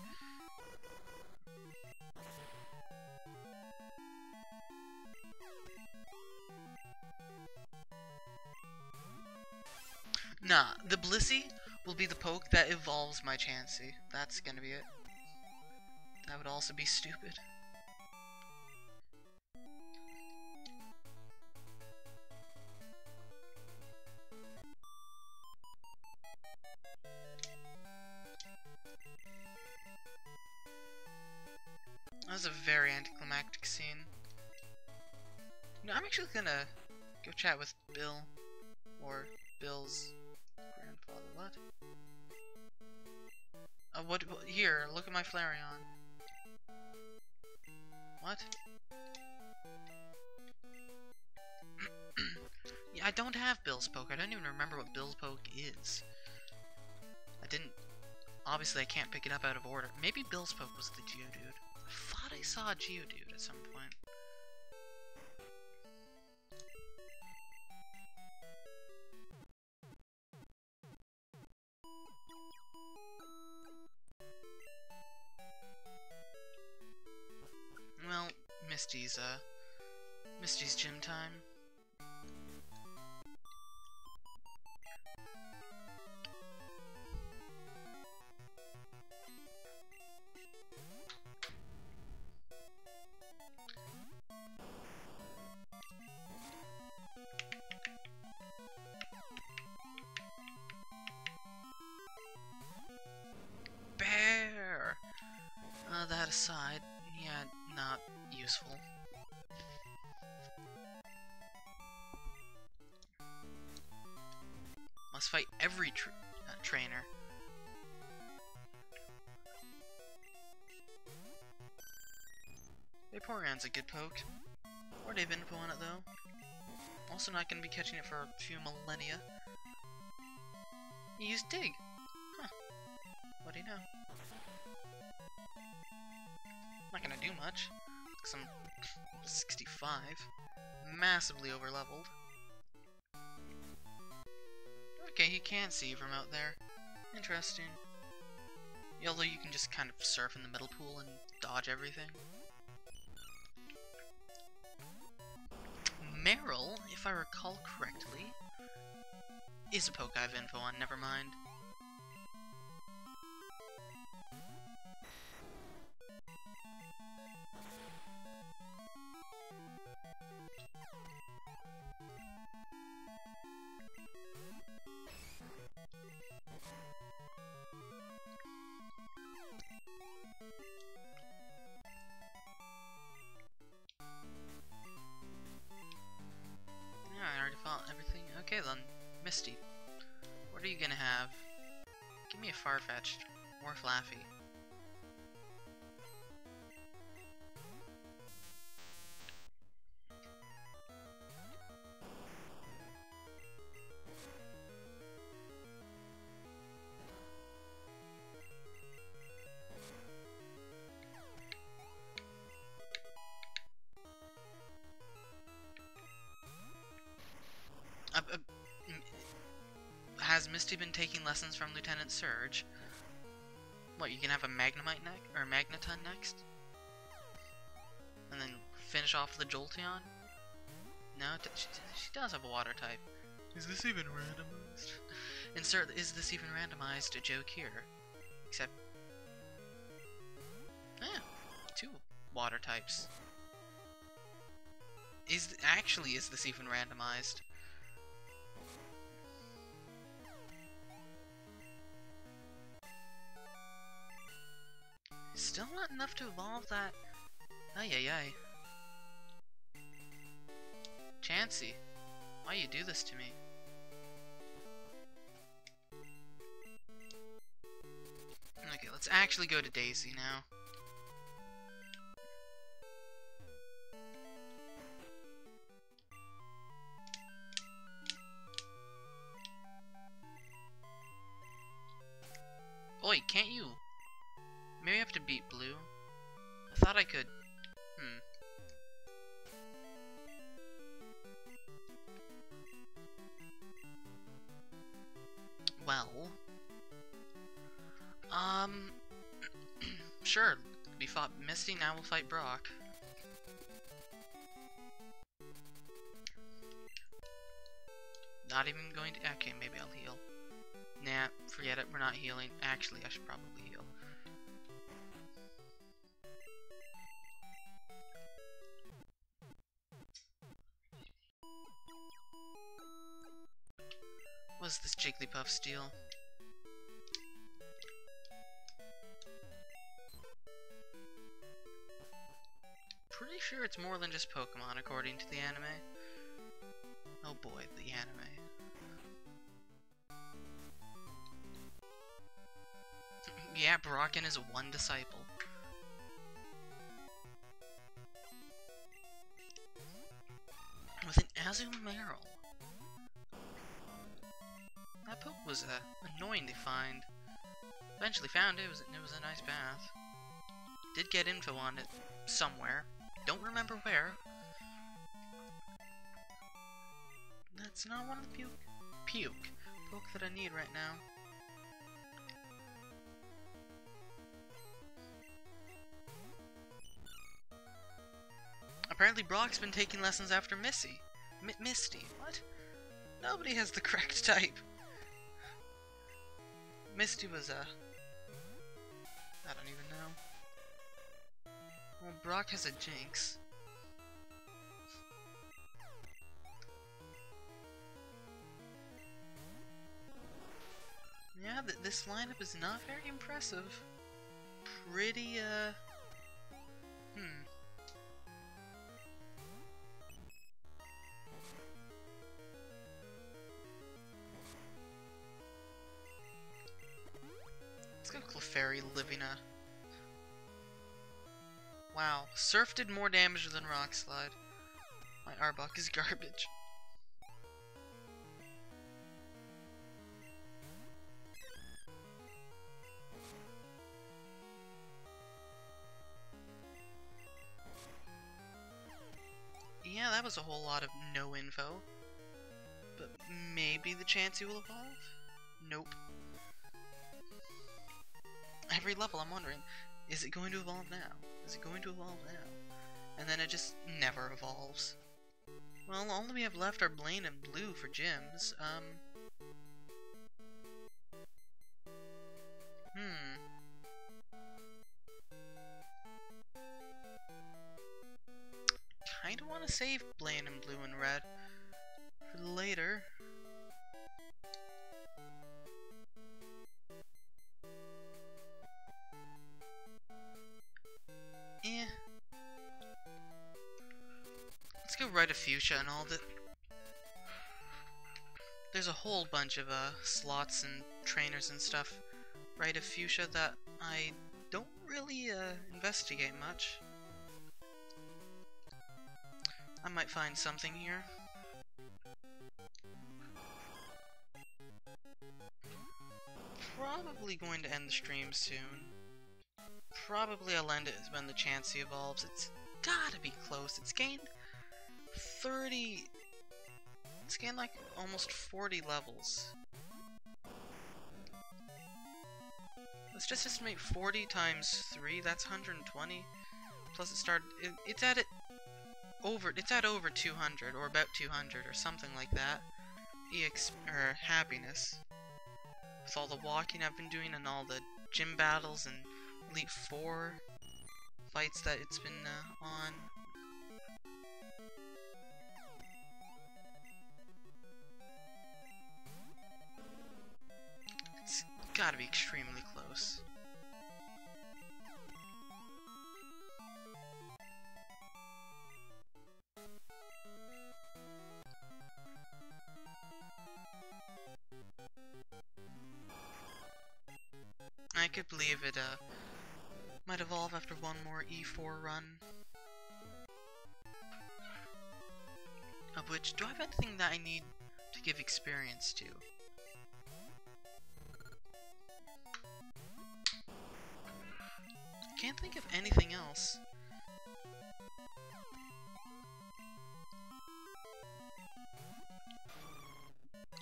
A: Nah, the Blissey will be the poke that evolves my Chansey. That's gonna be it. That would also be stupid. That was a very anticlimactic scene. No, I'm actually gonna go chat with Bill, or Bill's grandfather. What? Here, look at my Flareon. What? Yeah, I don't have Bill's poke. I don't even remember what Bill's poke is. I didn't... Obviously, I can't pick it up out of order. Maybe Bill's poke was the Geodude. I thought I saw a Geodude at some point. Well, Misty's gym time. Bear! That aside, yeah, not useful. Must fight every trainer. Vaporeon's a good poke. Or they've info on it though. Also not gonna be catching it for a few millennia. You used Dig! Huh. What do you know? Not gonna do much. Because I'm 65. Massively overleveled. Okay, he can see from out there. Interesting. Although you can just kind of surf in the middle pool and dodge everything. Meryl, if I recall correctly, is a poke I have info on, never mind. I already fought everything. Okay then, Misty. What are you gonna have? Give me a Farfetch'd. Or Flaffy. Has Misty been taking lessons from Lieutenant Surge? What, you can have a Magnemite next, or a Magneton next? And then finish off with a Jolteon? No, she does have a water type. Is this even randomized? Insert, is this even randomized? A joke here. Except... yeah, 2 water types. Actually, is this even randomized? Still not enough to evolve that. Ay ay ay. Chansey, why you do this to me? Okay, let's actually go to Daisy now. Oi, can't you? Maybe I have to beat Blue. I thought I could. Well. Sure. We fought Misty, now we'll fight Brock. Not even going to. Okay, maybe I'll heal. Nah, forget it, we're not healing. Actually, I should probably heal. What's this Jigglypuff steal? pretty sure it's more than just Pokemon, according to the anime. Oh boy, the anime. Yeah, Brocken is one disciple. With an Azumarill. That poke was annoying to find. Eventually found it. It was a nice path. Did get info on it somewhere. Don't remember where. That's not one of the puke poke that I need right now. Apparently Brock's been taking lessons after Misty. What? Nobody has the correct type. Misty was I don't even know. Well, Brock has a Jinx. Yeah, this lineup is not very impressive. Pretty, Let's go Clefairy, Livina. Wow, Surf did more damage than Rock Slide. My Arbok is garbage. Yeah, that was a whole lot of no info. But maybe the Chansey will evolve? Nope. Every level I'm wondering, is it going to evolve now? Is it going to evolve now? And then it just never evolves. Well, all we have left are Blaine and Blue for gyms. Kinda wanna save Blaine and Blue and Red for later. Let's go Red of Fuchsia and all that. There's a whole bunch of slots and trainers and stuff Red of Fuchsia that I don't really investigate much. I might find something here. Probably going to end the stream soon. Probably I'll end it when the Chansey evolves. It's gotta be close. It's gained 30... It's gained like almost 40 levels. Let's just estimate 40 times 3, that's 120. Plus it started... It's at over 200, or about 200, or something like that. Happiness. With all the walking I've been doing, and all the gym battles, and Elite 4 fights that it's been on. It's gotta be extremely close. I could believe it might evolve after one more E4 run. Of which, do I have anything that I need to give experience to? Can't think of anything else.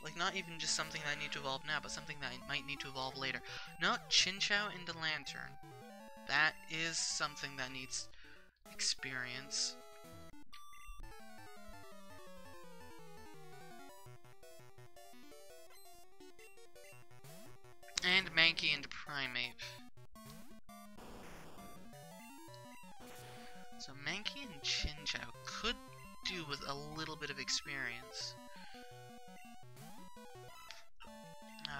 A: Like, not even just something that I need to evolve now, but something that I might need to evolve later. Not Chinchou into Lantern. That is something that needs experience. And Mankey into Primeape. So Mankey and Chinchou could do with a little bit of experience.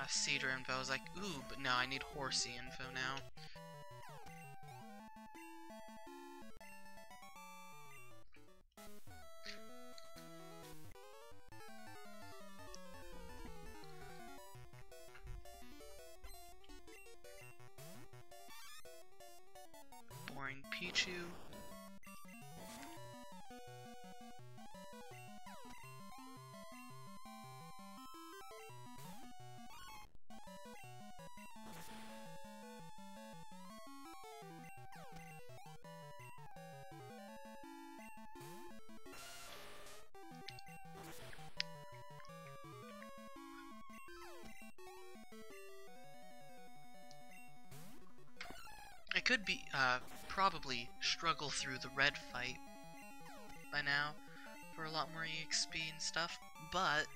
A: Cedar info. I was like, ooh, but no, I need Horsey info now. could be, probably struggle through the red fight by now for a lot more EXP and stuff, but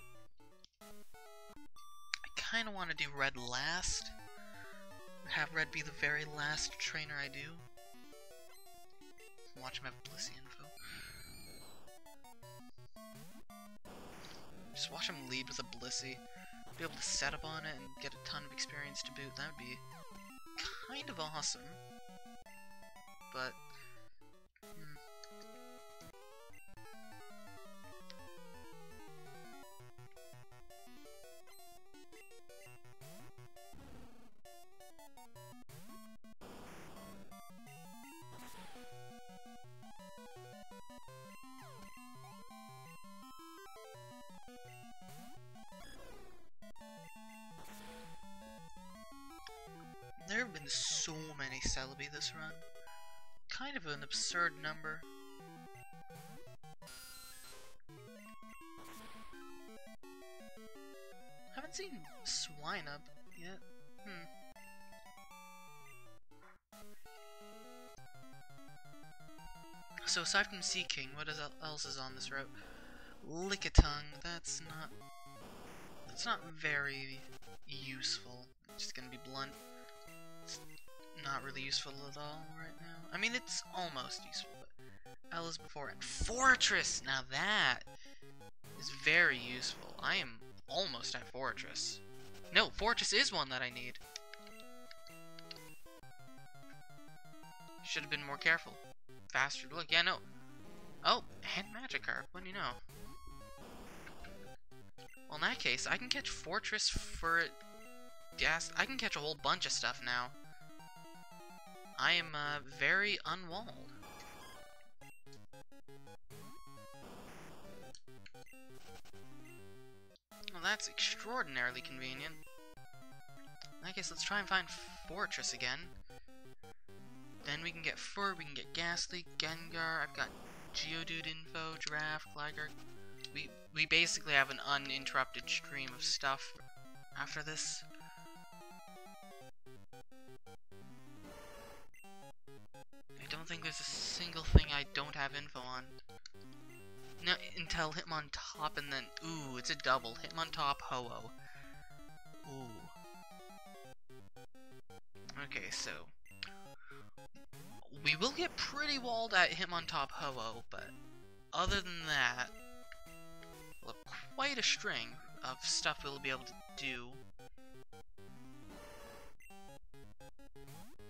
A: I kind of want to do red last. Have red be the very last trainer I do. Watch him have Blissey info. Just watch him lead with a Blissey. Be able to set up on it and get a ton of experience to boot. That would be kind of awesome. But there have been so many Celebi this run. Kind of an absurd number. Haven't seen Swinub yet. So aside from Sea King, what else is on this route? Lickitung, that's not very useful. I'm just gonna be blunt. It's not really useful at all right now. I mean, it's almost useful, but L is before it. Fortress! Now that is very useful. I am almost at Fortress. No, Fortress is one that I need. Should have been more careful. Faster look. Yeah, no. Oh, and Magikarp. What do you know? Well, in that case, I can catch Fortress for gas. I can catch a whole bunch of stuff now. I am very unwalled. Well, that's extraordinarily convenient. In that case, let's try and find Fortress again. Then we can get Fur, we can get Ghastly, Gengar, I've got Geodude info, Giraffe, Gligar. We basically have an uninterrupted stream of stuff after this. I don't think there's a single thing I don't have info on. No, until Hitmontop and then, ooh, it's a double. Hitmontop, Ho-Oh. Ooh. Okay, so we will get pretty walled at Hitmontop, Ho-Oh, but other than that, we'll have quite a string of stuff we'll be able to do.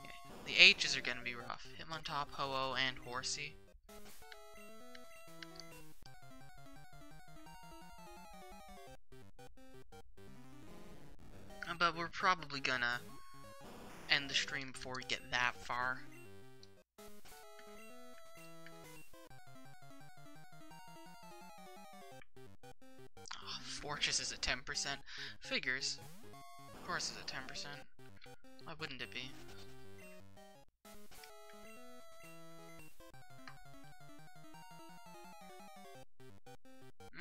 A: Okay. The H's are gonna be rough. Hitmontop, Ho-Oh, and Horsey. But we're probably gonna end the stream before we get that far. Oh, Fortress is at 10%. Figures. Of course it's at 10%. Why wouldn't it be?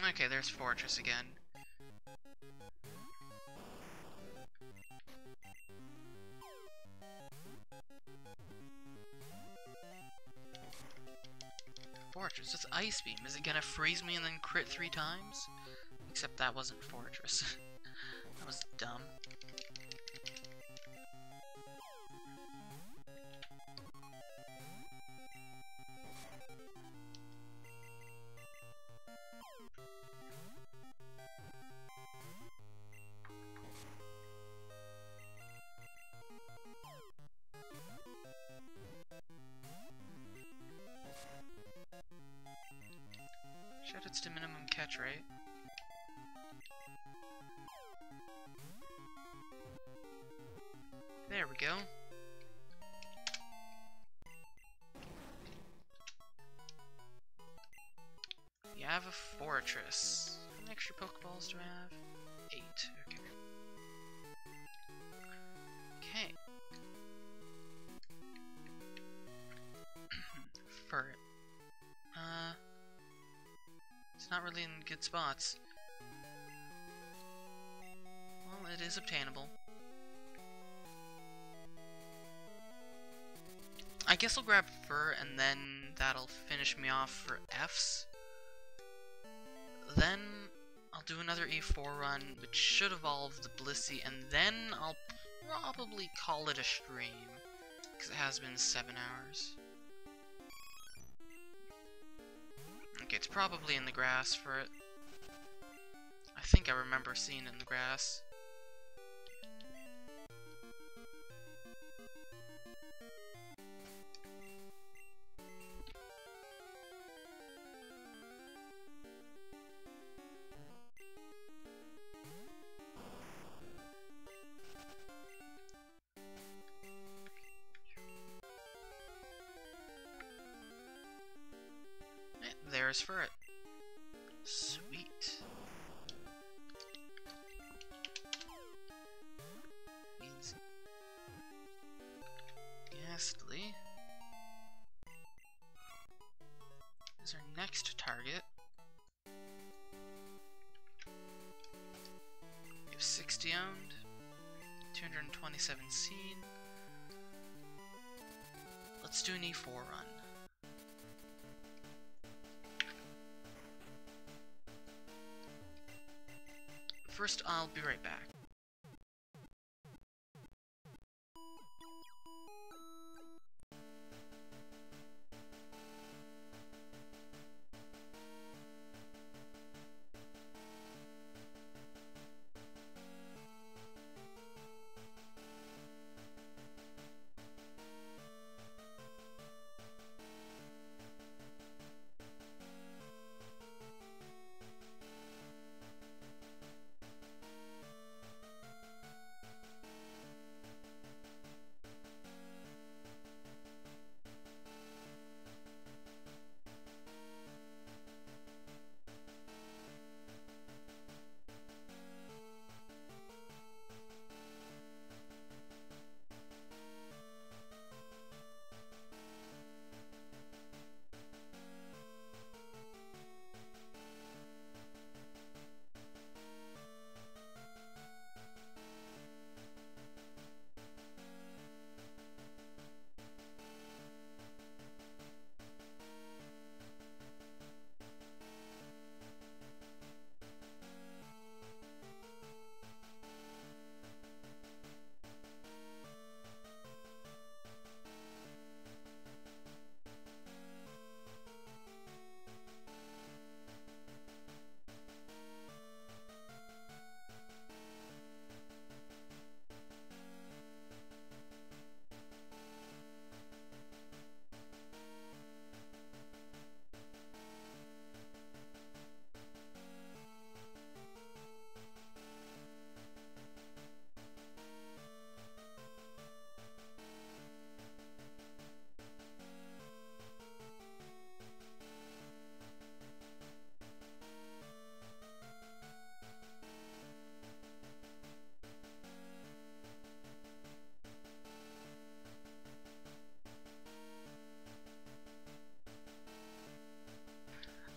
A: Okay, there's Fortress again. Fortress, it's Ice Beam. Is it gonna freeze me and then crit 3 times? Except that wasn't Fortress. That was dumb. Shut it's to minimum catch rate. There we go. You have a Fortress. How many extra Pokeballs do I have? 8. Okay. Okay. Fur. It's not really in good spots. Well, it is obtainable. guess I'll grab Fur, and then that'll finish me off for Fs. Then I'll do another E4 run, which should evolve the Blissey, and then I'll probably call it a stream, because it has been 7 hours. Okay, it's probably in the grass for it. I think I remember seeing it in the grass. There's for it. Sweet. Means Ghastly is our next target. We have 60 owned, 227 seen. Let's do an E4 run. First, I'll be right back.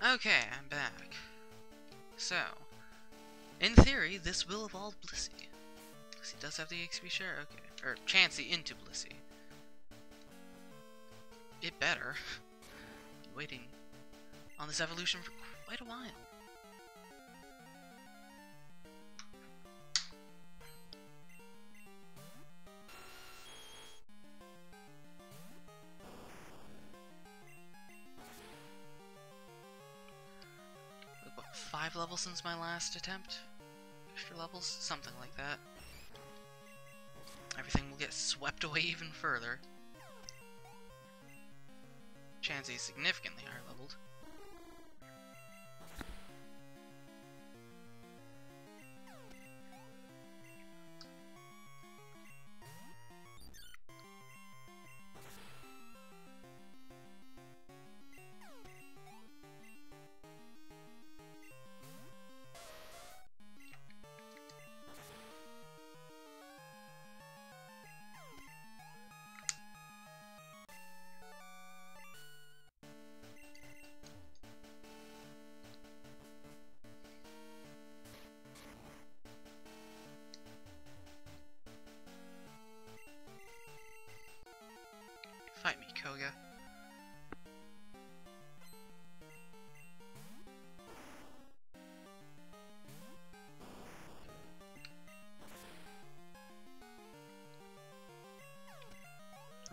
A: Okay, I'm back. So, in theory, this will evolve Blissey. Blissey does have the XP share, okay. Or Chansey into Blissey. It better. Been waiting on this evolution for quite a while. What, 5 levels since my last attempt? Extra levels? Something like that. Everything will get swept away even further. Chansey is significantly higher leveled.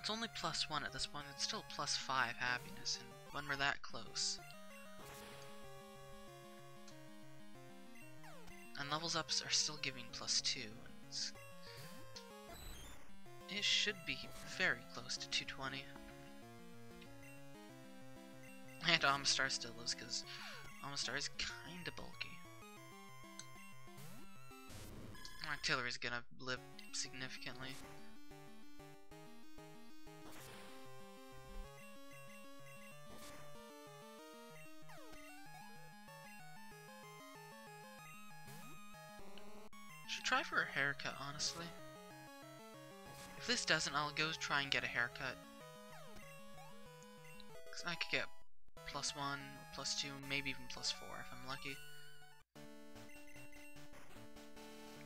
A: it's only +1 at this point. It's still +5 happiness, and when we're that close. And levels ups are still giving +2. And it should be very close to 220. And Amistar still is, because Amistar is kinda bulky. Artillery's gonna live significantly. Should try for a haircut, honestly. If this doesn't, I'll go try and get a haircut. Cause I could get +1, +2, maybe even +4 if I'm lucky.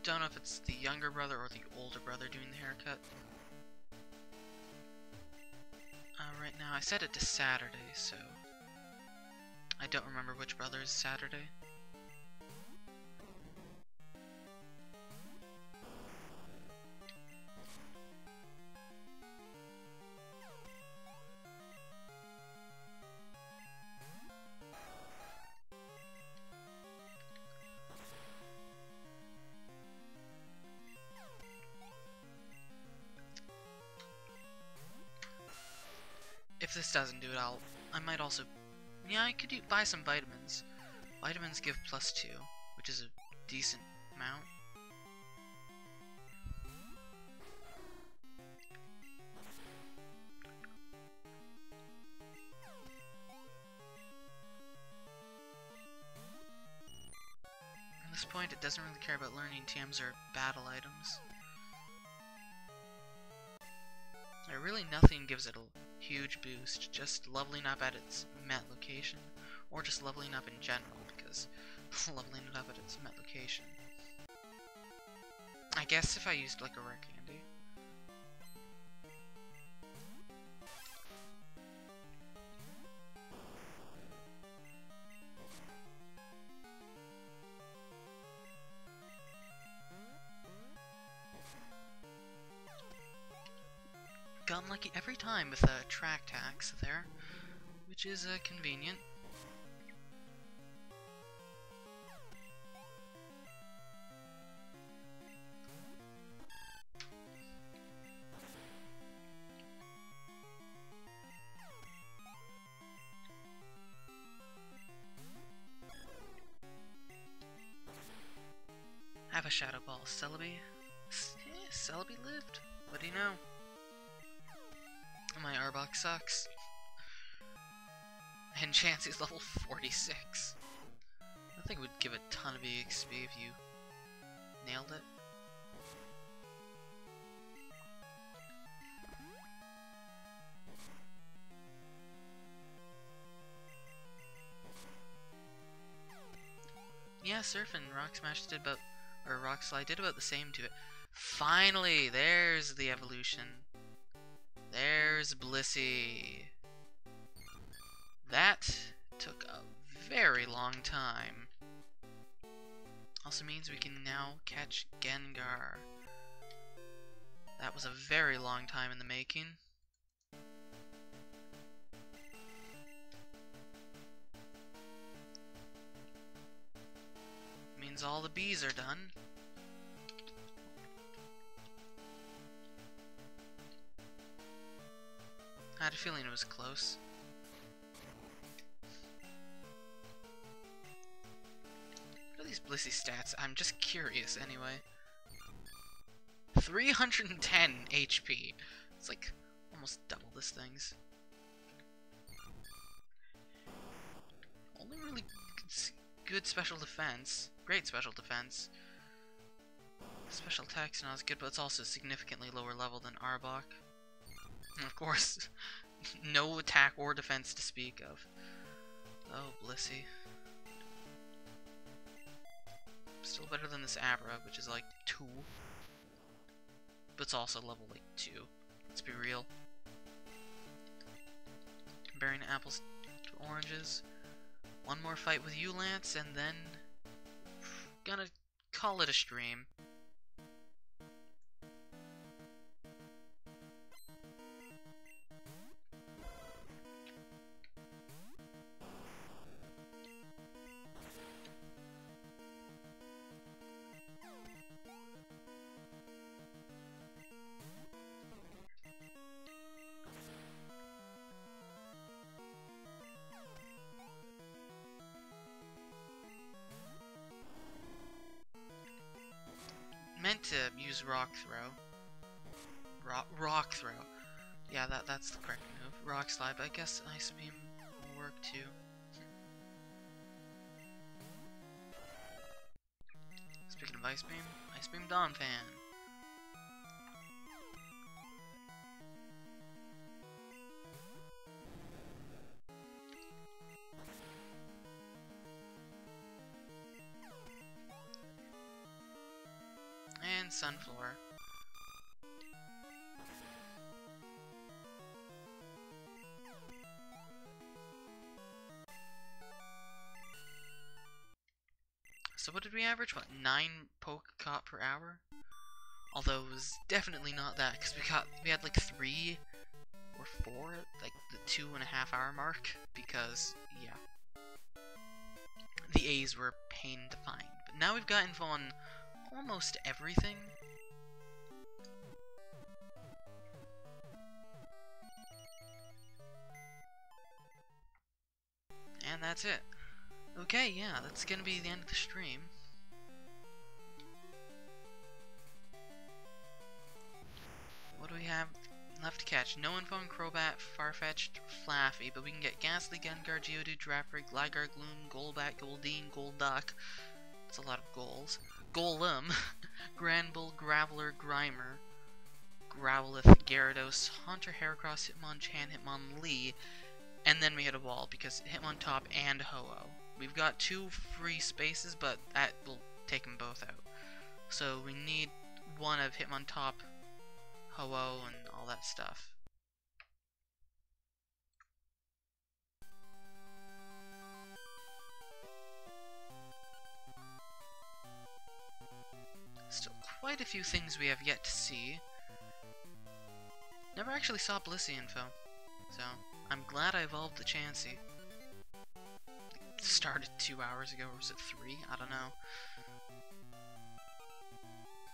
A: Don't know if it's the younger brother or the older brother doing the haircut. Right now, I set it to Saturday, so I don't remember which brother is Saturday. If this doesn't do it, I might also, yeah, I could buy some vitamins. Vitamins give +2, which is a decent amount. At this point, it doesn't really care about learning TMs or battle items. Really, nothing gives it a huge boost, just leveling up at its met location, or just leveling up in general, because leveling it up at its met location. I guess if I used like a rare candy. Got unlucky every time with a track tax there, which is convenient. Have a Shadow Ball, Celebi. Yeah, Celebi lived. What do you know? My Arbok sucks. And Chansey's level 46. I think it would give a ton of EXP if you nailed it. Yeah, Surf and Rock Smash did about, or Rock Slide did about the same to it. Finally, there's the evolution. There's Blissey. That took a very long time. Also means we can now catch Gengar. That was a very long time in the making. Means all the bees are done. I had a feeling it was close. What are these Blissey stats? I'm just curious anyway. 310 HP. It's like almost double this thing's. Only really good special defense. Great special defense. Special attack's not as good, but it's also significantly lower level than Arbok. And of course, no attack or defense to speak of. Oh, Blissey. Still better than this Abra, which is like 2. But it's also level like 2. Let's be real. Comparing apples to oranges. One more fight with you, Lance, and then gonna call it a stream. to use rock throw. Rock throw. Yeah, that's the correct move. Rock slide, but I guess ice beam will work too. Speaking of ice beam Dawn Fan. And Sunflower. So what did we average? What, 9 poke caught per hour? Although it was definitely not that, because we had like 3 or 4, like the 2.5 hour mark, because, yeah. The A's were a pain to find. But now we've got info on almost everything. And that's it. Okay, yeah, that's gonna be the end of the stream. What do we have left to catch? No info on Crobat, Farfetch'd, Flaffy, but we can get Ghastly, Gengar, Geodude, Draprig, Gligar, Gloom, Golbat, Goldeen, Golduck. That's a lot of goals. Golem, Granbull, Graveler, Grimer, Growlithe, Gyarados, Haunter, Heracross, Hitmonchan, Hitmonlee, and then we hit a wall because Hitmontop and Ho-Oh. We've got 2 free spaces, but that will take them both out. So we need one of Hitmontop, Ho-Oh, and all that stuff. Still quite a few things we have yet to see. Never actually saw Blissey info, so I'm glad I evolved the Chansey. It started 2 hours ago, or was it 3? I don't know.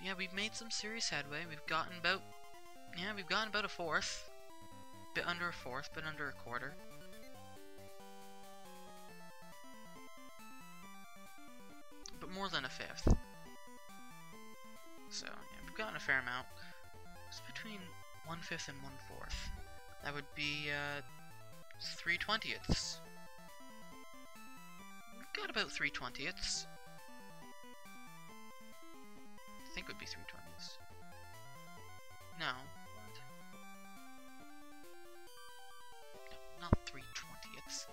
A: Yeah, we've made some serious headway. We've gotten about a fourth. Bit under a fourth, bit under a quarter. But more than a fifth. So, yeah, we've gotten a fair amount. It's between 1/5 and 1/4. That would be 3/20ths. We've got about 3/20ths. I think it would be 3/20ths. No. What? No, not 3/20ths.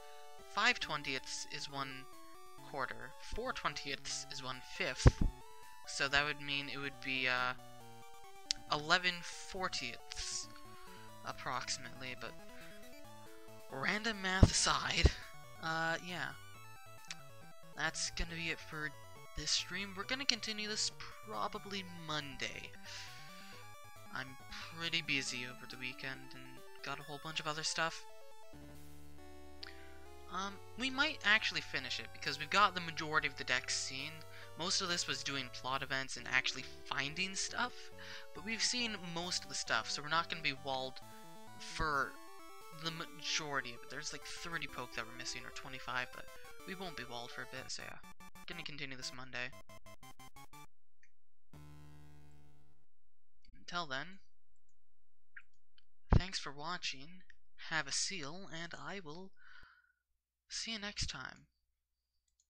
A: 5/20ths is 1/4. 4/20ths is 1/5. So that would mean it would be 11/40ths approximately, but random math aside, yeah. That's gonna be it for this stream. We're gonna continue this probably Monday. I'm pretty busy over the weekend and got a whole bunch of other stuff. We might actually finish it because we've got the majority of the decks seen. Most of this was doing plot events and actually finding stuff, but we've seen most of the stuff, so we're not going to be walled for the majority of it. There's like 30 poke that we're missing, or 25, but we won't be walled for a bit, so yeah. Gonna continue this Monday. Until then, thanks for watching, have a seal, and I will see you next time.